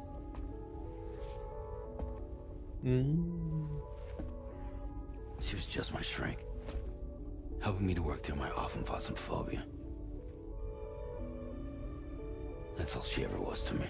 Speaker 8: She was just my shrink, helping me to work through my often phobia. That's all she ever was to me.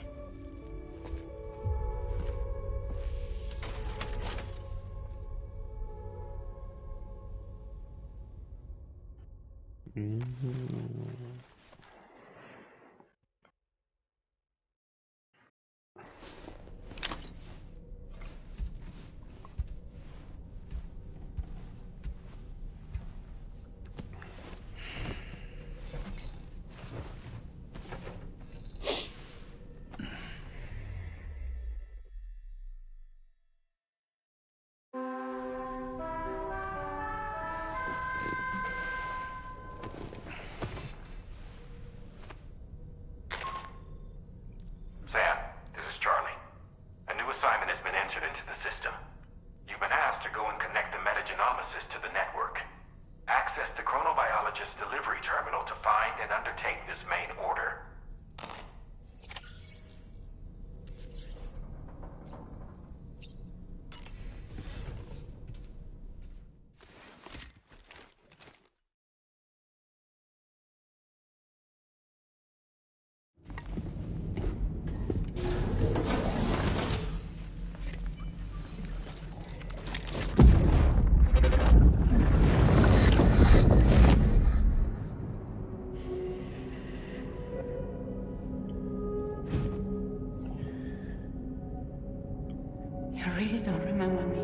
Speaker 7: really don't remember me.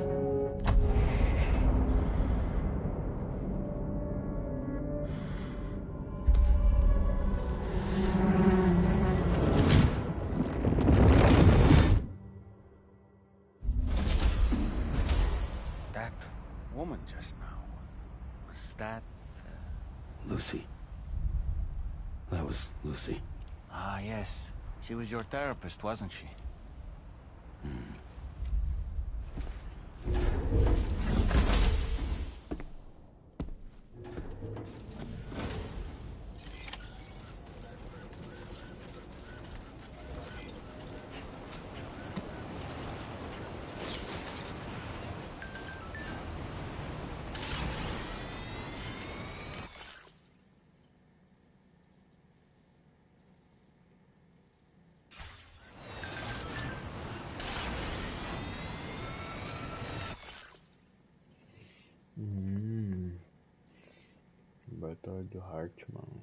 Speaker 9: That woman just now, was that...
Speaker 8: Lucy. That was Lucy.
Speaker 9: Ah, yes. She was your therapist, wasn't she?
Speaker 5: Laboratório do Hartman.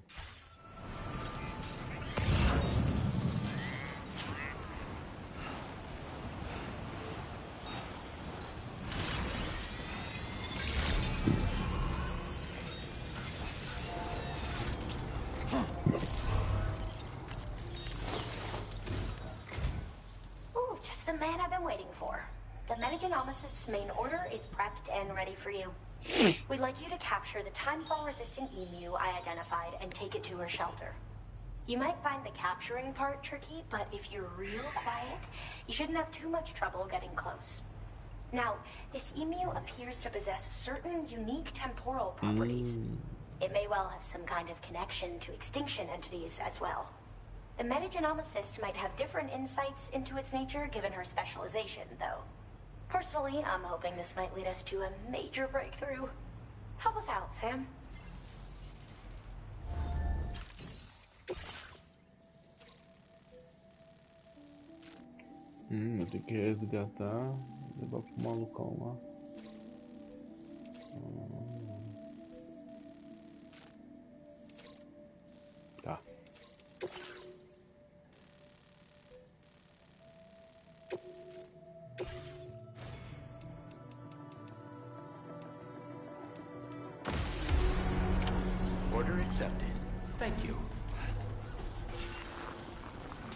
Speaker 21: Ooh, just the man I've been waiting for. The Metagenomicist's main order is prepped and ready for you. We'd like you to capture the timefall-resistant emu I identified and take it to her shelter. You might find the capturing part tricky, but if you're real quiet, you shouldn't have too much trouble getting close. Now, this emu appears to possess certain unique temporal properties. It may well have some kind of connection to extinction entities as well. The Metagenomicist might have different insights into its nature given her specialization, though. Personally, I'm hoping this might lead us to a major breakthrough. Help us out, Sam.
Speaker 5: Eu tenho que resgatar e levar pro malucão lá. Tá.
Speaker 17: Order accepted. Thank you.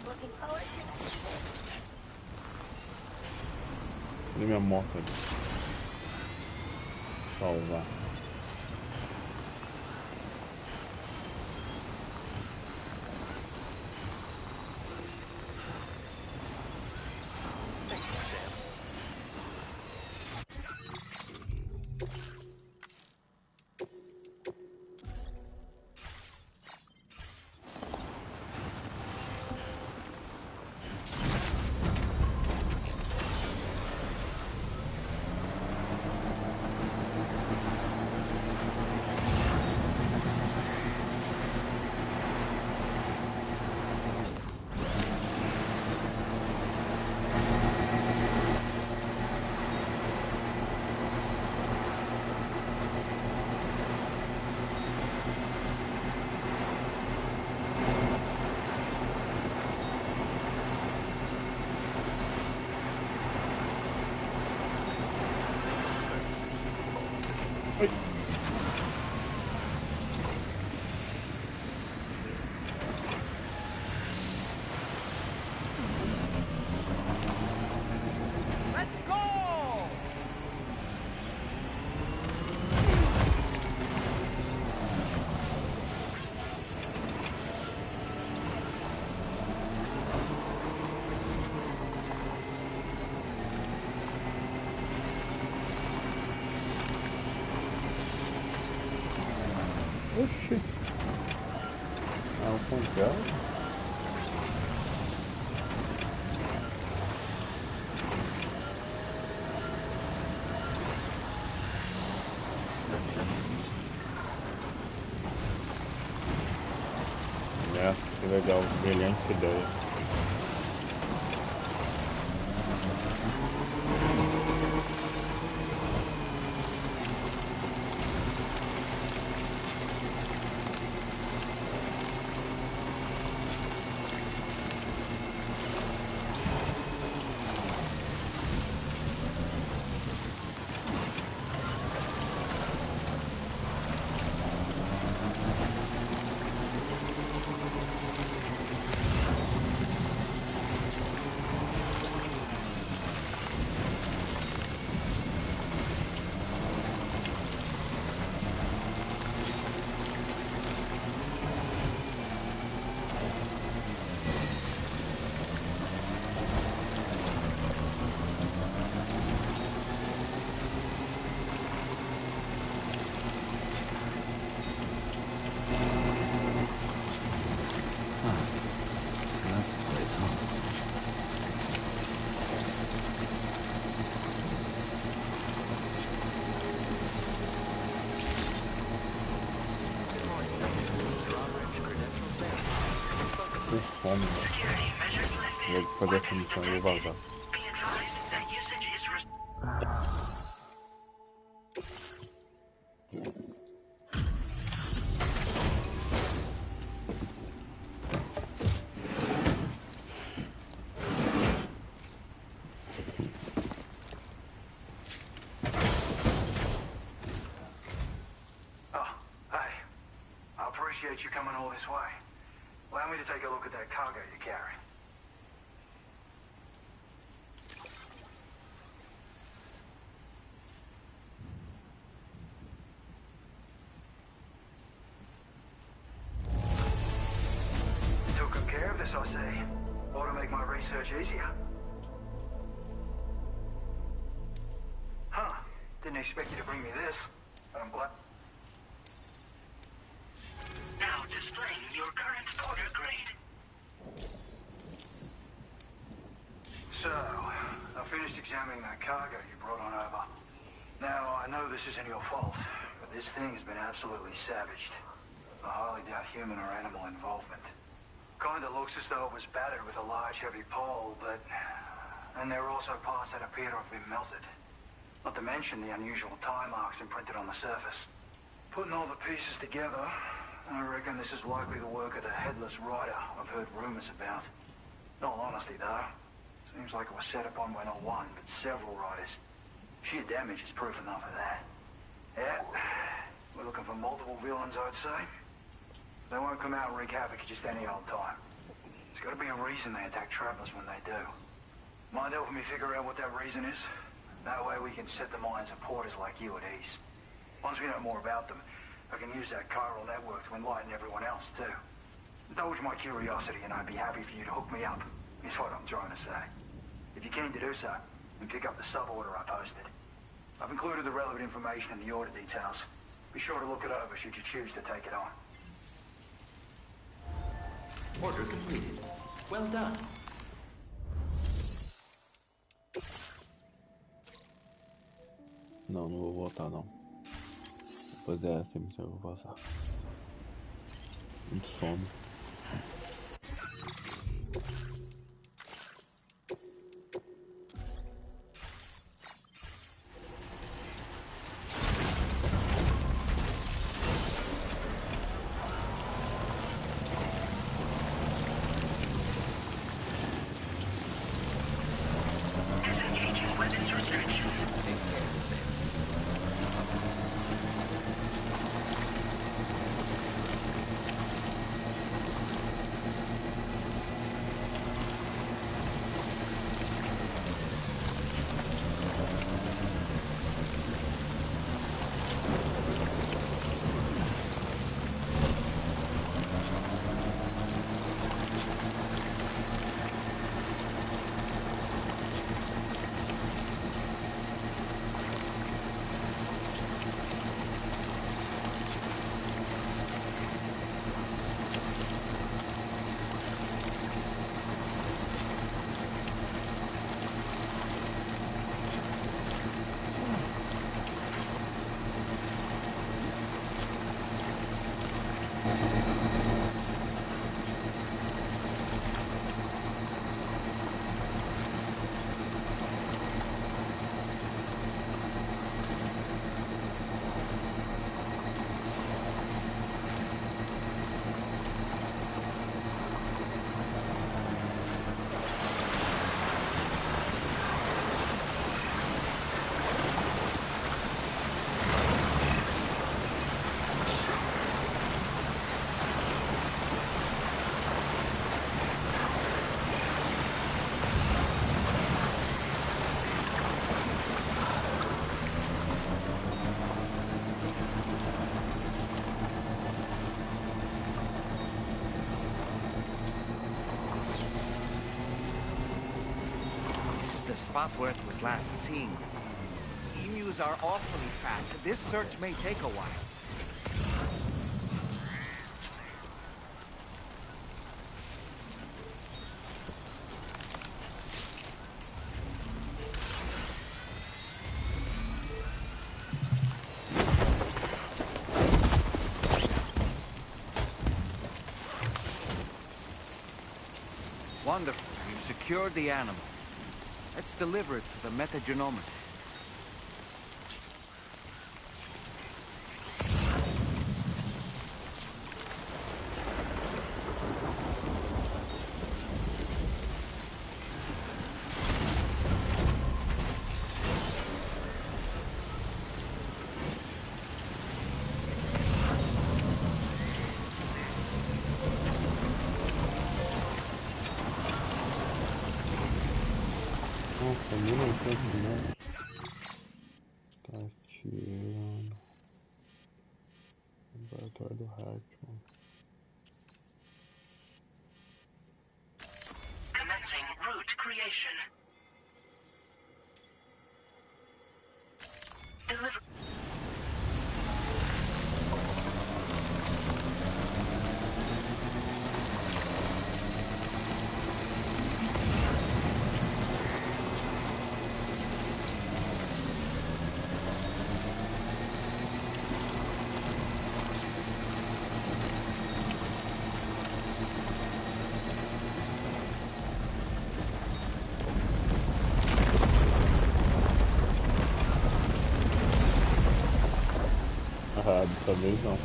Speaker 21: Looking forward to this.
Speaker 5: Cadê minha moto ali? Salvar.
Speaker 9: Let's go!
Speaker 5: Oxi. Ao contrário. Que legal, brilhante ideia. O som. Vou fazer a definição e vou vazar.
Speaker 7: You coming all this way. Allow me to take a look at that cargo you carry. Took good care of this, I see. Ought to make my research easier. Huh. Didn't expect you to bring me this, but I'm glad.
Speaker 16: Now displaying your current order grade.
Speaker 7: So, I finished examining that cargo you brought on over. Now, I know this isn't your fault, but this thing has been absolutely savaged. I highly doubt human or animal involvement. Kinda looks as though it was battered with a large heavy pole, but... And there are also parts that appear to have been melted. Not to mention the unusual tie marks imprinted on the surface. Putting all the pieces together, I reckon this is likely the work of the headless rider I've heard rumors about. In all honesty, though, seems like it was set upon by not one, but several riders. Sheer damage is proof enough of that. Yeah, we're looking for multiple villains, I'd say. They won't come out and wreak havoc at just any old time. There's got to be a reason they attack travelers when they do. Mind helping me figure out what that reason is? That way we can set the minds of porters like you at ease. Once we know more about them, I can use that chiral network to enlighten everyone else, too. Indulge my curiosity and I'd be happy for you to hook me up, is what I'm trying to say. If you're keen to do so, then pick up the sub-order I posted. I've included the relevant information in the order details. Be sure to look it over should you choose to take it on.
Speaker 17: Order completed. Well done.
Speaker 5: Não, não vou voltar não. Depois dessa missão eu vou vazar. Muito sono.
Speaker 16: Disengaging weapons restriction.
Speaker 4: Spot where it was last seen. Emus are awfully fast. This search may take a while.
Speaker 9: Wonderful. You've secured the animal. Let's deliver it to the metagenomicist.
Speaker 5: Nossa, 1900. Tá tirando. Laboratório do Hatchman.
Speaker 16: Commencing route creation. Deliver.
Speaker 5: Ah, dessa vez não.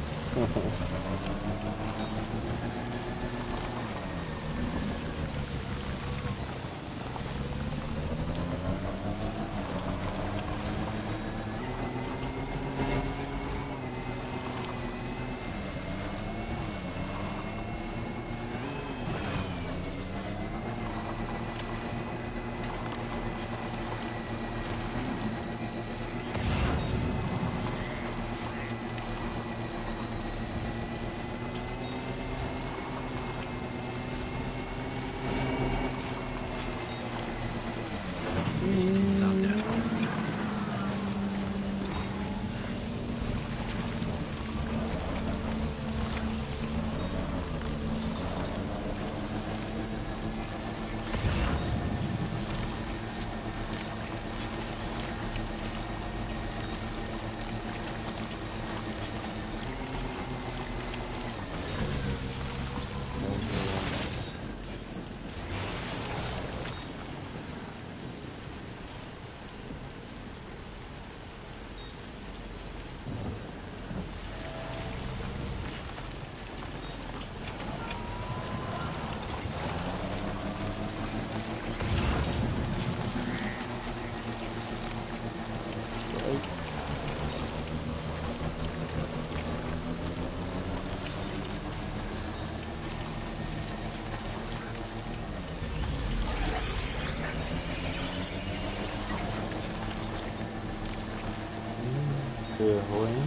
Speaker 5: Ferrou, hein?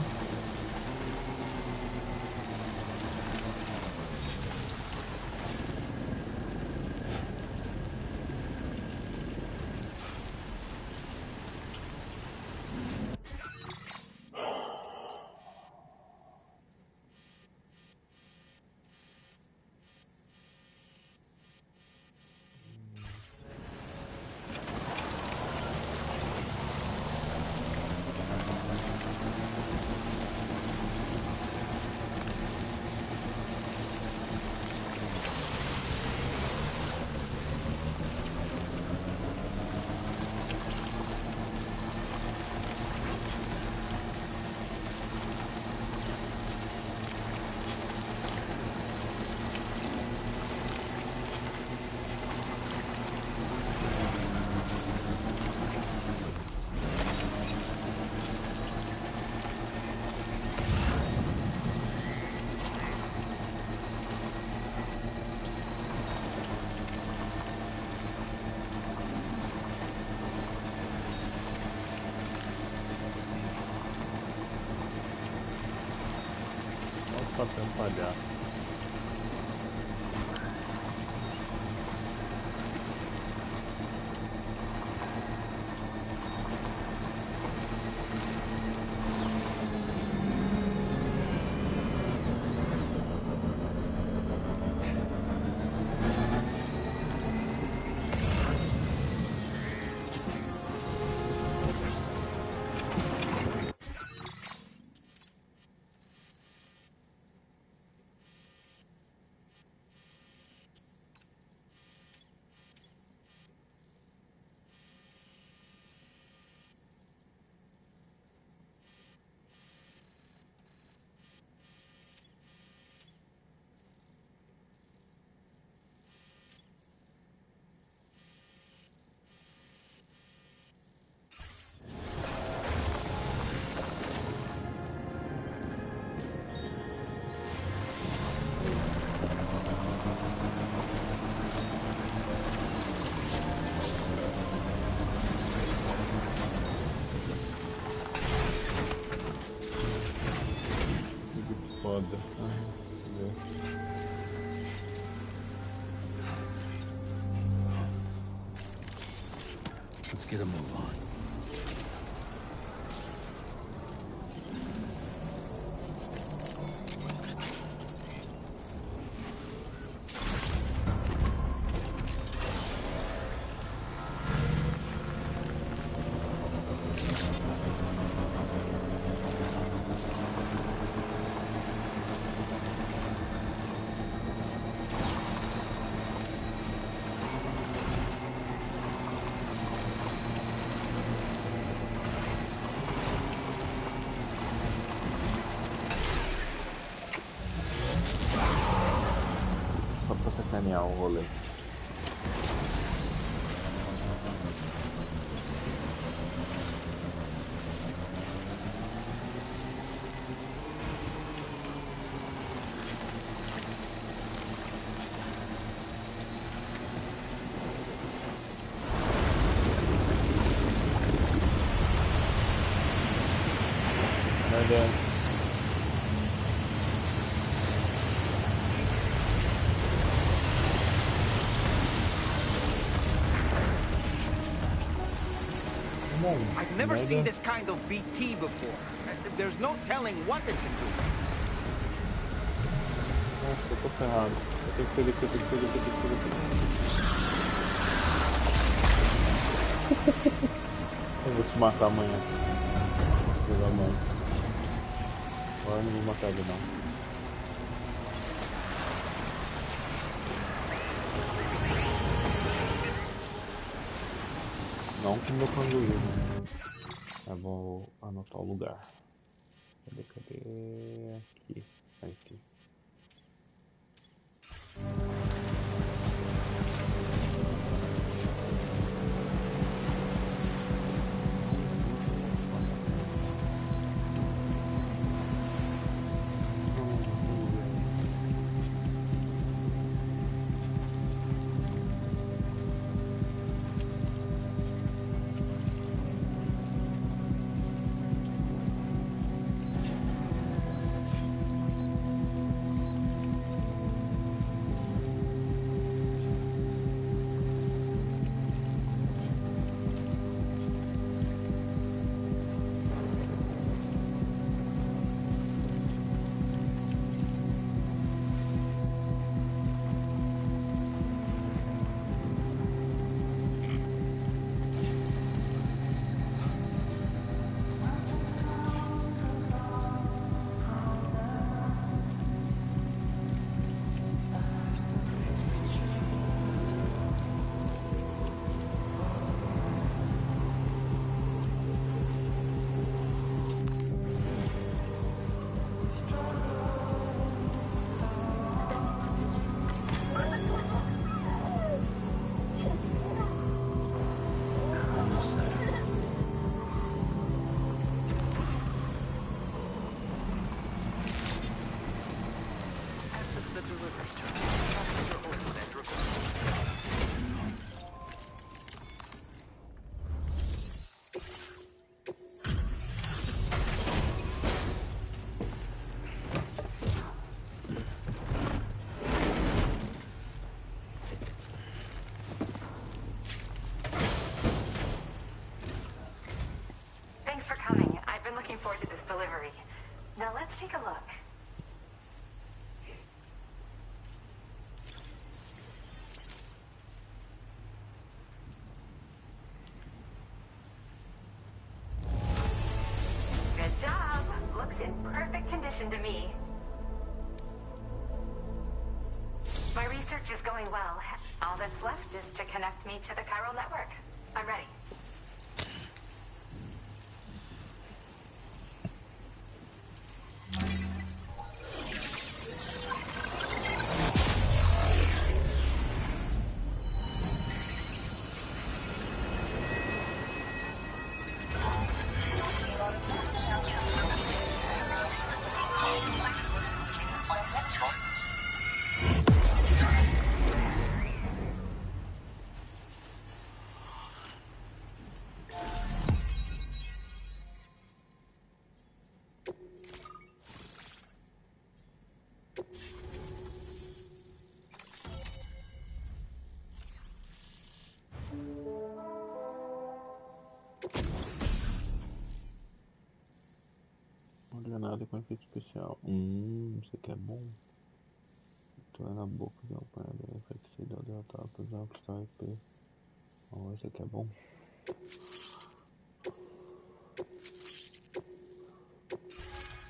Speaker 5: Só pra falhar.
Speaker 8: Let's get a move on.
Speaker 5: Só pra sacanear o rolê. Merda.
Speaker 9: I've never seen this kind of BT before. There's no telling what it can do.
Speaker 5: Nossa, eu tô ferrado. Eu tenho que fazer, Eu vou te matar amanhã. Jogar mais. Agora não vou matar ele não. Não com o meu cangoeiro. Eu vou anotar o lugar. Cadê? Aqui. Aqui.
Speaker 21: Forward to this delivery. Now let's take a look. Good job. Looks in perfect condition to me. My research is going well. All that's left is to connect me to the chiral network. I'm ready.
Speaker 5: Aumenta com efeito especial. Isso aqui é bom. Tu é na boca de um apanhador enfraquecido ao derrotar, por exemplo, cristal IP. Isso aqui é bom.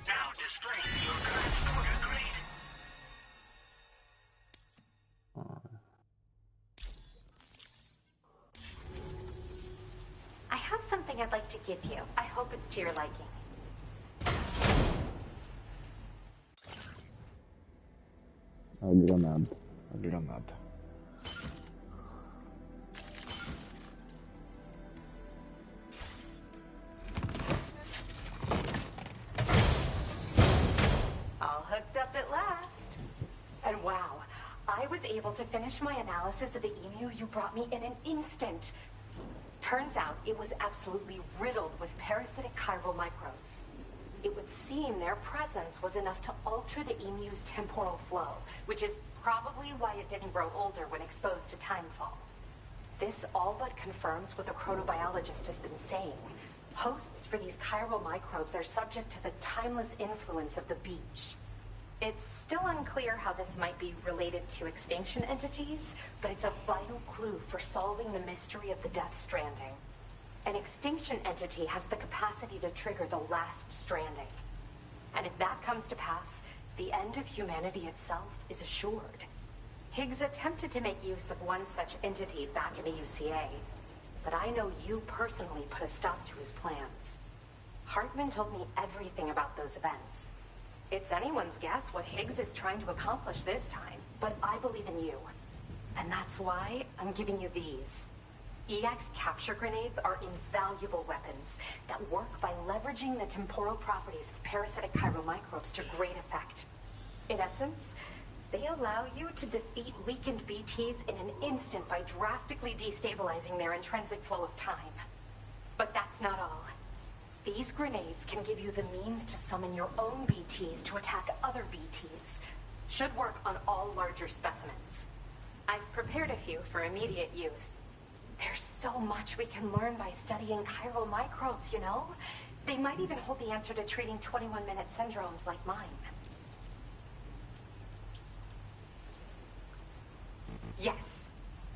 Speaker 16: Now display your current order grade.
Speaker 21: I have something I'd like to give you. I hope it's to your liking.
Speaker 5: Não vira nada. Não vira nada.
Speaker 21: All hooked up at last. And wow, I was able to finish my analysis of the emu you brought me in an instant. Turns out it was absolutely riddled with parasitic chiral microbes. It would seem their presence was enough to alter the emu's temporal flow, which is probably why it didn't grow older when exposed to timefall. This all but confirms what the chronobiologist has been saying. Hosts for these chiral microbes are subject to the timeless influence of the beach. It's still unclear how this might be related to extinction entities, but it's a vital clue for solving the mystery of the Death Stranding. An extinction entity has the capacity to trigger the last stranding. And if that comes to pass, the end of humanity itself is assured. Higgs attempted to make use of one such entity back in the UCA, but I know you personally put a stop to his plans. Hartman told me everything about those events. It's anyone's guess what Higgs is trying to accomplish this time, but I believe in you. And that's why I'm giving you these. EX capture grenades are invaluable weapons that work by leveraging the temporal properties of parasitic chiral microbes to great effect. In essence, they allow you to defeat weakened BTs in an instant by drastically destabilizing their intrinsic flow of time. But that's not all. These grenades can give you the means to summon your own BTs to attack other BTs. Should work on all larger specimens. I've prepared a few for immediate use. There's so much we can learn by studying chiral microbes, you know? They might even hold the answer to treating 21-minute syndromes like mine. Yes.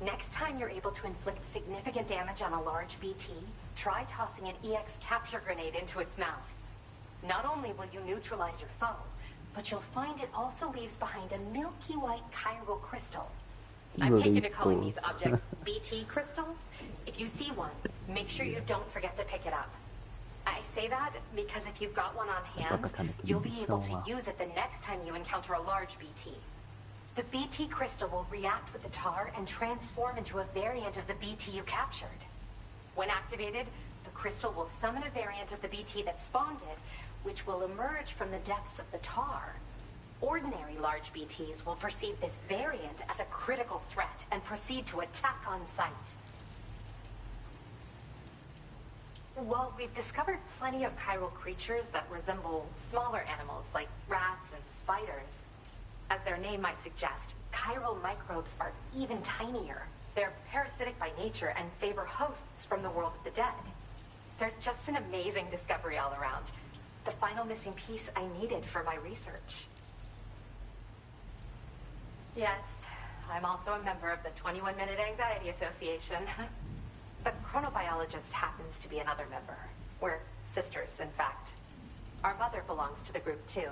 Speaker 21: Next time you're able to inflict significant damage on a large BT, try tossing an EX capture grenade into its mouth. Not only will you neutralize your foe, but you'll find it also leaves behind a milky white chiral crystal. I'm taken to calling these objects BT crystals. If you see one, make sure you don't forget to pick it up. I say that because if you've got one on hand, you'll be able to use it the next time you encounter a large BT. The BT crystal will react with the tar and transform into a variant of the BT you captured. When activated, the crystal will summon a variant of the BT that spawned it, which will emerge from the depths of the tar. Ordinary large BTs will perceive this variant as a critical threat and proceed to attack on sight. While we've discovered plenty of chiral creatures that resemble smaller animals like rats and spiders, as their name might suggest, chiral microbes are even tinier. They're parasitic by nature and favor hosts from the world of the dead. They're just an amazing discovery all around. The final missing piece I needed for my research. Yes, I'm also a member of the 21-Minute Anxiety Association. The chronobiologist happens to be another member. We're sisters, in fact. Our mother belongs to the group, too.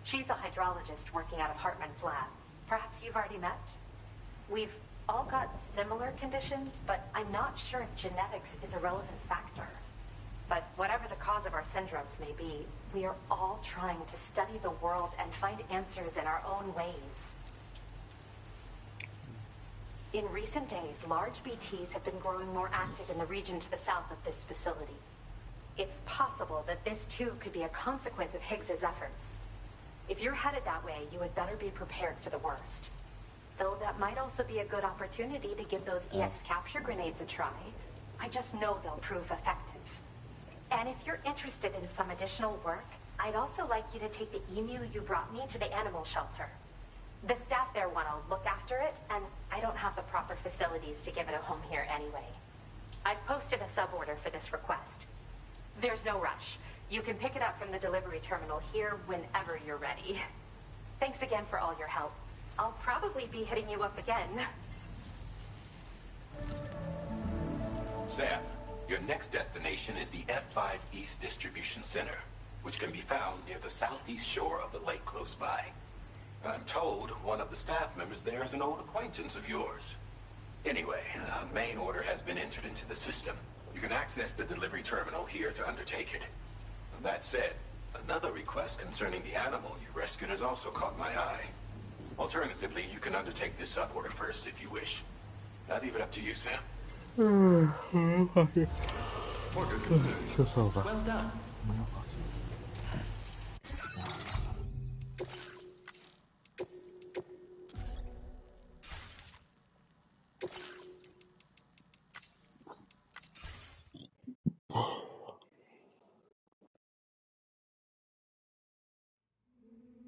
Speaker 21: She's a hydrologist working out of Hartman's lab. Perhaps you've already met? We've all got similar conditions, but I'm not sure if genetics is a relevant factor. But whatever the cause of our syndromes may be, we are all trying to study the world and find answers in our own ways. In recent days, large BTs have been growing more active in the region to the south of this facility. It's possible that this too could be a consequence of Higgs's efforts. If you're headed that way, you had better be prepared for the worst. Though that might also be a good opportunity to give those EX capture grenades a try. I just know they'll prove effective. And if you're interested in some additional work, I'd also like you to take the emu you brought me to the animal shelter. The staff there want to look after it, and I don't have the proper facilities to give it a home here anyway. I've posted a suborder for this request. There's no rush.
Speaker 3: You can pick it up from the delivery terminal here whenever you're ready. Thanks again for all your help. I'll probably be hitting you up again.
Speaker 11: Sam, your next destination is the F5 East Distribution Center, which can be found near the southeast shore of the lake close by. I'm told one of the staff members there is an old acquaintance of yours. Anyway, a main order has been entered into the system. You can access the delivery terminal here to undertake it. That said, another request concerning the animal you rescued has also caught my eye. Alternatively, you can undertake this sub-order first if you wish. I leave it up to you, Sam.
Speaker 17: Order confirmed. Well done.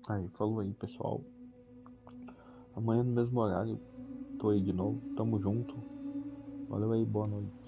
Speaker 5: Aí, falou aí, pessoal. Amanhã no mesmo horário, tô aí de novo. Tamo junto. Valeu aí, boa noite.